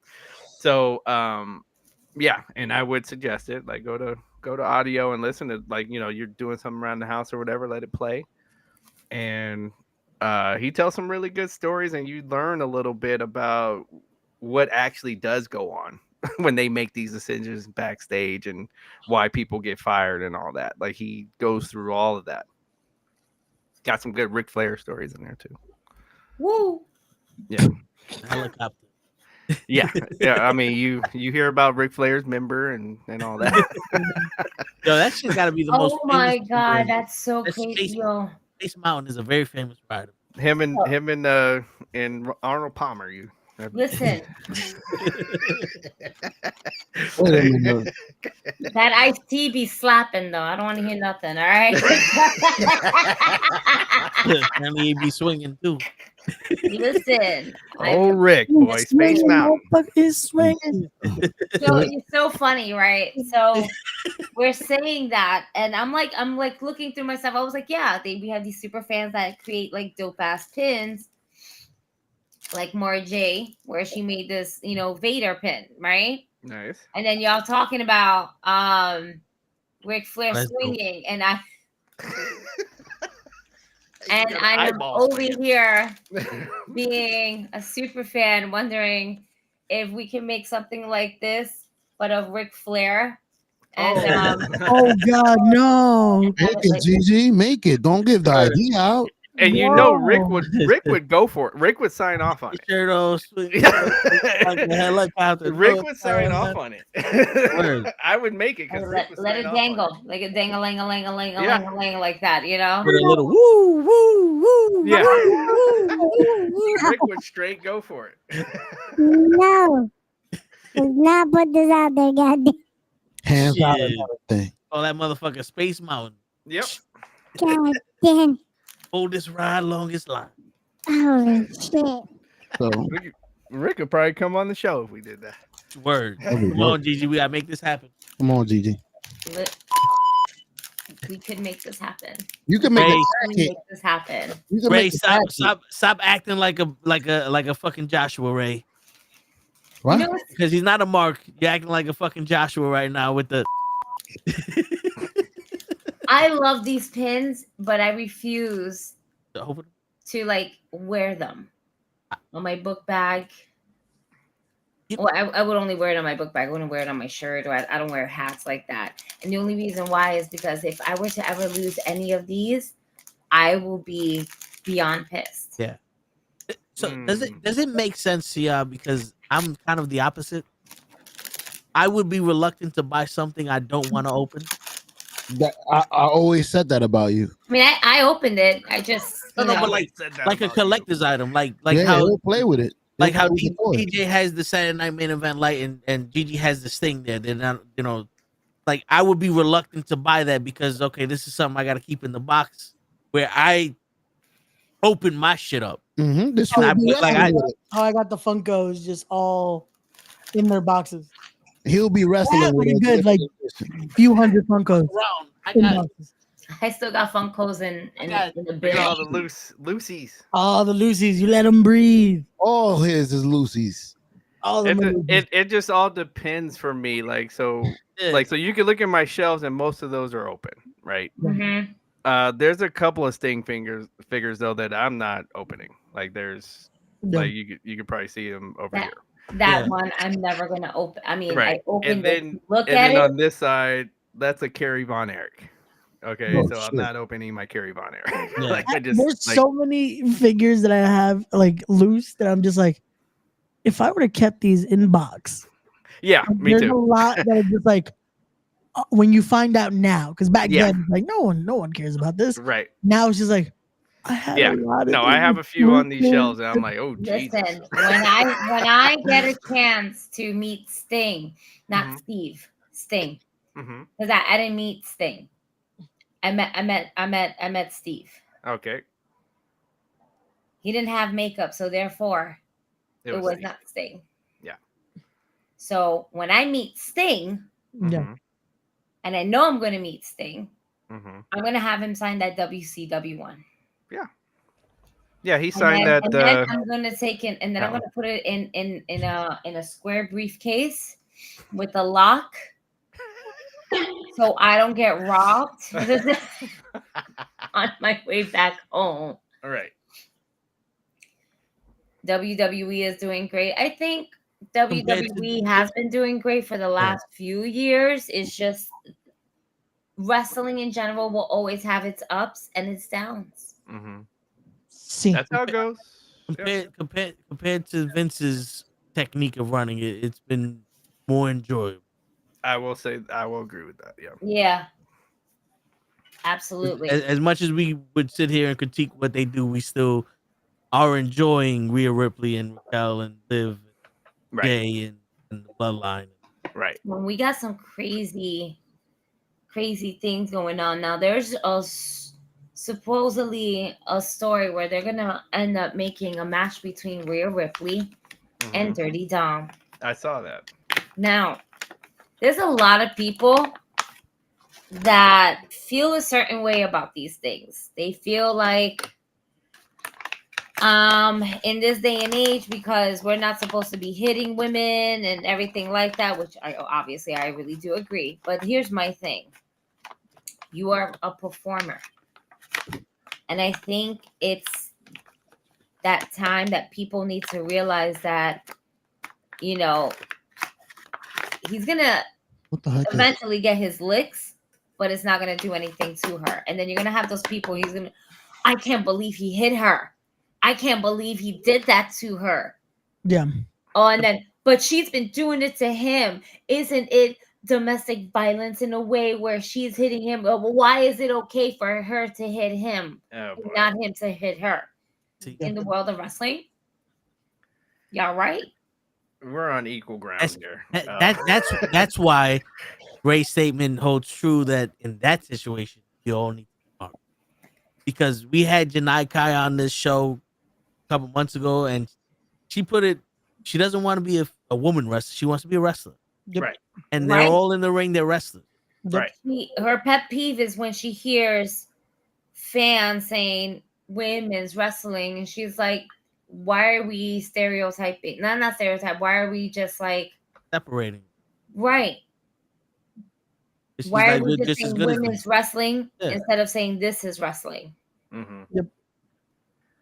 So, and I would suggest it. Like, go to audio and listen to you're doing something around the house or whatever. Let it play, and he tells some really good stories, and you learn a little bit about what actually does go on when they make these decisions backstage and why people get fired and all that. Like he goes through all of that. Got some good Ric Flair stories in there too. Woo! Yeah, helicopter. Yeah. I mean, you hear about Ric Flair's member and all that. Yo, that shit's got to be the most. Oh my god, that's so crazy. Space Mountain is a very famous rider. Him and Arnold Palmer. You listen. That iced tea be slapping though. I don't want to hear nothing. All right. And he be swinging too. Listen. Oh, Rick, boy, Space Mountain. Is swinging. So it's so funny, right? So we're saying that, and I'm like looking through my stuff. I was like, yeah, we have these super fans that create like dope ass pins, like Mara J, where she made this, Vader pin, right? Nice. And then y'all talking about Ric Flair swinging, and I. And I'm over here being a super fan, wondering if we can make something like this, but of Ric Flair. And oh God, no! Make it, Gigi. Make it. Don't give the idea out. And Rick would go for it. Rick would sign off on it. Rick would sign off on it. I would make it because let it dangle, like a dang-a-ling-a-ling-a-ling-a-ling like that, With a little woo woo woo. Yeah. Woo. Rick would straight go for it. No, let's not put this out there, goddamn. Hands out and everything. Oh, that motherfucker Space Mountain. Yep. God damn. Oldest ride, longest line. Holy shit. So Rick could probably come on the show if we did that. Word. Come on, Gigi. We gotta make this happen. Come on, Gigi. We could make this happen. You can make this happen. Ray, stop acting like a fucking Joshua, Ray. What? Because he's not a Mark. You're acting like a fucking Joshua right now with the. I love these pins, but I refuse to like wear them on my book bag. Well, I would only wear it on my book bag. I wouldn't wear it on my shirt, or I don't wear hats like that. And the only reason why is because if I were to ever lose any of these, I will be beyond pissed. Yeah. So does it make sense to y'all? Because I'm kind of the opposite. I would be reluctant to buy something I don't want to open. That I always said that about you. I mean, I opened it. I just but like a collector's item, like how he'll play with it. Like how DJ has the Saturday Night Main Event light and Gigi has this thing there. Then like I would be reluctant to buy that because this is something I got to keep in the box where I open my shit up. Mm-hmm. This how I got the Funkos just all in their boxes. He'll be wrestling with good, like few hundred Funkos. I still got Funkos in the bin. All the Lucy's. All the Lucy's. You let them breathe. All his is Lucy's. It just all depends for me. Like so you can look at my shelves and most of those are open, right? Mm-hmm. There's a couple of Sting figures though that I'm not opening. Like there's like you could probably see them over here. That one I'm never gonna open. I mean, right. I opened and look and at then it. On this side, that's a Kerry Von Erich. Okay, Oh, so shit. I'm not opening my Kerry Von Erich. Yeah. Like There's so many figures that I have like loose that I'm just like, if I would have kept these in box. Yeah, me there's too. a lot that are just like when you find out now, because back then like no one cares about this. Right. Now it's just like I have a lot of I have a few on these shelves and I'm like, oh Jesus. Listen, when I get a chance to meet Sting, not Steve, Sting. Because I didn't meet Sting. I met Steve. Okay. He didn't have makeup, so therefore it was not Sting. Yeah. So when I meet Sting, and I know I'm going to meet Sting, I'm going to have him sign that WCW one. Yeah. Yeah, he signed that. And then I'm going to take it, and then I'm going to put it in a square briefcase with a lock. So I don't get robbed on my way back home. All right. WWE is doing great. I think WWE has been doing great for the last few years. It's just wrestling in general will always have its ups and its downs. That's how it goes. Compared to Vince's technique of running it, it's been more enjoyable. I will agree with that. Yeah. Yeah. Absolutely. As much as we would sit here and critique what they do, we still are enjoying Rhea Ripley and Raquel and Liv, Jay and the Bloodline. Right. When we got some crazy things going on now. There's supposedly a story where they're gonna end up making a match between Rhea Ripley and Dirty Dom. I saw that. Now, there's a lot of people that feel a certain way about these things. They feel like in this day and age, because we're not supposed to be hitting women and everything like that, which I really do agree. But here's my thing. You are a performer. And I think it's that time that people need to realize that, you know, he's going to eventually get his licks, but it's not going to do anything to her. And then you're going to have those people, I can't believe he hit her. I can't believe he did that to her. Yeah. Oh, and then, but she's been doing it to him. Isn't it domestic violence in a way where she's hitting him? Why is it okay for her to hit him, not him to hit her? In the world of wrestling, y'all right? We're on equal ground here. That's why Ray's statement holds true that in that situation you all need to talk. Because we had Janai Kai on this show a couple months ago, and she put it, she doesn't want to be a woman wrestler, she wants to be a wrestler. Right. And they're all in the ring, they're wrestlers. Right. Her pet peeve is when she hears fans saying women's wrestling, and she's like, why are we stereotyping? Not stereotype. Why are we just like separating? Right. She's Why like, are we just saying women's wrestling instead of saying this is wrestling? Yep.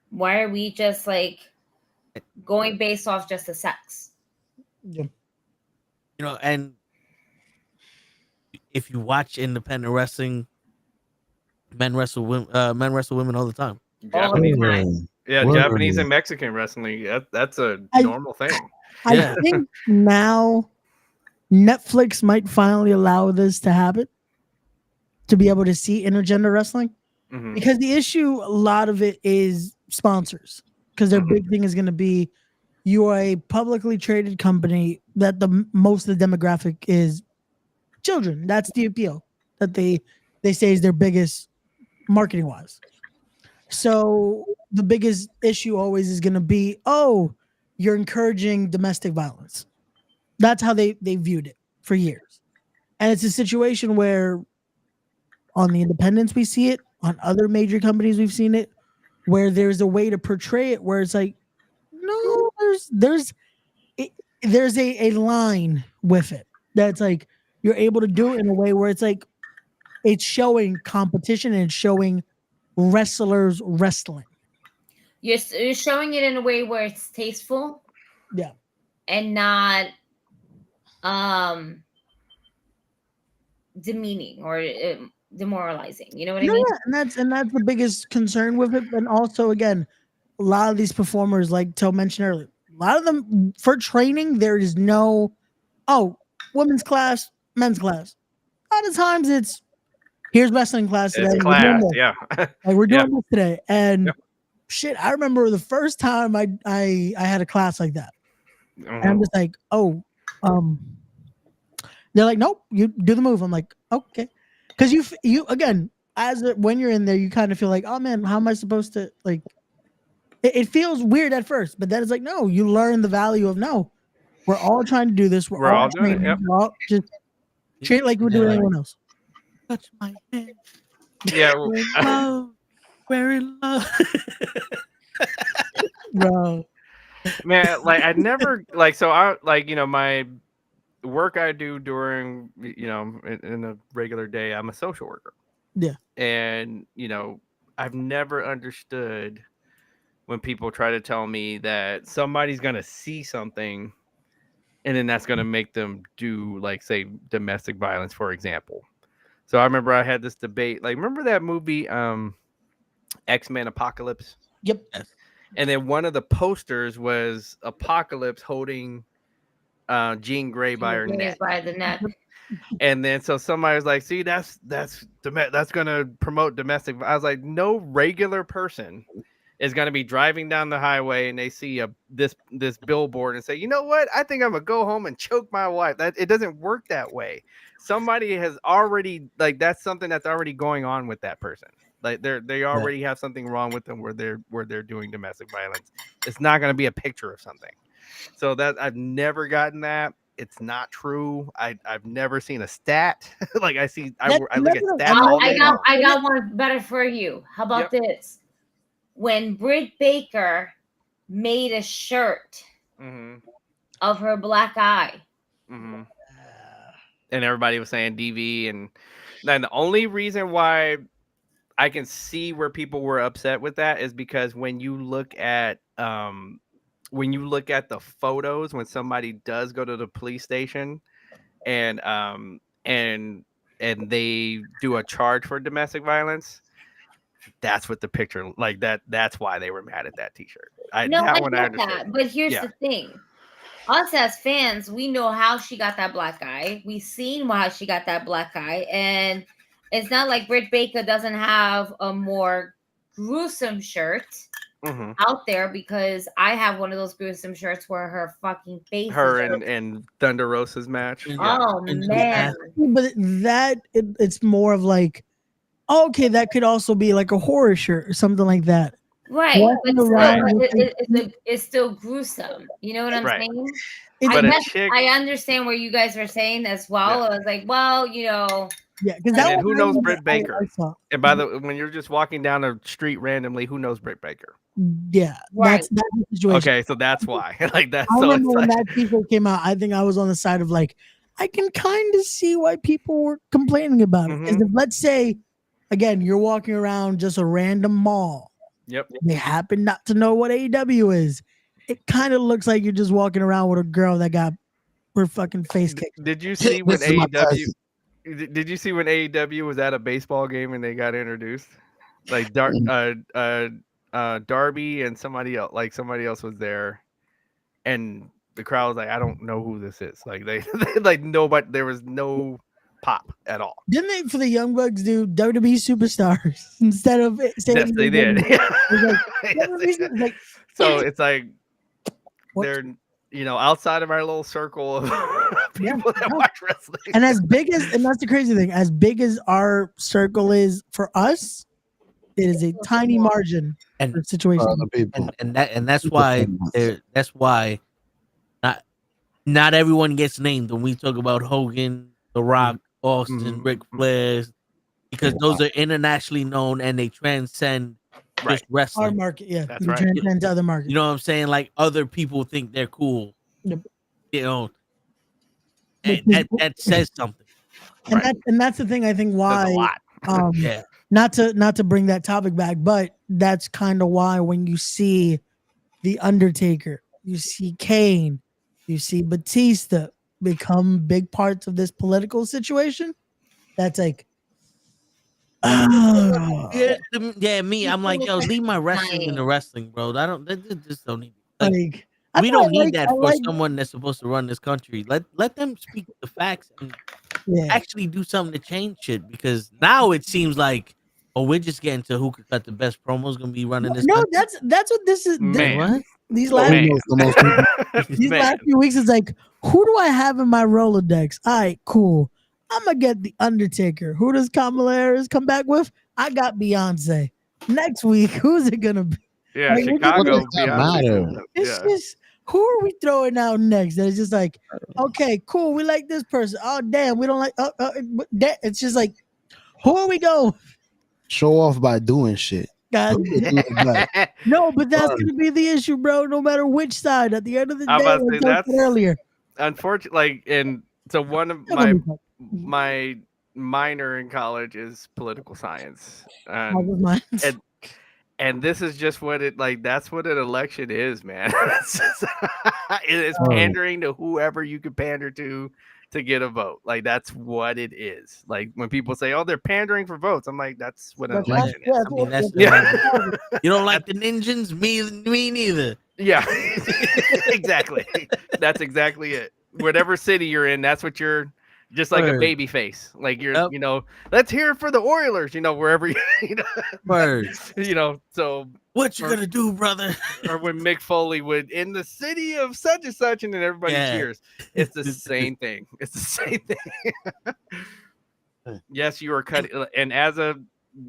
Why are we just like going based off just the sex? Yep. You know, and if you watch independent wrestling, men wrestle women all the time. Yeah, Japanese and Mexican wrestling. That's a normal thing. I think now Netflix might finally allow this to happen, to be able to see intergender wrestling. Because the issue, a lot of it is sponsors. Because their big thing is going to be, you are a publicly traded company that most of the demographic is children. That's the appeal that they say is their biggest marketing wise. So the biggest issue always is going to be, oh, you're encouraging domestic violence. That's how they viewed it for years. And it's a situation where on the independents we see it, on other major companies we've seen it, where there's a way to portray it where it's like, no, there's a line with it that's like you're able to do it in a way where it's like it's showing competition and it's showing wrestlers wrestling. You're showing it in a way where it's tasteful, and not demeaning or demoralizing. You know what I mean? Yeah, and that's the biggest concern with it. And also, again, a lot of these performers, like Toe mentioned earlier, a lot of them for training, there is no, women's class, men's class. A lot of times it's here's wrestling class today. It's class, we're doing this today. And shit, I remember the first time I had a class like that. And I'm just like, they're like, nope, you do the move. I'm like, okay. Because you again, when you're in there, you kind of feel like, oh man, how am I supposed to like? It feels weird at first, but then it's like, no, you learn the value of no. We're all trying to do this. We're all doing it. We're all just treat it like we're doing anyone else. Touch my hand. Yeah, we're in love. Bro, man, like I never my work I do during in a regular day, I'm a social worker. Yeah. And I've never understood when people try to tell me that somebody's gonna see something and then that's gonna make them do, like, say, domestic violence, for example. So I remember I had this debate, like, remember that movie X-Men Apocalypse? Yep. And then one of the posters was Apocalypse holding Jean Grey by her neck. By the neck. And then so somebody was like, see, that's gonna promote domestic. I was like, no regular person is gonna be driving down the highway and they see this billboard and say, you know what? I think I'm gonna go home and choke my wife. That it doesn't work that way. somebody has already like that's something that's already going on with that person. Like they already have something wrong with them where they're doing domestic violence. It's not going to be a picture of something. So that I've never gotten that. It's not true. I've never seen a stat. Like I look at stats all day long. I got one better for you. How about this? When Britt Baker made a shirt of her black eye. And everybody was saying DV, and then the only reason why I can see where people were upset with that is because when you look at the photos when somebody does go to the police station and they do a charge for domestic violence, that's what the picture like that's why they were mad at that t-shirt. I get that, but here's the thing. Us as fans, we know how she got that black eye. We've seen how she got that black eye. And it's not like Britt Baker doesn't have a more gruesome shirt out there, because I have one of those gruesome shirts where her fucking face and Thunder Rosa's match. Oh, man. But it's more of like, okay, that could also be like a horror shirt or something like that. Right, but it's still gruesome. You know what I'm saying? I understand where you guys are saying as well. I was like, well, you know. Yeah, because who knows Britt Baker? And by the way, when you're just walking down the street randomly, who knows Britt Baker? Yeah, that's the situation. Okay, so that's why. Like that's. I remember when that t-shirt came out. I think I was on the side of like, I can kind of see why people were complaining about it. Because if, let's say, again, you're walking around just a random mall. Yep. They happen not to know what AEW is. It kind of looks like you're just walking around with a girl that got her fucking face kicked. Did you see when AEW? Did you see when AEW was at a baseball game and they got introduced? Like Darby and somebody else was there, and the crowd was like, "I don't know who this is." Like they like nobody. There was no pop at all. Didn't they, for the Young Bucks, do WWE superstars instead of saying? Yes, they did. Like, so it's like they're outside of our little circle of people that watch wrestling. And that's the crazy thing. As big as our circle is for us, it is a tiny margin for situation. And that's why not everyone gets named when we talk about Hogan, The Rock, Austin, Ric Flair, because those are internationally known and they transcend just wrestling. Our market, that's right. Transcend to other markets. You know what I'm saying? Like other people think they're cool. Yep. That says something. And that's the thing. I think why. Not to bring that topic back, but that's kind of why when you see The Undertaker, you see Kane, you see Batista become big parts of this political situation, that's like, me. I'm like, yo, leave my wrestling in the wrestling, bro. Just don't need. Like, we don't need that for someone that's supposed to run this country. Let them speak the facts and actually do something to change shit. Because now it seems like, we're just getting to who could cut the best promos. Gonna be running this. No, country. that's what this is. Man. These last few weeks is like, who do I have in my Rolodex? All right, cool. I'm gonna get The Undertaker. Who does Kamala Harris come back with? I got Beyonce. Next week, who's it gonna be? Yeah, like, Chicago. It's just, who are we throwing out next? That is just like, okay, cool. We like this person. Oh damn, we don't like. It's just like, who are we going? Show off by doing shit. God. No, but that's gonna be the issue, bro. No matter which side. At the end of the day, like I said earlier. Unfortunately, and so one of my minor in college is political science, and this is just what that's what an election is, man. It's pandering to whoever you can pander to get a vote. Like that's what it is. Like when people say, "Oh, they're pandering for votes," I'm like, "That's what an election is." I mean, you don't like the ninjas? Me neither. Yeah, exactly. That's exactly it. Whatever city you're in, that's what you're just like a baby face. Like you know, let's hear it for the Oilers. You know, wherever you know, you know. So what you gonna do, brother? Or when Mick Foley would in the city of such and such, and then everybody cheers. It's the same thing. It's the same thing. Yes, you are cutting, and as a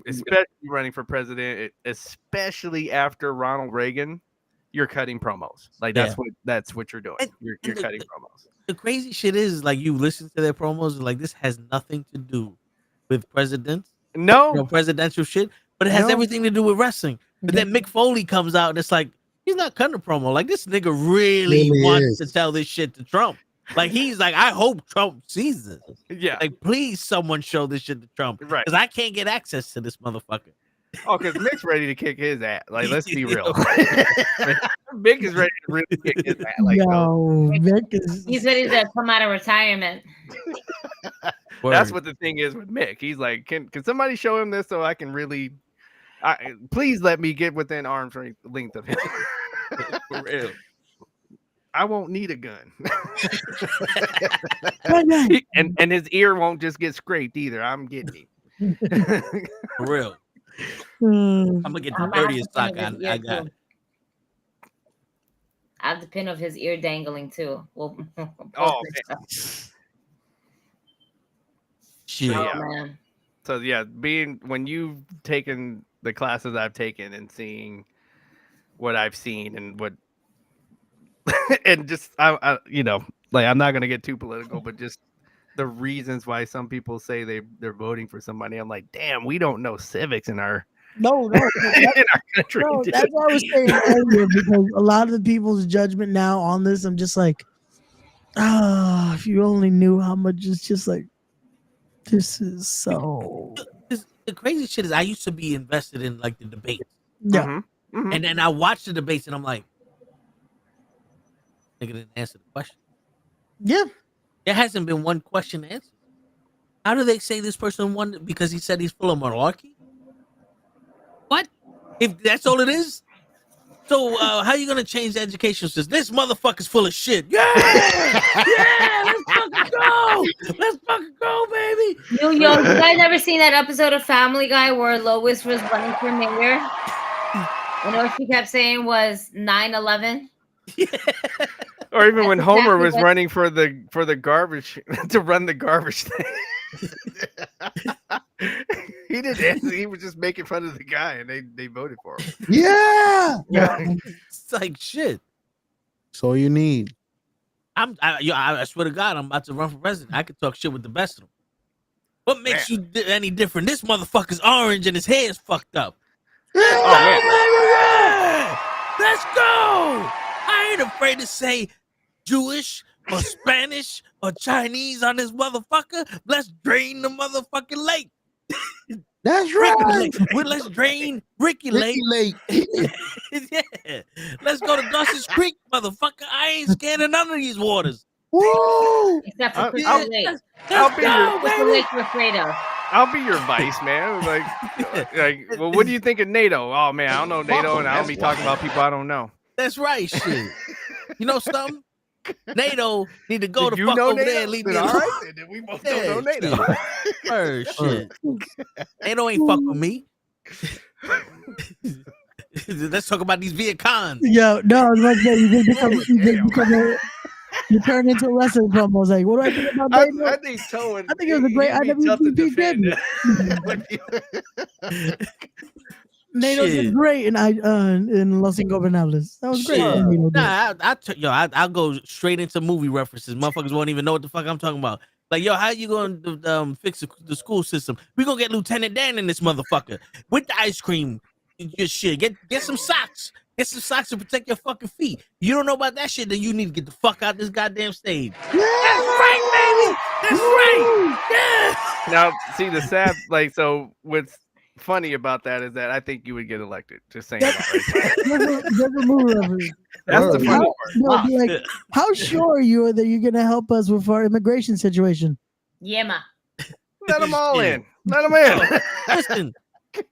especially running for president, especially after Ronald Reagan, you're cutting promos. Like that's what you're doing. You're cutting promos. The crazy shit is like you listen to their promos, and like this has nothing to do with presidents. No, presidential shit, but it has everything to do with wrestling. But then Mick Foley comes out, and it's like he's not cutting a promo. Like this nigga really wants to tell this shit to Trump. Like he's like, I hope Trump sees this. Yeah. Like, please, someone show this shit to Trump, right? Because I can't get access to this motherfucker. Oh, because Mick's ready to kick his ass. Like, let's be real. Mick is ready to really kick his ass. Like, he's ready to come out of retirement. That's what the thing is with Mick. He's like, can somebody show him this so I can really, please let me get within arm's length of him. For real. I won't need a gun. and his ear won't just get scraped either. I'm getting him. For real. I'm gonna get the dirtiest sock I got. I have the pin of his ear dangling too. Oh man. Shit. Oh, man. So yeah, when you've taken the classes I've taken and seeing what I've seen and what and just I you know, like I'm not gonna get too political, but just the reasons why some people say they're voting for somebody, I'm like, damn, we don't know civics in our in our country. No, that's what I was saying earlier, because a lot of the people's judgment now on this, I'm just like, if you only knew how much it's just like, this is so. The crazy shit is, I used to be invested in like the debates. Yeah. Mm-hmm. Mm-hmm. And then I watched the debates, and I'm like, nigga didn't answer the question. Yeah. There hasn't been one question answered. How do they say this person won because he said he's full of malarkey? What? If that's all it is? So how are you gonna change the education system? This motherfucker's full of shit. Yeah, let's fucking go. Let's fucking go, baby. Yo, you guys ever seen that episode of Family Guy where Lois was running for mayor? You know what she kept saying was 9/11. Yeah. Or even when Homer was running for the garbage to run the garbage thing. He didn't answer. He was just making fun of the guy, and they voted for him. Yeah. It's like shit. That's all you need. I swear to God, I'm about to run for president. I could talk shit with the best of them. What makes you any different? This motherfucker's orange and his hair is fucked up. Let's go. I ain't afraid to say Jewish or Spanish or Chinese on this motherfucker. Let's drain the motherfucking lake. That's right. Let's drain Ricky Lake. Yeah. Let's go to Dawson's Creek, motherfucker. I ain't scared of none of these waters. Woo! Except for Crystal Lake. Crystal Lake we're afraid of. I'll be your vice, man. Like, well, what do you think of NATO? Oh man, I don't know NATO, and I don't be talking about people I don't know. That's right, shit. You know something? NATO need to go Did to fuck over NATO? there and leave me All alone. right, then we both don't know NATO. Shit. NATO ain't fuck with me. Let's talk about these Viet Cons. Yo, no, I was about to say, you turn into a wrestling promo. I was like, what do I think about NATO? I think it was a great IWGP debut. NATO did great in Los Ingobernables. That was great. Nah, I'll go straight into movie references. Motherfuckers won't even know what the fuck I'm talking about. Like, yo, how you going to fix the school system? We gonna get Lieutenant Dan in this motherfucker with the ice cream. Your shit. Get some socks. Get some socks to protect your fucking feet. You don't know about that shit, then you need to get the fuck out this goddamn stage. Yeah. That's right, baby. That's right. Yeah. Now, see the sad, like, so what's funny about that is that I think you would get elected. Just saying that right there. That's the funny part. No, like, how sure are you that you're gonna help us with our immigration situation? Yeah, ma. Let them all in. Let them in. Listen,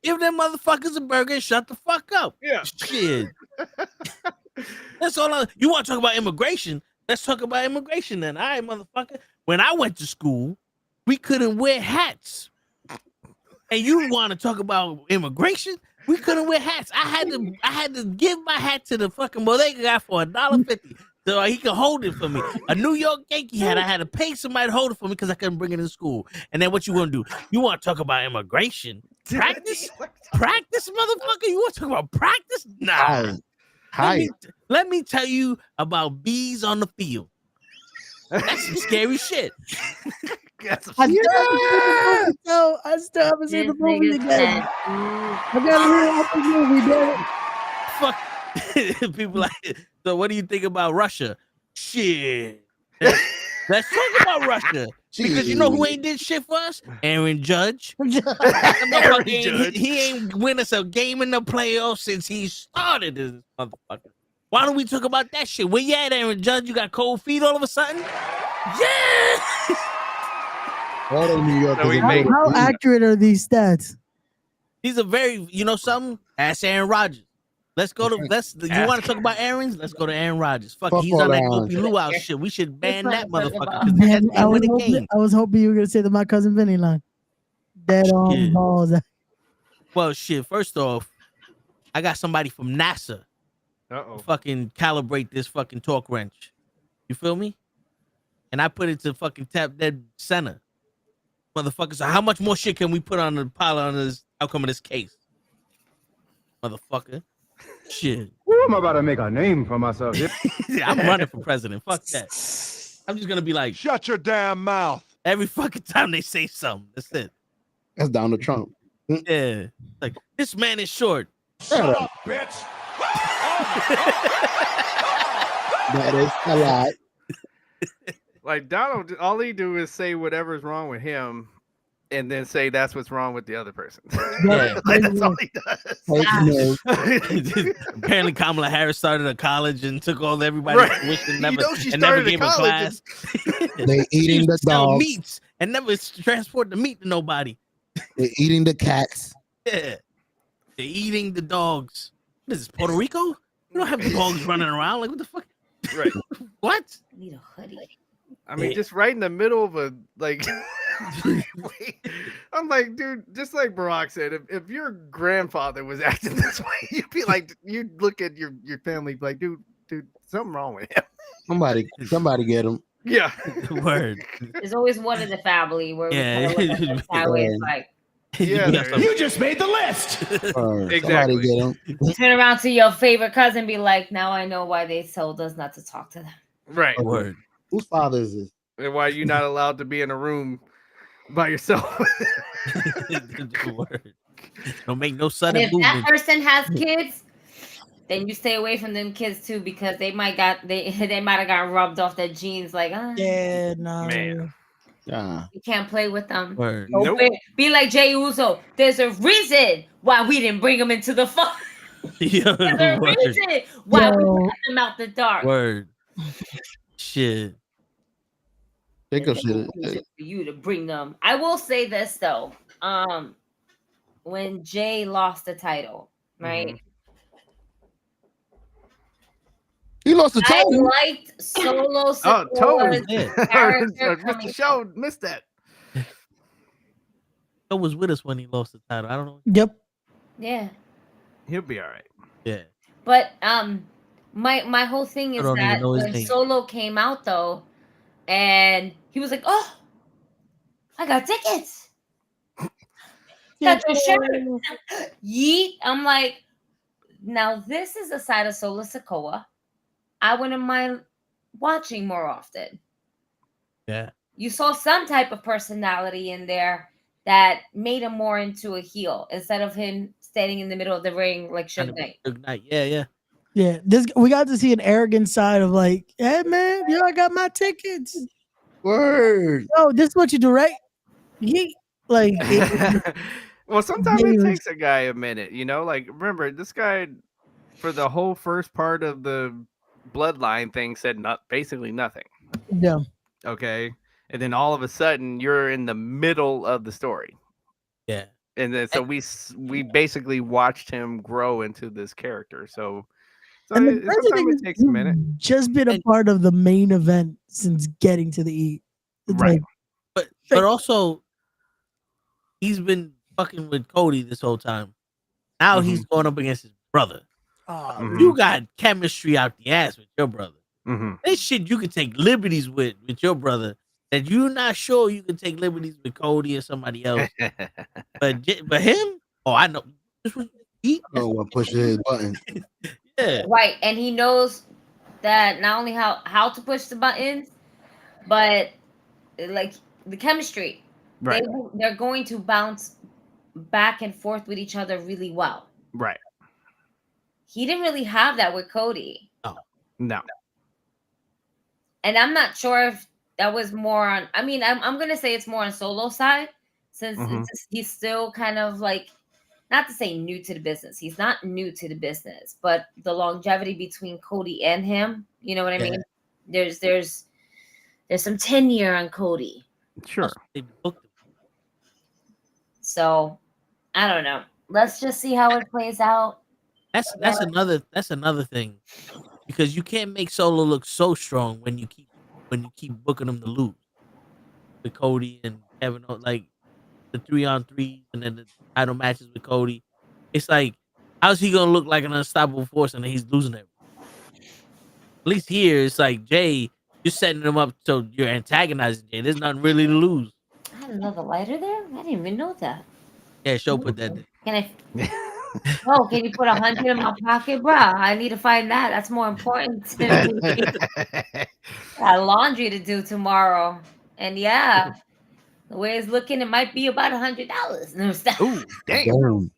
give them motherfuckers a burger and shut the fuck up. Yeah. Shit. That's all. You want to talk about immigration? Let's talk about immigration then. All right, motherfucker. When I went to school, we couldn't wear hats. And you want to talk about immigration? We couldn't wear hats. I had to give my hat to the fucking bodega guy for $1.50 so he could hold it for me. A New York Yankee hat. I had to pay somebody to hold it for me because I couldn't bring it to school. And then what you gonna do? You want to talk about immigration? Practice, motherfucker. You want to talk about practice? Nah. Let me tell you about bees on the field. That's some scary shit. I still haven't seen the movie again. I gotta Fuck. People like it. So what do you think about Russia? Shit. Let's talk about Russia. Because you know who ain't did shit for us? Aaron Judge. He ain't win us a game in the playoffs since he started this motherfucker. Why don't we talk about that shit? Where you at, Aaron Judge? You got cold feet all of a sudden? Yeah. How accurate are these stats? These are very, something? Ask Aaron Rodgers. Let's go to you want to talk about Aaron's? Let's go to Aaron Rodgers. Fuck, he's on that Gopi Luau shit. We should ban that motherfucker. Man, I was hoping you were gonna say my cousin Vinny line. Dead on balls. Well, shit. First off, I got somebody from NASA. To fucking calibrate this fucking torque wrench. You feel me? And I put it to fucking tap dead center. Motherfucker, so how much more shit can we put on the pile on this outcome of this case? Motherfucker. Shit. Ooh, I'm about to make a name for myself. I'm running for president. Fuck that. I'm just gonna be like, shut your damn mouth. Every fucking time they say something. That's it. That's Donald Trump. Yeah. Like, this man is short. Shut up, bitch. That is a lot. Like Donald, all he do is say whatever's wrong with him, and then say that's what's wrong with the other person. Yeah. That's all he does. Apparently, Kamala Harris started a college and took all everybody's tuition, never gave a class. They eating the dogs, meats, and never transport the meat to nobody. They're eating the cats. Yeah, they're eating the dogs. What is this, Puerto Rico? You don't have dogs running around. Like, what the fuck? Right. What? I need a hoodie. I mean, just right in the middle of a like. I'm like, dude, just like Barack said, if your grandfather was acting this way, you'd be like, you'd look at your family like, dude, something wrong with him. Somebody get him. Yeah. Word. There's always one in the family where we kind of look at it sideways, like. Yeah, you just made the list. Exactly. Get him. Turn around to your favorite cousin and be like, now I know why they told us not to talk to them. Right. Word. Whose father is this? And why you're not allowed to be in a room by yourself. Word. Don't make no sudden and if that person has kids, then you stay away from them kids too, because they might have got rubbed off their genes. Like, yeah, no, man. You can't play with them. Nope. Be like Jey Uso. There's a reason why we didn't bring him into the fun. There's a reason why we left him out the dark. Word. Shit. Jacob should for you to bring them. I will say this though. When Jay lost the title, right? He lost the title. I liked Solo Sikoa's character coming Mr. Show missed that. He was with us when he lost the title. I don't know. Yep. Yeah. He'll be all right. Yeah. But my whole thing is that when Solo came out though, and he was like, "Oh, I got tickets. Got your shirt." Yeet. I'm like, now this is a side of Solo Sikoa I wouldn't mind watching more often. Yeah. You saw some type of personality in there that made him more into a heel instead of him standing in the middle of the ring like Suge Knight. Yeah. Yeah, we got to see an arrogant side of like, hey man, I got my tickets. Word. Oh, this is what you do, right? Like, well, sometimes it takes a guy a minute, like remember this guy for the whole first part of the bloodline thing said basically nothing. Yeah. Okay. And then all of a sudden you're in the middle of the story. Yeah. And then so we basically watched him grow into this character. So and sometimes it takes a minute. Just been a part of the main event since getting to the E. It's right. Like, But also, he's been fucking with Cody this whole time. Now he's going up against his brother. You got chemistry out the ass with your brother. This shit you can take liberties with your brother that you're not sure you can take liberties with Cody or somebody else. but him, I know. What push his button? Yeah. Right, and he knows that not only how to push the buttons, but like the chemistry. Right. They're going to bounce back and forth with each other really well. Right. He didn't really have that with Cody. No. And I'm not sure if that was more on. I mean, I'm gonna say it's more on Solo side, since he's still kind of like, not to say new to the business. He's not new to the business, but the longevity between Cody and him. You know what I mean? There's some tenure on Cody. Sure. So I don't know. Let's just see how it plays out. That's another thing, because you can't make Solo look so strong when you keep booking him to lose with Cody and Kevin, like the 3-on-3s and then the title matches with Cody. It's like, how's he gonna look like an unstoppable force and then he's losing it? At least here, it's like, Jay, you're setting him up so you're antagonizing Jay. There's nothing really to lose. I had another lighter there. I didn't even know that. Yeah, show put that there. Can I? Oh, can you put 100 in my pocket, bro? I need to find that. That's more important to me. Got laundry to do tomorrow, and yeah, the way it's looking, it might be about $100. No, stop. Ooh, damn.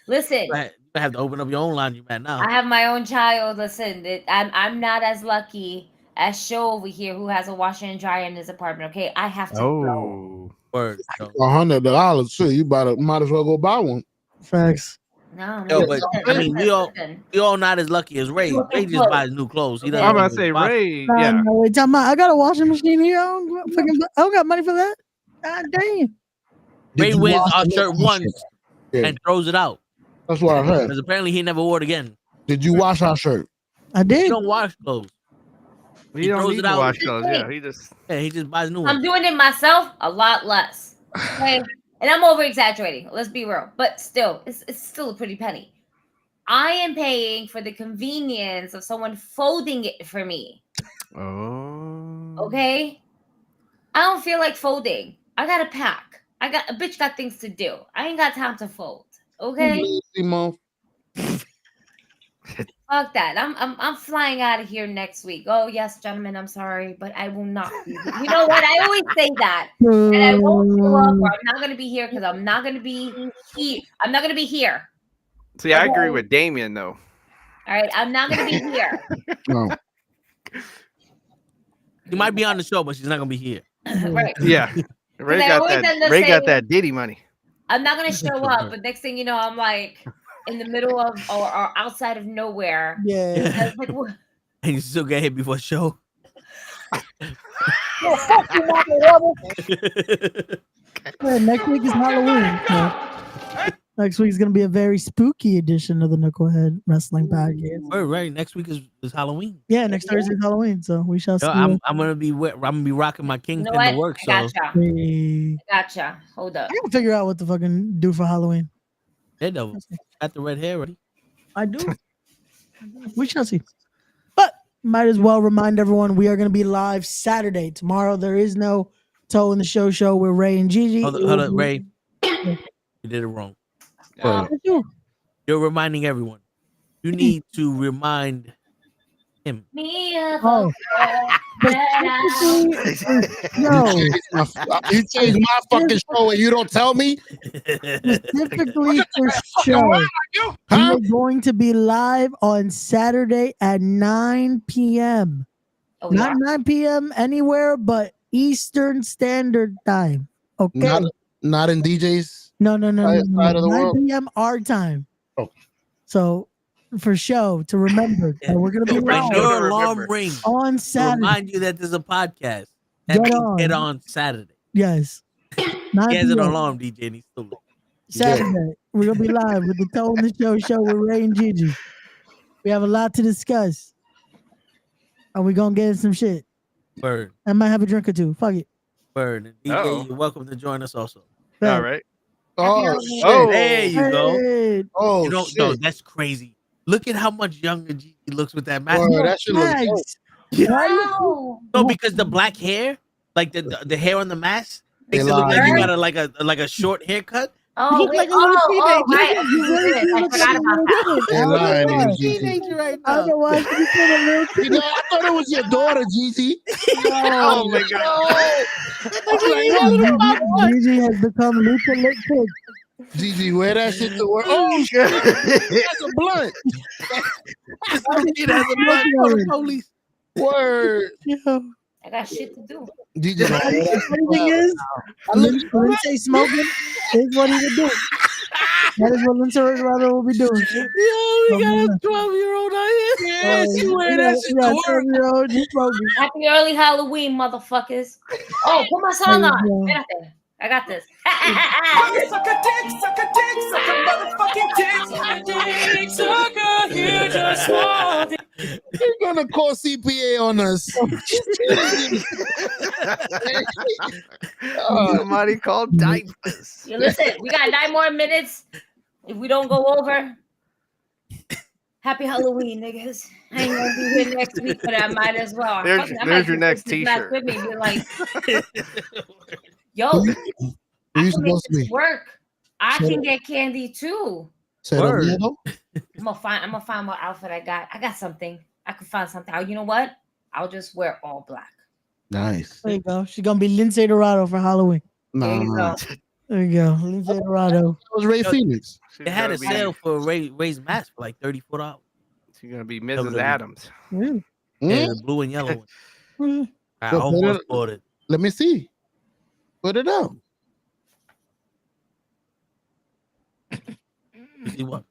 Listen, You have to open up your own laundromat now. I have my own child. Listen, I'm not as lucky as Show over here, who has a washer and dryer in his apartment. Okay, I have to go. Word. $100. Shit, you might as well go buy one. Facts. No, Yo, but I mean, we all not as lucky as Ray. Ray just buys new clothes. He doesn't. I'm about to say Ray. Yeah. No, wait, I got a washing machine here. I don't got money for that. God damn. Ray wears our shirt once and throws it out. That's what I heard. Because apparently he never wore it again. Did you wash our shirt? I did. He don't wash clothes. He don't need to wash clothes. Yeah, he just buys new ones. I'm doing it myself a lot less. Okay? And I'm over exaggerating. Let's be real. But still, it's still a pretty penny. I am paying for the convenience of someone folding it for me. Oh. Okay? I don't feel like folding. I gotta pack. A bitch got things to do. I ain't got time to fold. Okay? Fuck that. I'm flying out of here next week. Oh yes, gentlemen, I'm sorry, but I will not be. You know what? I always say that. And I won't show up, or I'm not gonna be here because I'm not gonna be here. I'm not gonna be here. See, I agree with Damien though. All right, I'm not gonna be here. No. She might be on the show, but she's not gonna be here. Right. Yeah. Ray got that Diddy money. I'm not gonna show up, but next thing you know, I'm like in the middle of or outside of nowhere. Yeah. I was like, what? And you still get hit before the show. Yo, fuck you, Mama. Next week is Halloween. So next week is gonna be a very spooky edition of the Nukkle Head Wrestling Podcast. Right. Next week is Halloween. Yeah, next Thursday is Halloween, so we shall see. I'm gonna be rocking my kingpin to work. So Gotcha. Hold up. I can figure out what to fucking do for Halloween. Daredevil got the red hair ready. I do. We shall see. But might as well remind everyone we are going to be live Saturday. Tomorrow there is no Toe in the Show with Ray and Gigi. Hold up, Ray. You did it wrong. You're reminding everyone. You need to remind him. Me no, you changed my fucking show and you don't tell me. Specifically for show, we're going to be live on Saturday at 9 p.m. Not 9 p.m. anywhere but Eastern Standard Time. Okay, not in DJs. No. 9 world? p.m. our time. Oh, so. For show to remember that we're gonna be live your alarm ring on Saturday. Remind you that there's a podcast. That means get on Saturday. Yes. He has an alarm, DJ, and he's still Saturday. We're gonna be live with the Toe in the Show with Ray and Gigi. We have a lot to discuss. Are we gonna get in some shit? Word. I might have a drink or two. Fuck it. Bird. And DJ, you're welcome to join us also. All right. Oh, There you go. Hey. Oh, You know, shit. no, that's crazy. Look at how much younger Gigi looks with that mask. Word, that shit looks dope. Wow. No, because the black hair, like the hair on the mask, makes They it look like you lie. got like a short haircut. Oh, look wait. like a little Right. teenager. You really do I look forgot like a about little that. kid. They I lying don't to know you, Gigi. Teenager right I don't now. know why she became a little You kid. know, I thought it was your daughter, Gigi. Oh my god. Gigi has become Lucha Lit Kid. Gigi, wear that shit to work. Oh, shit. That's a blunt. This little kid has a blunt for the police. Word. Yo. I got shit to do. Gigi, don't wear The that funny thing is, Lindsay smoking is what he would do. That is what Lindsay Rado will be doing. Yo, we got a 12-year-old out here. Yes, you wear that shit to work. 12-year-old, you smoking. Happy early Halloween, motherfuckers. Oh, put my song on. I got this. Suck a motherfucking dick. Sucker, you just want You're gonna call CPA on us. Somebody called diapers. You listen, we got 9 more minutes. If we don't go over, happy Halloween, niggas. I ain't gonna be here next week, but I might as well. There's your next t-shirt. With me, be like, yo, Who I you can make supposed to this be? work. I Say can that. get candy too. Say that again, though? I'm gonna find what outfit I got. I got something. I can find something. Oh, you know what? I'll just wear all black. Nice. There you go. She's gonna be Lindsay Dorado for Halloween. There you go. There you go. Lindsay Dorado. That was Ray Phoenix. They had a sale for Ray's mask for like $34. She's gonna be Mrs. Adams. Really? Yeah, the blue and yellow one. I So put almost it- bought it. Let me see. Put it up. You see what?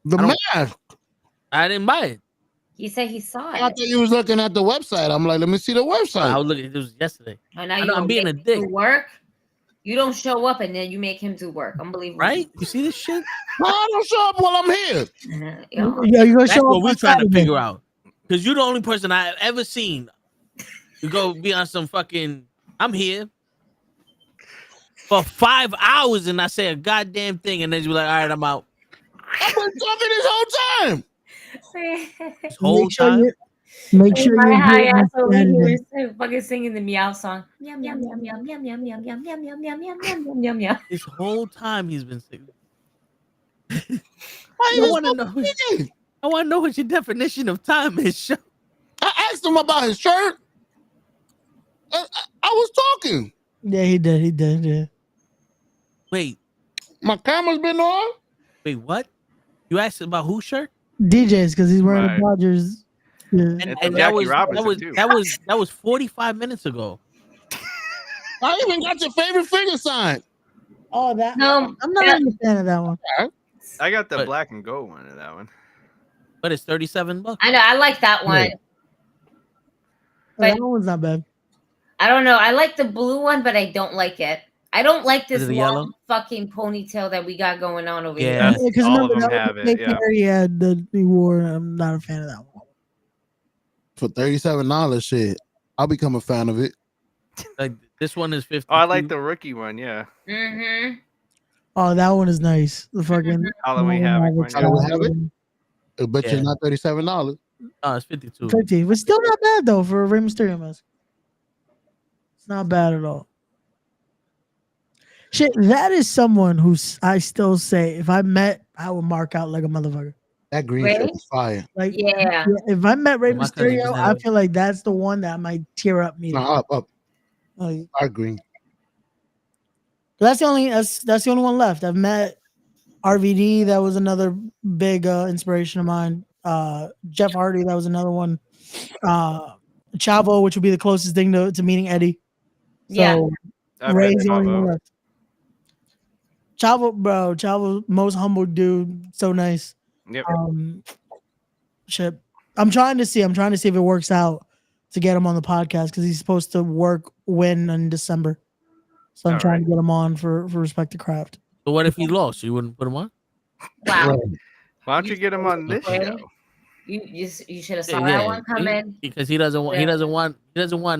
The mask. I didn't buy it. He said he saw I it. thought you was looking at the website. I'm like, let me see the website. I was looking. It was yesterday. And now I you know, I'm gonna being make a him dick. do work. You don't show up and then you make him do work. Unbelievable. Right? You see this shit? No, I don't show up while I'm here. Yo. Yeah, you gonna That's show what up we're on trying to Saturday. figure out. Because you're the only person I've ever seen. You go be on some fucking. I'm here for 5 hours and I say a goddamn thing, and then you're like, all right, I'm out. I've been talking this whole time. This whole time. Make sure My you're high here ass on over Saturday. here fucking singing the meow song. Meow meow meow meow meow meow meow meow meow meow meow meow meow meow meow. This whole time he's been singing. Why I you want to know. speaking? I want to know what your definition of time is. Show. I asked him about his shirt. I was talking. Yeah, he did. He did. Yeah. Wait, My camera's been on. wait, what? You asked about whose shirt? DJs because he's wearing Right. a Dodgers. Yeah. And, And and Jackie Robinson, too. that was 45 minutes ago. I even got your favorite finger sign. Oh, that. No, I'm not really a fan of that one. I got the But- black and gold one in that one. But it's $37. I know. I like that one. That one's not bad. I don't know. I like the blue one, but I don't like it. I don't like this Is it long yellow? fucking ponytail that we got going on over Yeah. here. Because all of remember them that have was it, the fake yeah. hair he had that he wore. I'm not a fan of that one. For $37, shit. I'll become a fan of it. Like this one is 50. Oh, I like the rookie one. Yeah, Mm-hmm. Oh, that one is nice. The fucking Halloween Havoc one. Halloween Havoc? But Yeah. you're not $37. No, it's 52. 50. But still not bad though for a Rey Mysterio mask. It's not bad at all. Shit, that is someone who I still say if I met, I would mark out like a motherfucker. That green Really? shit is fire. Like, Yeah. if I met Rey My cousin Mysterio, just I had it. feel like that's the one that might tear up me. No, up. Like, I agree. that's the only one left. I've met RVD. That was another big inspiration of mine. Jeff Hardy. That was another one. Chavo, which would be the closest thing to meeting Eddie. So Yeah. I've Ray's met the only one Chavo. left. Chavo, most humble dude. So nice. Yep. Shit. I'm trying to see if it works out to get him on the podcast because he's supposed to win in December. So I'm All trying right. to get him on for Respect the Craft. So what if he lost? You wouldn't put him on? Wow. Why don't you get him on this Okay. show? You should have saw that one coming. Because he doesn't want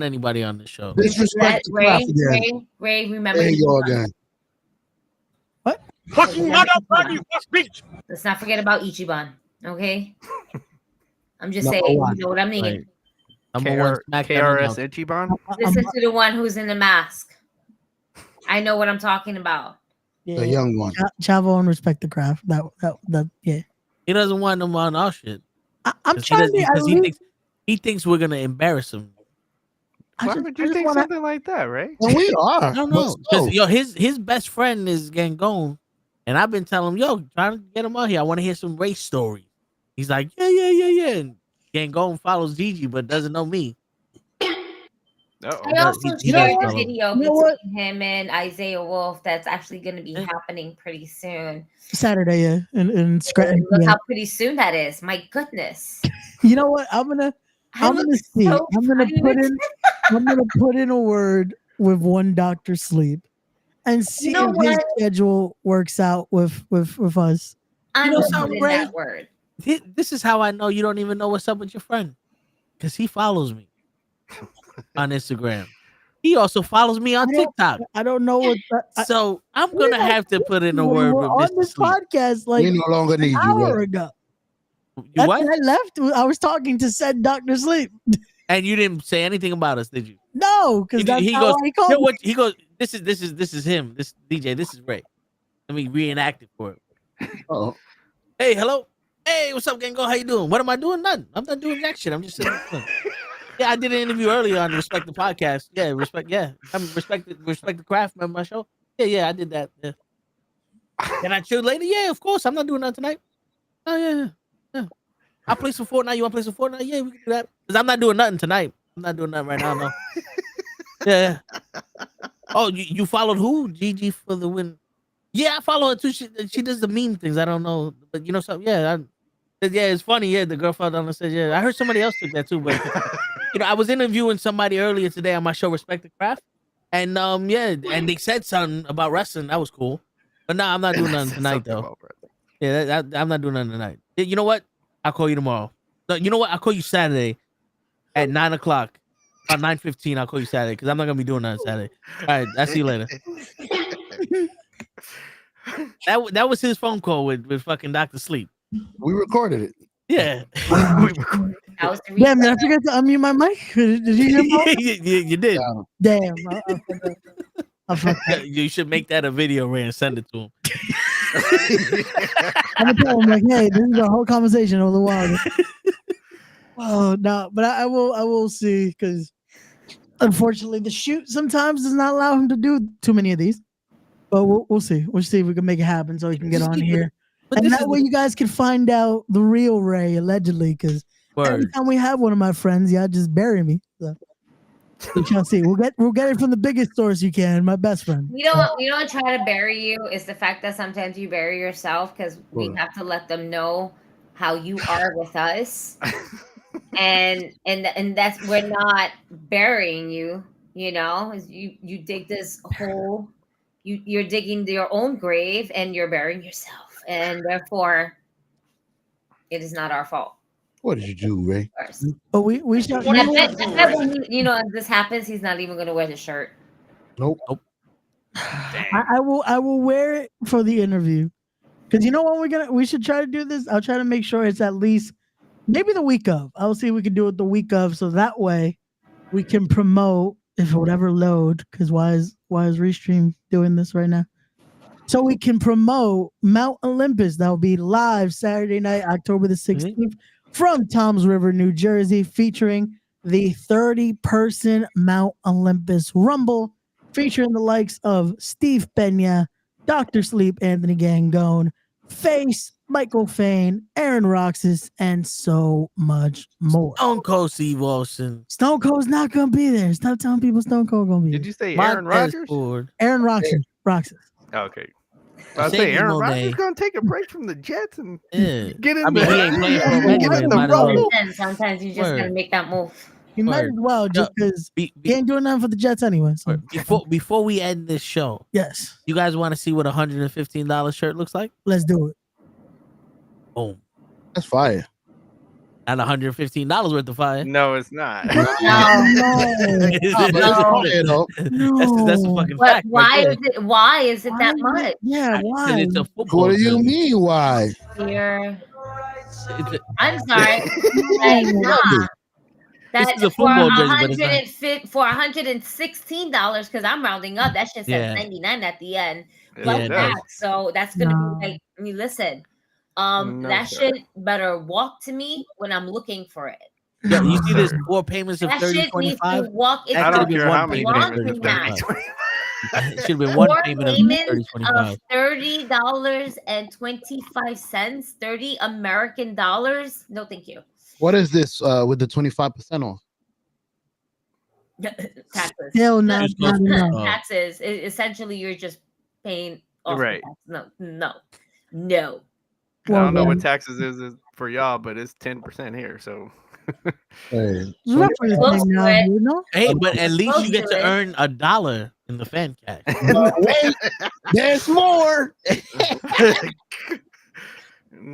anybody on the show. Disrespect the craft again. Ray, remember. There you go again. What? Fucking motherfucker, bitch. Let's not forget about Ichiban. Okay. I'm just Number saying. one. You know what I mean? Number one, KRS Ichiban. Listen to the one who's in the mask. I know what I'm talking about. Yeah. The young one. Chavo and respect the craft. That yeah. He doesn't want them on our shit. I'm trying to. He thinks we're gonna embarrass him. Why would you think something like that, right? Well, we are. I don't know. Because his best friend is Gangone, and I've been telling him, yo, trying to get him out here. I want to hear some race stories. He's like, yeah. And Gangone follows Gigi, but doesn't know me. I also shared a video between him and Isaiah Wolf that's actually going to be happening pretty soon. Saturday, yeah, and Scranton. Look how pretty soon that is. My goodness. You know what? I'm gonna see. so I'm gonna put in a word with one Dr. Sleep and see if his schedule works out with us. I You know know something, in Ray? that word. This is how I know you don't even know what's up with your friend, because he follows me on Instagram. He also follows me on TikTok. I don't know what. So I'm gonna have to put in a word with on Mr. this Sleep. podcast like We no longer need an you. hour Ray. ago. You what? I left. I was talking to said Dr. Sleep. And you didn't say anything about us, did you? No, because that's he how goes. I called You know him. what? He goes. This is him. This DJ. This is Ray. Let me reenact it for him. Oh, Hey, hello. Hey, what's up, gang? How you doing? What am I doing? Nothing. I'm not doing jack shit. I'm just sitting. Yeah, I did an interview earlier on Respect the Podcast. Yeah, respect. Yeah, I mean, respect the craft. Remember my show? Yeah, I did that. Yeah. Can I chill later? Yeah, of course. I'm not doing that tonight. Oh yeah. I'll play some Fortnite. You want to play some Fortnite? Yeah, we can do that. Because I'm not doing nothing tonight. I'm not doing nothing right now. No. Yeah. Oh, you followed who? Gigi for the win. Yeah, I follow her too. She does the meme things. I don't know, but you know something. Yeah, it's funny. Yeah, the girl fell down and said, yeah. I heard somebody else took that too, but I was interviewing somebody earlier today on my show, Respect the Craft, and and they said something about wrestling. That was cool, but no, I'm not doing nothing tonight though. Yeah, I'm not doing nothing tonight. You know what? I'll call you tomorrow. No, you know what? I'll call you Saturday at 9:00. About 9:15, I'll call you Saturday because I'm not gonna be doing that on Saturday. All right, I'll see you later. That was his phone call with fucking Dr. Sleep. we recorded it. Yeah. That was the Damn, did I forget to unmute my mic? Did you hear me? you did. Damn. I forgot. You should make that a video, Ray, and send it to him. I'm gonna tell him like, hey, this is our whole conversation over the while. Oh no, but I will see, because unfortunately the shoot sometimes does not allow him to do too many of these. But we'll see. We'll see if we can make it happen so he can get on here. And that way you guys can find out the real Ray, allegedly, because every time we have one of my friends, y'all just bury me. So we shall see. We'll get it from the biggest source you can, my best friend. We don't try to bury you. It's the fact that sometimes you bury yourself, because we have to let them know how you are with us. and that's, we're not burying you, you dig this hole, you're digging your own grave and you're burying yourself, and therefore it is not our fault. What did you do, Ray? But we shall. If this happens, he's not even going to wear the shirt. Nope. I will wear it for the interview, because you know what we should try to do this. I'll try to make sure it's at least maybe the week of. I'll see if we can do it the week of, so that way we can promote if whatever load. Because why is Restream doing this right now? So we can promote Mount Olympus. That will be live Saturday night, October the 16th, from Toms River, New Jersey, featuring the 30-person Mount Olympus Rumble, featuring the likes of Steve Pena, Dr. Sleep, Anthony Gangone, Face, Michael Fain, Aaron Roxas, and so much more. Stone Cold Steve Austin. Stone Cold's not gonna be there. Stop telling people Stone Cold gonna be there. Did you say Aaron Rodgers? Aaron Roxas. Okay. I say Aaron Rodgers is gonna take a break from the Jets and get in he ain't playing for him anyway. Sometimes you just gotta make that move. He might as well, just because he ain't doing nothing for the Jets anyway. So. Before we end this show, yes, you guys want to see what a $115 shirt looks like? Let's do it. Boom. That's fire. Not $115 worth of fire. No, it's not. No. That's a fucking But fact. why right is it? Why is it that much? Yeah, why? It's a football. What do you jersey. mean? Why? Here, It's I'm sorry. Like, nah. This That is a for football jersey, but it's not. for $116, because I'm rounding up. That shit says Yeah. 99 at the end. Yeah, Plus it that, does. so that's gonna No. be like. I mean, listen. No, That sir. shit better walk to me when I'm looking for it. Yeah, you see this 4 payments of That 30, shit needs 25? to walk. It's That I should have don't been care how one many payment of payments 30, are not. 25. It should have been one 4 payment of payments 30, 25. of $30.25, 30 American dollars. No, thank you. What is this with the 25% off? Taxes. Still not enough. Taxes. Essentially, you're just paying off the Right. tax. No. I don't know what taxes is for y'all, but it's 10% here. So Hey, Hey, but at least Close you get to to it. earn $1 in the fan cash. wait, there's more.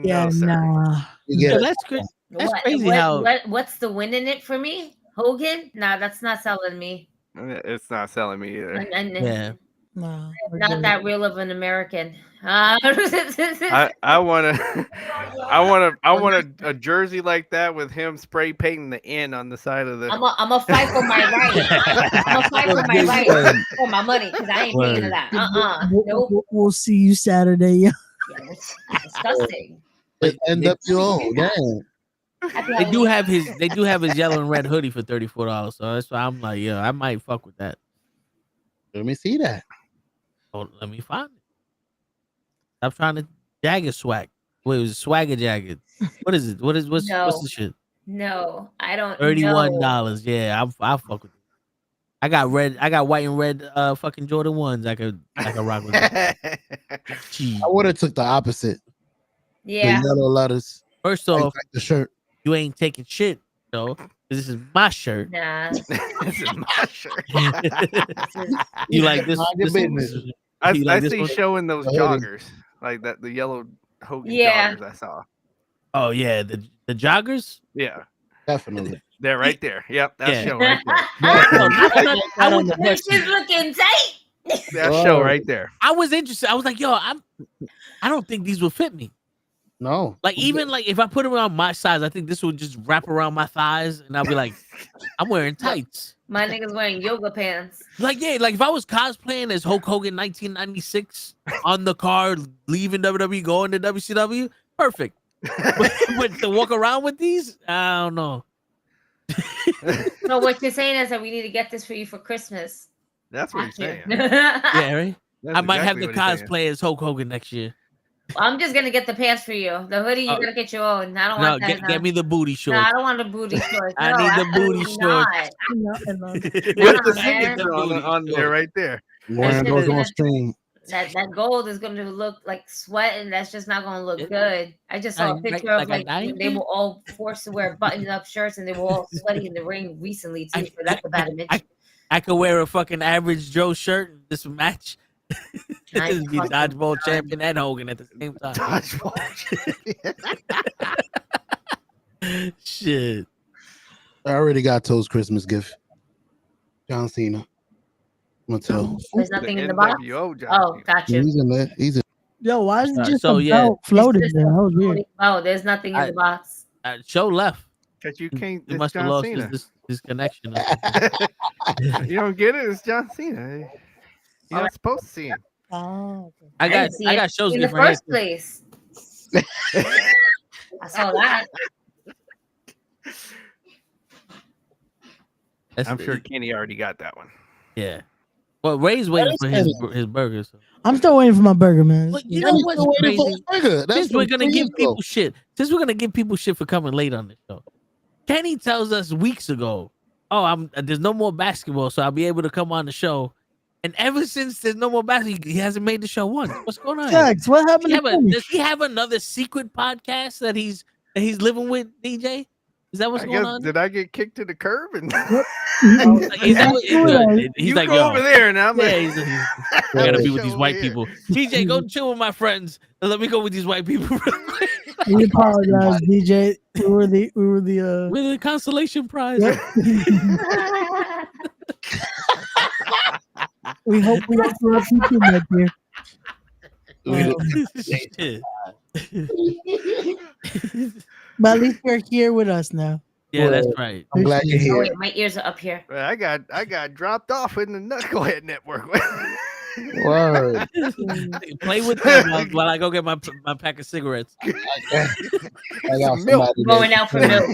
Yeah, no, sir. nah. Yeah, that's crazy. That's crazy how What's the win in it for me? Hogan? Nah, that's not selling me. It's not selling me either. Yeah. Nah, Not that real of an American. I want a jersey like that with him spray painting the N on the side of the. I'm a fight for my right. I'm a fight for my right for my money, because I ain't paying for that. Nope. We'll see you Saturday. Yeah. Yeah, that's disgusting. NWO, damn. They do have his yellow and red hoodie for $34. So that's why I'm like, yeah, I might fuck with that. Let me see that. Oh, let me find it. Stop trying to Jagger swag. Wait, it was Swagger Jagger. What is it? What's the shit? No, I don't. $31. Yeah, I'll fuck with it. I got white and red fucking Jordan 1s. I could rock with it. I would have took the opposite. Yeah. The yellow letters. First off, like the shirt. You ain't taking shit, though. This is my shirt. Nah. This is my shirt. You like this? I like this see one? showing those joggers, like that, the yellow Hogan Yeah. joggers I saw. Oh yeah, the joggers. Yeah, definitely. They're right there. Yep, that's Yeah. show right there. This is looking tight. That show right there. I was interested. I was like, yo, I don't think these will fit me. No. Like even like if I put them around my size, I think this would just wrap around my thighs, and I'll be like, I'm wearing tights. My nigga's wearing yoga pants. Like yeah, like if I was cosplaying as Hulk Hogan 1996 on the card, leaving WWE, going to WCW, perfect. But to walk around with these, I don't know. So what you're saying is that we need to get this for you for Christmas. That's what he's saying. Yeah, right. That's I might have exactly the what he's saying. cosplay as Hulk Hogan next year. I'm just gonna get the pants for you. The hoodie, you gotta get your own. I don't No, want that. get me the booty No, shorts. I don't want the booty shorts. I No, need the booty absolutely shorts. With the Nah, man. signature on there, right there. Wearing those on stream. That gold is going to look like sweat, and that's just not going to look good. I just saw a picture of like they were all forced to wear button-up shirts, and they were all sweaty in the ring recently too. So that's a bad image. I could wear a fucking average Joe shirt and just match. Just be dodgeball champion and Hogan at the same time. Dodgeball Shit. I already got Toad's Christmas gift. John Cena. Mattel. There's nothing in the box. Oh, gotcha. He's in there. He's in. Yo, why is it just So, a yeah. belt floating there? That was weird. Oh, there's nothing in the box. Show left. Because you can't. He It's must have John lost Cena. his connection. You don't get it. It's John Cena. You're not supposed to see him. Oh, okay. I didn't see it got shows in the different. first place. I saw that. I'm sure Kenny already got that one. Yeah. Well, Ray's waiting for his burgers. So. I'm still waiting for my burger, man. But you know what's crazy? Since we're gonna give people shit. Since we're gonna give people shit for coming late on this show, Kenny tells us weeks ago, "Oh, there's no more basketball, so I'll be able to come on the show." And ever since there's no more basketball, he hasn't made the show once. What's going on? Jax, what happened to Kenny? Does he have another secret podcast that he's living with, DJ? Is that what's going on? Did I get kicked to the curb? And He's like, go yo, over there now. Yeah, I gotta be with these white people. TJ, go chill with my friends and let me go with these white people. Real quick. We apologize, DJ. We were the With the consolation prize. Yep. we hope we don't repeat you, my dear. But at least you're here with us now. Yeah, that's right. I'm glad you're Oh, here. wait, my ears are up here. I got dropped off in the Knucklehead network. Word. Play with them while I go get my pack of cigarettes. I got Some milk. somebody Going out for milk.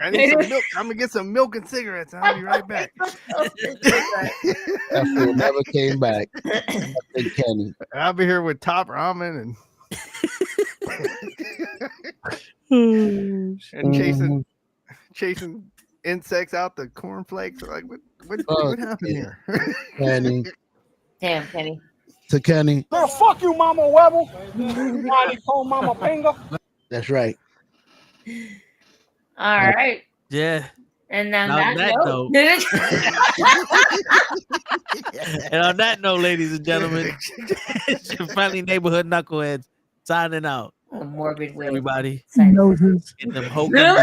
I need some milk. I'm gonna get some milk and cigarettes. I'll be right back. that fool never came back. I think Kenny. I'll be here with Top Ramen and chasing insects out the cornflakes. Like what happened here? Kenny. Damn, Kenny. To Kenny. Man, fuck you, Mama Webble. Why call Mama Finger? That's right. All right. Yeah. And on Now that note. And on that note, ladies and gentlemen, it's your friendly neighborhood knuckleheads signing out. A morbid way. Everybody. Noses. Get them Hogan.